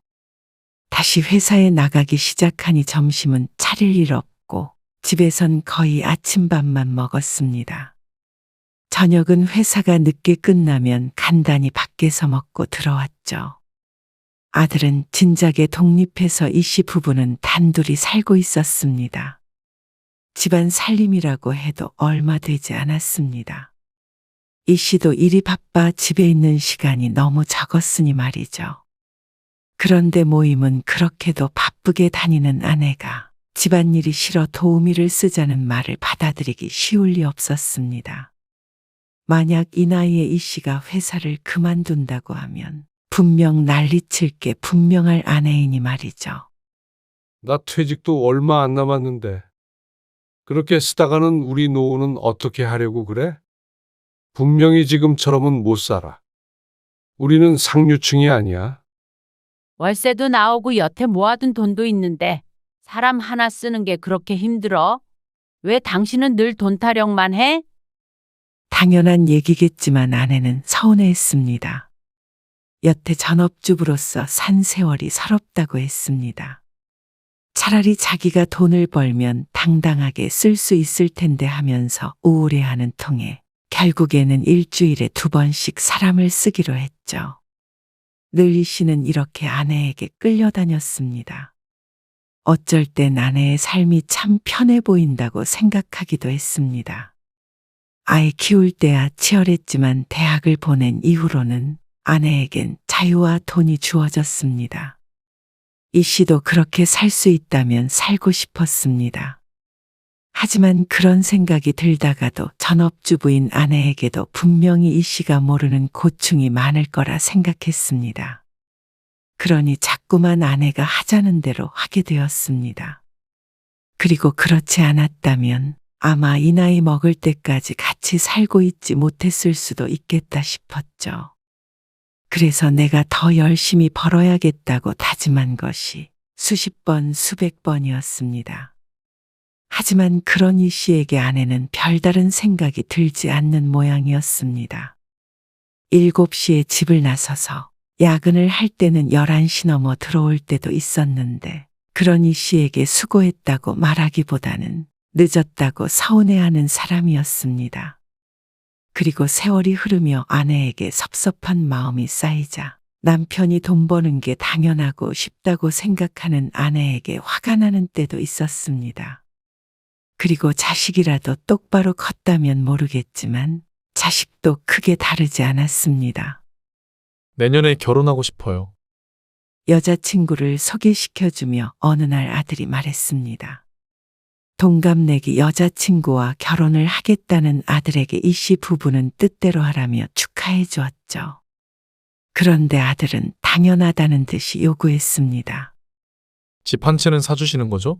Speaker 3: 다시 회사에 나가기 시작하니 점심은 차릴 일 없고 집에선 거의 아침밥만 먹었습니다. 저녁은 회사가 늦게 끝나면 간단히 밖에서 먹고 들어왔죠. 아들은 진작에 독립해서 이 씨 부부는 단둘이 살고 있었습니다. 집안 살림이라고 해도 얼마 되지 않았습니다. 이 씨도 일이 바빠 집에 있는 시간이 너무 적었으니 말이죠. 그런데 모임은 그렇게도 바쁘게 다니는 아내가 집안일이 싫어 도우미를 쓰자는 말을 받아들이기 쉬울 리 없었습니다. 만약 이 나이에 이 씨가 회사를 그만둔다고 하면 분명 난리칠 게 분명할 아내이니 말이죠.
Speaker 9: 나 퇴직도 얼마 안 남았는데 그렇게 쓰다가는 우리 노후는 어떻게 하려고 그래? 분명히 지금처럼은 못 살아. 우리는 상류층이 아니야.
Speaker 1: 월세도 나오고 여태 모아둔 돈도 있는데 사람 하나 쓰는 게 그렇게 힘들어? 왜 당신은 늘 돈 타령만 해?
Speaker 3: 당연한 얘기겠지만 아내는 서운해했습니다. 여태 전업주부로서 산 세월이 서럽다고 했습니다. 차라리 자기가 돈을 벌면 당당하게 쓸 수 있을 텐데 하면서 우울해하는 통에 결국에는 일주일에 2번씩 사람을 쓰기로 했죠. 늘 이 씨는 이렇게 아내에게 끌려다녔습니다. 어쩔 땐 아내의 삶이 참 편해 보인다고 생각하기도 했습니다. 아이 키울 때야 치열했지만 대학을 보낸 이후로는 아내에겐 자유와 돈이 주어졌습니다. 이 씨도 그렇게 살 수 있다면 살고 싶었습니다. 하지만 그런 생각이 들다가도 전업주부인 아내에게도 분명히 이 씨가 모르는 고충이 많을 거라 생각했습니다. 그러니 자꾸만 아내가 하자는 대로 하게 되었습니다. 그리고 그렇지 않았다면 아마 이 나이 먹을 때까지 같이 살고 있지 못했을 수도 있겠다 싶었죠. 그래서 내가 더 열심히 벌어야겠다고 다짐한 것이 수십 번, 수백 번이었습니다. 하지만 그런 이 씨에게 아내는 별다른 생각이 들지 않는 모양이었습니다. 7시에 집을 나서서 야근을 할 때는 11시 넘어 들어올 때도 있었는데 그런 이 씨에게 수고했다고 말하기보다는 늦었다고 서운해하는 사람이었습니다. 그리고 세월이 흐르며 아내에게 섭섭한 마음이 쌓이자 남편이 돈 버는 게 당연하고 쉽다고 생각하는 아내에게 화가 나는 때도 있었습니다. 그리고 자식이라도 똑바로 컸다면 모르겠지만 자식도 크게 다르지 않았습니다.
Speaker 12: 내년에 결혼하고 싶어요.
Speaker 3: 여자친구를 소개시켜주며 어느 날 아들이 말했습니다. 동갑내기 여자친구와 결혼을 하겠다는 아들에게 이 씨 부부는 뜻대로 하라며 축하해 주었죠. 그런데 아들은 당연하다는 듯이 요구했습니다.
Speaker 12: 집 한 채는 사주시는 거죠?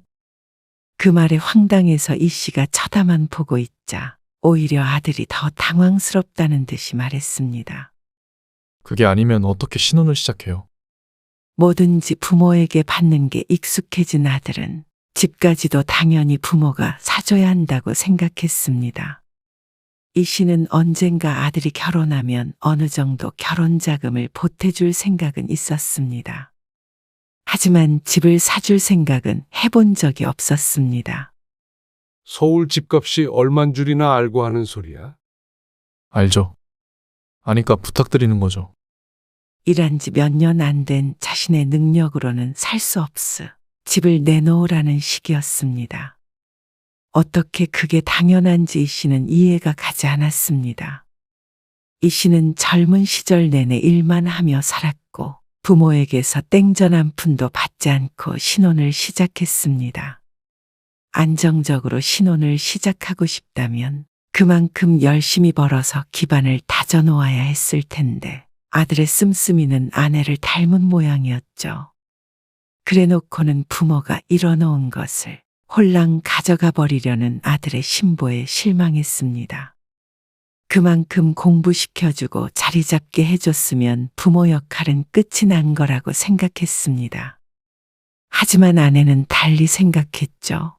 Speaker 3: 그 말에 황당해서 이 씨가 쳐다만 보고 있자 오히려 아들이 더 당황스럽다는 듯이 말했습니다.
Speaker 12: 그게 아니면 어떻게 신혼을 시작해요?
Speaker 3: 뭐든지 부모에게 받는 게 익숙해진 아들은 집까지도 당연히 부모가 사줘야 한다고 생각했습니다. 이 씨는 언젠가 아들이 결혼하면 어느 정도 결혼 자금을 보태줄 생각은 있었습니다. 하지만 집을 사줄 생각은 해본 적이 없었습니다.
Speaker 9: 서울 집값이 얼만 줄이나 알고 하는 소리야?
Speaker 12: 알죠. 아니까 부탁드리는 거죠.
Speaker 3: 일한 지 몇 년 안 된 자신의 능력으로는 살 수 없으 집을 내놓으라는 식이었습니다. 어떻게 그게 당연한지 이 씨는 이해가 가지 않았습니다. 이 씨는 젊은 시절 내내 일만 하며 살았고 부모에게서 땡전 한 푼도 받지 않고 신혼을 시작했습니다. 안정적으로 신혼을 시작하고 싶다면 그만큼 열심히 벌어서 기반을 다져놓아야 했을 텐데 아들의 씀씀이는 아내를 닮은 모양이었죠. 그래놓고는 부모가 이뤄놓은 것을 홀랑 가져가 버리려는 아들의 신보에 실망했습니다. 그만큼 공부시켜주고 자리 잡게 해줬으면 부모 역할은 끝이 난 거라고 생각했습니다. 하지만 아내는 달리 생각했죠.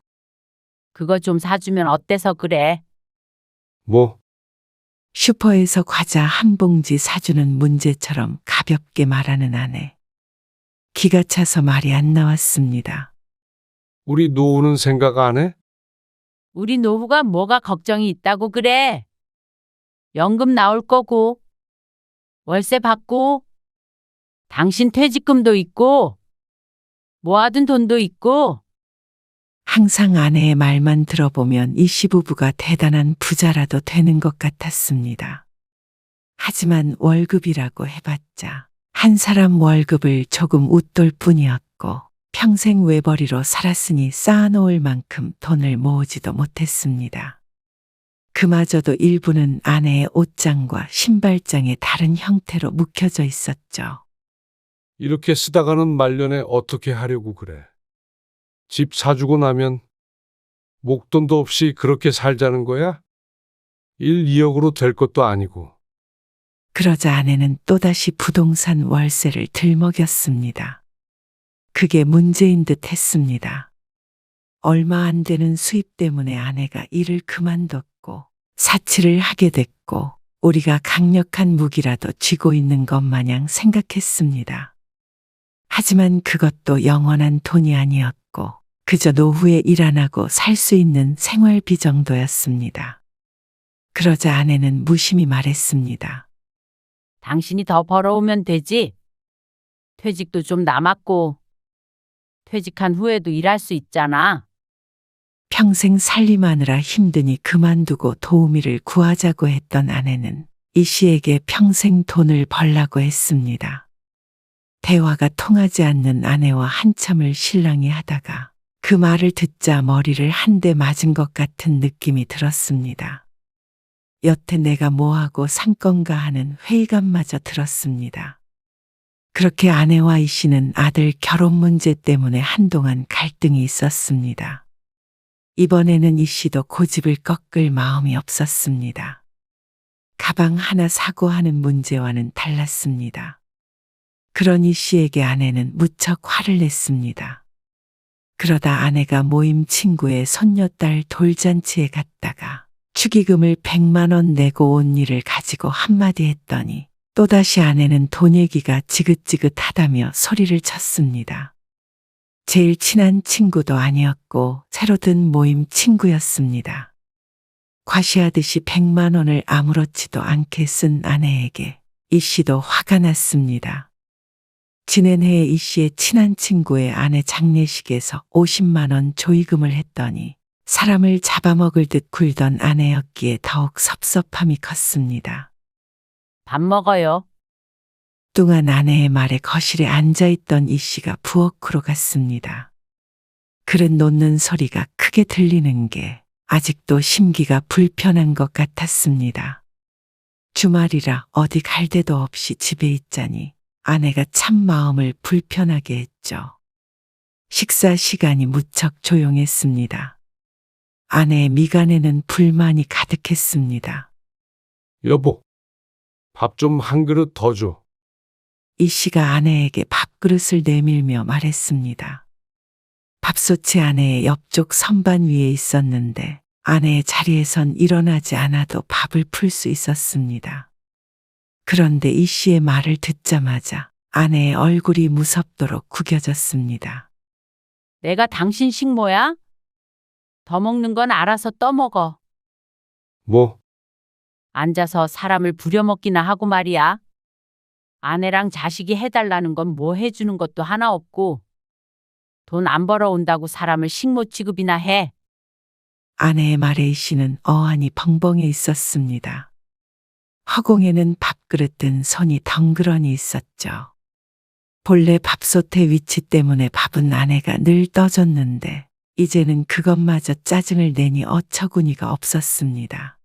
Speaker 1: 그거 좀 사주면 어때서 그래?
Speaker 9: 뭐?
Speaker 3: 슈퍼에서 과자 한 봉지 사주는 문제처럼 가볍게 말하는 아내. 기가 차서 말이 안 나왔습니다.
Speaker 9: 우리 노후는 생각 안 해?
Speaker 1: 우리 노후가 뭐가 걱정이 있다고 그래? 연금 나올 거고, 월세 받고, 당신 퇴직금도 있고, 모아둔 돈도 있고.
Speaker 3: 항상 아내의 말만 들어보면 이 시부부가 대단한 부자라도 되는 것 같았습니다. 하지만 월급이라고 해봤자 한 사람 월급을 조금 웃돌 뿐이었고 평생 외벌이로 살았으니 쌓아놓을 만큼 돈을 모으지도 못했습니다. 그마저도 일부는 아내의 옷장과 신발장에 다른 형태로 묵혀져 있었죠.
Speaker 9: 이렇게 쓰다가는 말년에 어떻게 하려고 그래? 집 사주고 나면 목돈도 없이 그렇게 살자는 거야? 1, 2억으로 될 것도 아니고.
Speaker 3: 그러자 아내는 또다시 부동산 월세를 들먹였습니다. 그게 문제인 듯 했습니다. 얼마 안 되는 수입 때문에 아내가 일을 그만뒀고 사치를 하게 됐고 우리가 강력한 무기라도 쥐고 있는 것 마냥 생각했습니다. 하지만 그것도 영원한 돈이 아니었고 그저 노후에 일 안 하고 살 수 있는 생활비 정도였습니다. 그러자 아내는 무심히 말했습니다.
Speaker 1: 당신이 더 벌어오면 되지. 퇴직도 좀 남았고, 퇴직한 후에도 일할 수 있잖아.
Speaker 3: 평생 살림하느라 힘드니 그만두고 도우미를 구하자고 했던 아내는 이 씨에게 평생 돈을 벌라고 했습니다. 대화가 통하지 않는 아내와 한참을 신랑이 하다가 그 말을 듣자 머리를 한 대 맞은 것 같은 느낌이 들었습니다. 여태 내가 뭐하고 산 건가 하는 회의감마저 들었습니다. 그렇게 아내와 이 씨는 아들 결혼 문제 때문에 한동안 갈등이 있었습니다. 이번에는 이 씨도 고집을 꺾을 마음이 없었습니다. 가방 하나 사고 하는 문제와는 달랐습니다. 그런 이 씨에게 아내는 무척 화를 냈습니다. 그러다 아내가 모임 친구의 손녀딸 돌잔치에 갔다가 축의금을 100만 원 내고 온 일을 가지고 한마디 했더니 또다시 아내는 돈 얘기가 지긋지긋하다며 소리를 쳤습니다. 제일 친한 친구도 아니었고 새로 든 모임 친구였습니다. 과시하듯이 100만 원을 아무렇지도 않게 쓴 아내에게 이 씨도 화가 났습니다. 지난해에 이 씨의 친한 친구의 아내 장례식에서 50만 원 조의금을 했더니 사람을 잡아먹을 듯 굴던 아내였기에 더욱 섭섭함이 컸습니다.
Speaker 1: 밥 먹어요.
Speaker 3: 뚱한 아내의 말에 거실에 앉아있던 이 씨가 부엌으로 갔습니다. 그릇 놓는 소리가 크게 들리는 게 아직도 심기가 불편한 것 같았습니다. 주말이라 어디 갈 데도 없이 집에 있자니 아내가 참 마음을 불편하게 했죠. 식사 시간이 무척 조용했습니다. 아내의 미간에는 불만이 가득했습니다.
Speaker 9: 여보, 밥 좀 한 그릇 더 줘.
Speaker 3: 이 씨가 아내에게 밥그릇을 내밀며 말했습니다. 밥솥이 아내의 옆쪽 선반 위에 있었는데 아내의 자리에선 일어나지 않아도 밥을 풀 수 있었습니다. 그런데 이 씨의 말을 듣자마자 아내의 얼굴이 무섭도록 구겨졌습니다.
Speaker 1: 내가 당신 식모야? 더 먹는 건 알아서 떠먹어.
Speaker 9: 뭐?
Speaker 1: 앉아서 사람을 부려먹기나 하고 말이야. 아내랑 자식이 해달라는 건 뭐 해주는 것도 하나 없고 돈 안 벌어온다고 사람을 식모 취급이나 해.
Speaker 3: 아내의 말에 이 씨는 어안이 벙벙해 있었습니다. 허공에는 밥그릇 든 손이 덩그러니 있었죠. 본래 밥솥의 위치 때문에 밥은 아내가 늘 떠줬는데 이제는 그것마저 짜증을 내니 어처구니가 없었습니다.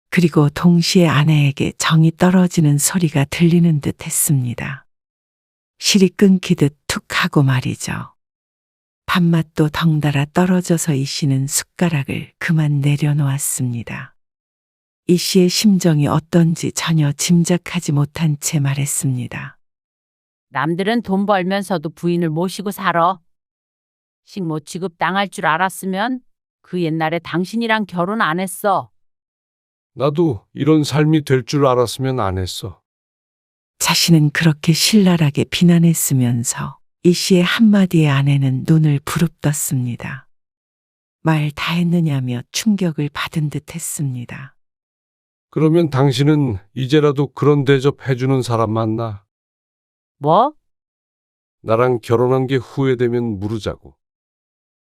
Speaker 3: 그리고 동시에 아내에게 정이 떨어지는 소리가 들리는 듯 했습니다. 실이 끊기듯 툭 하고 말이죠. 밥맛도 덩달아 떨어져서 이 씨는 숟가락을 그만 내려놓았습니다. 이 씨의 심정이 어떤지 전혀 짐작하지 못한 채 말했습니다.
Speaker 1: 남들은 돈 벌면서도 부인을 모시고 살아. 식모 취급 당할 줄 알았으면 그 옛날에 당신이랑 결혼 안 했어.
Speaker 9: 나도 이런 삶이 될 줄 알았으면 안 했어.
Speaker 3: 자신은 그렇게 신랄하게 비난했으면서 이 씨의 한마디에 아내는 눈을 부릅떴습니다. 말 다 했느냐며 충격을 받은 듯 했습니다.
Speaker 9: 그러면 당신은 이제라도 그런 대접 해주는 사람 만나.
Speaker 1: 뭐?
Speaker 9: 나랑 결혼한 게 후회되면 물으자고.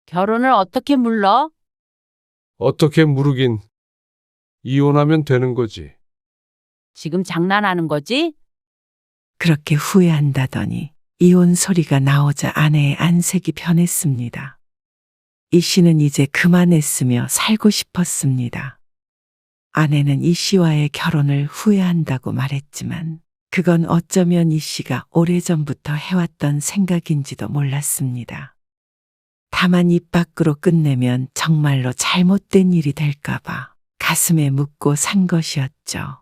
Speaker 1: 결혼을 어떻게 물러?
Speaker 9: 어떻게 물으긴. 이혼하면 되는 거지.
Speaker 1: 지금 장난하는 거지?
Speaker 3: 그렇게 후회한다더니 이혼 소리가 나오자 아내의 안색이 변했습니다. 이 씨는 이제 그만했으며 살고 싶었습니다. 아내는 이 씨와의 결혼을 후회한다고 말했지만 그건 어쩌면 이 씨가 오래전부터 해왔던 생각인지도 몰랐습니다. 다만 입 밖으로 끝내면 정말로 잘못된 일이 될까봐 가슴에 묻고 산 것이었죠.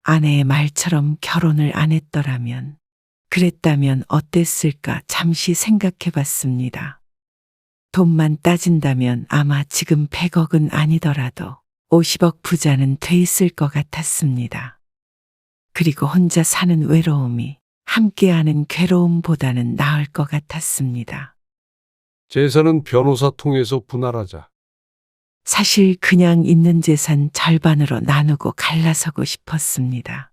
Speaker 3: 아내의 말처럼 결혼을 안 했더라면, 그랬다면 어땠을까 잠시 생각해 봤습니다. 돈만 따진다면 아마 지금 100억은 아니더라도 50억 부자는 돼 있을 것 같았습니다. 그리고 혼자 사는 외로움이 함께하는 괴로움보다는 나을 것 같았습니다.
Speaker 9: 재산은 변호사 통해서 분할하자.
Speaker 3: 사실 그냥 있는 재산 절반으로 나누고 갈라서고 싶었습니다.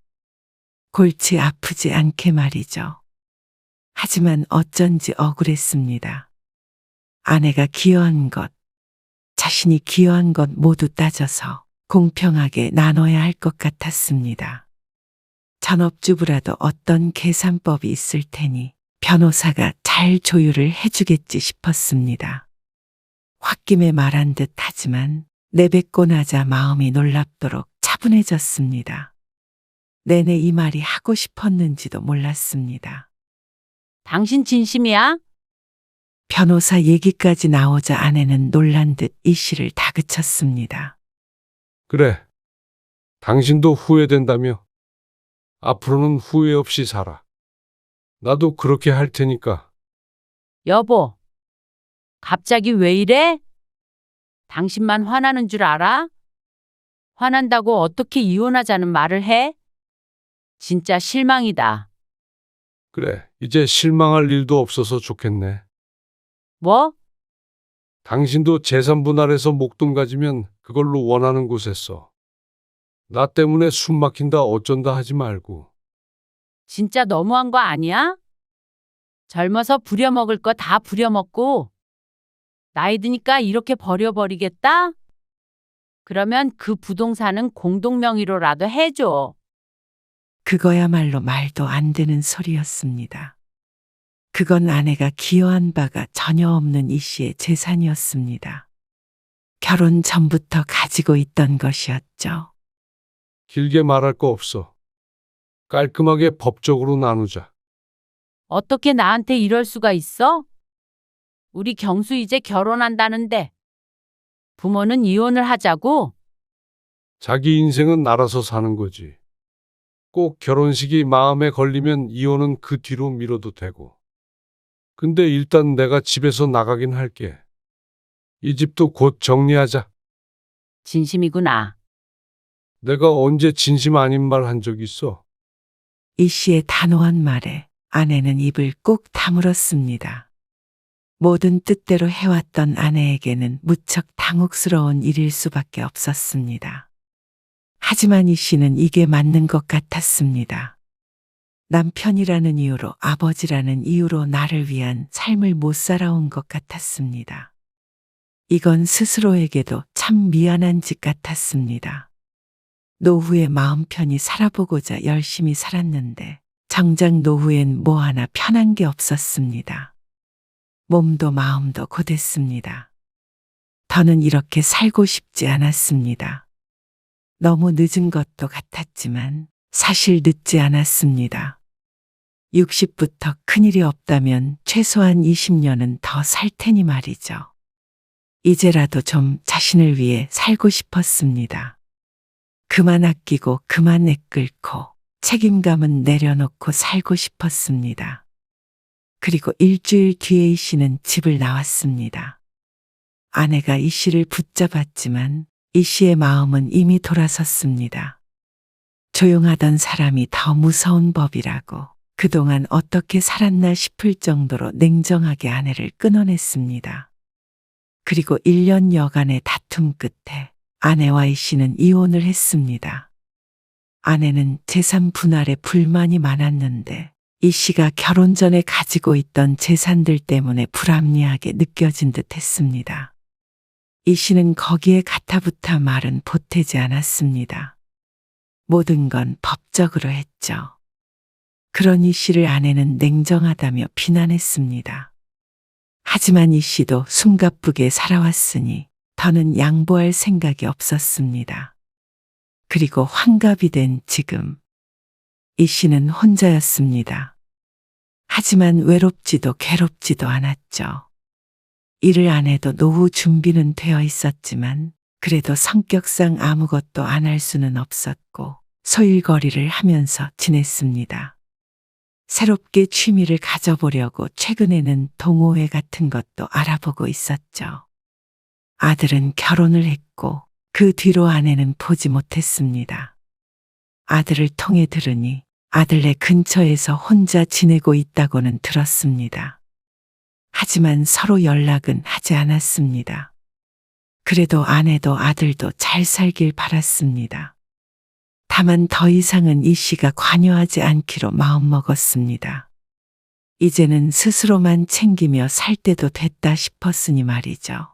Speaker 3: 골치 아프지 않게 말이죠. 하지만 어쩐지 억울했습니다. 아내가 기여한 것, 자신이 기여한 것 모두 따져서 공평하게 나눠야 할 것 같았습니다. 전업주부라도 어떤 계산법이 있을 테니 변호사가 잘 조율을 해주겠지 싶었습니다. 홧김에 말한 듯 하지만 내뱉고 나자 마음이 놀랍도록 차분해졌습니다. 내내 이 말이 하고 싶었는지도 몰랐습니다.
Speaker 1: 당신 진심이야?
Speaker 3: 변호사 얘기까지 나오자 아내는 놀란 듯 이 씨를 다그쳤습니다.
Speaker 9: 그래. 당신도 후회된다며? 앞으로는 후회 없이 살아. 나도 그렇게 할 테니까.
Speaker 1: 여보, 갑자기 왜 이래? 당신만 화나는 줄 알아? 화난다고 어떻게 이혼하자는 말을 해? 진짜 실망이다.
Speaker 9: 그래, 이제 실망할 일도 없어서 좋겠네.
Speaker 1: 뭐?
Speaker 9: 당신도 재산 분할해서 목돈 가지면 그걸로 원하는 곳에 써. 나 때문에 숨 막힌다 어쩐다 하지 말고.
Speaker 1: 진짜 너무한 거 아니야? 젊어서 부려먹을 거 다 부려먹고 나이 드니까 이렇게 버려버리겠다? 그러면 그 부동산은 공동명의로라도 해줘.
Speaker 3: 그거야말로 말도 안 되는 소리였습니다. 그건 아내가 기여한 바가 전혀 없는 이 씨의 재산이었습니다. 결혼 전부터 가지고 있던 것이었죠.
Speaker 9: 길게 말할 거 없어. 깔끔하게 법적으로 나누자.
Speaker 1: 어떻게 나한테 이럴 수가 있어? 우리 경수 이제 결혼한다는데 부모는 이혼을 하자고?
Speaker 9: 자기 인생은 알아서 사는 거지. 꼭 결혼식이 마음에 걸리면 이혼은 그 뒤로 미뤄도 되고. 근데 일단 내가 집에서 나가긴 할게. 이 집도 곧 정리하자.
Speaker 1: 진심이구나.
Speaker 9: 내가 언제 진심 아닌 말 한 적 있어?
Speaker 3: 이 씨의 단호한 말에 아내는 입을 꼭 다물었습니다. 모든 뜻대로 해왔던 아내에게는 무척 당혹스러운 일일 수밖에 없었습니다. 하지만 이 씨는 이게 맞는 것 같았습니다. 남편이라는 이유로, 아버지라는 이유로 나를 위한 삶을 못 살아온 것 같았습니다. 이건 스스로에게도 참 미안한 짓 같았습니다. 노후에 마음 편히 살아보고자 열심히 살았는데 정작 노후엔 뭐 하나 편한 게 없었습니다. 몸도 마음도 고됐습니다. 더는 이렇게 살고 싶지 않았습니다. 너무 늦은 것도 같았지만 사실 늦지 않았습니다. 60부터 큰일이 없다면 최소한 20년은 더 살 테니 말이죠. 이제라도 좀 자신을 위해 살고 싶었습니다. 그만 아끼고 그만 애끓고 책임감은 내려놓고 살고 싶었습니다. 그리고 일주일 뒤에 이 씨는 집을 나왔습니다. 아내가 이 씨를 붙잡았지만 이 씨의 마음은 이미 돌아섰습니다. 조용하던 사람이 더 무서운 법이라고 그동안 어떻게 살았나 싶을 정도로 냉정하게 아내를 끊어냈습니다. 그리고 1년 여간의 다툼 끝에 아내와 이 씨는 이혼을 했습니다. 아내는 재산 분할에 불만이 많았는데 이 씨가 결혼 전에 가지고 있던 재산들 때문에 불합리하게 느껴진 듯 했습니다. 이 씨는 거기에 가타부타 말은 보태지 않았습니다. 모든 건 법적으로 했죠. 그런 이 씨를 아내는 냉정하다며 비난했습니다. 하지만 이 씨도 숨가쁘게 살아왔으니 더는 양보할 생각이 없었습니다. 그리고 환갑이 된 지금 이 씨는 혼자였습니다. 하지만 외롭지도 괴롭지도 않았죠. 일을 안 해도 노후 준비는 되어 있었지만 그래도 성격상 아무것도 안 할 수는 없었고 소일거리를 하면서 지냈습니다. 새롭게 취미를 가져보려고 최근에는 동호회 같은 것도 알아보고 있었죠. 아들은 결혼을 했고 그 뒤로 아내는 보지 못했습니다. 아들을 통해 들으니 아들네 근처에서 혼자 지내고 있다고는 들었습니다. 하지만 서로 연락은 하지 않았습니다. 그래도 아내도 아들도 잘 살길 바랐습니다. 다만 더 이상은 이 씨가 관여하지 않기로 마음먹었습니다. 이제는 스스로만 챙기며 살 때도 됐다 싶었으니 말이죠.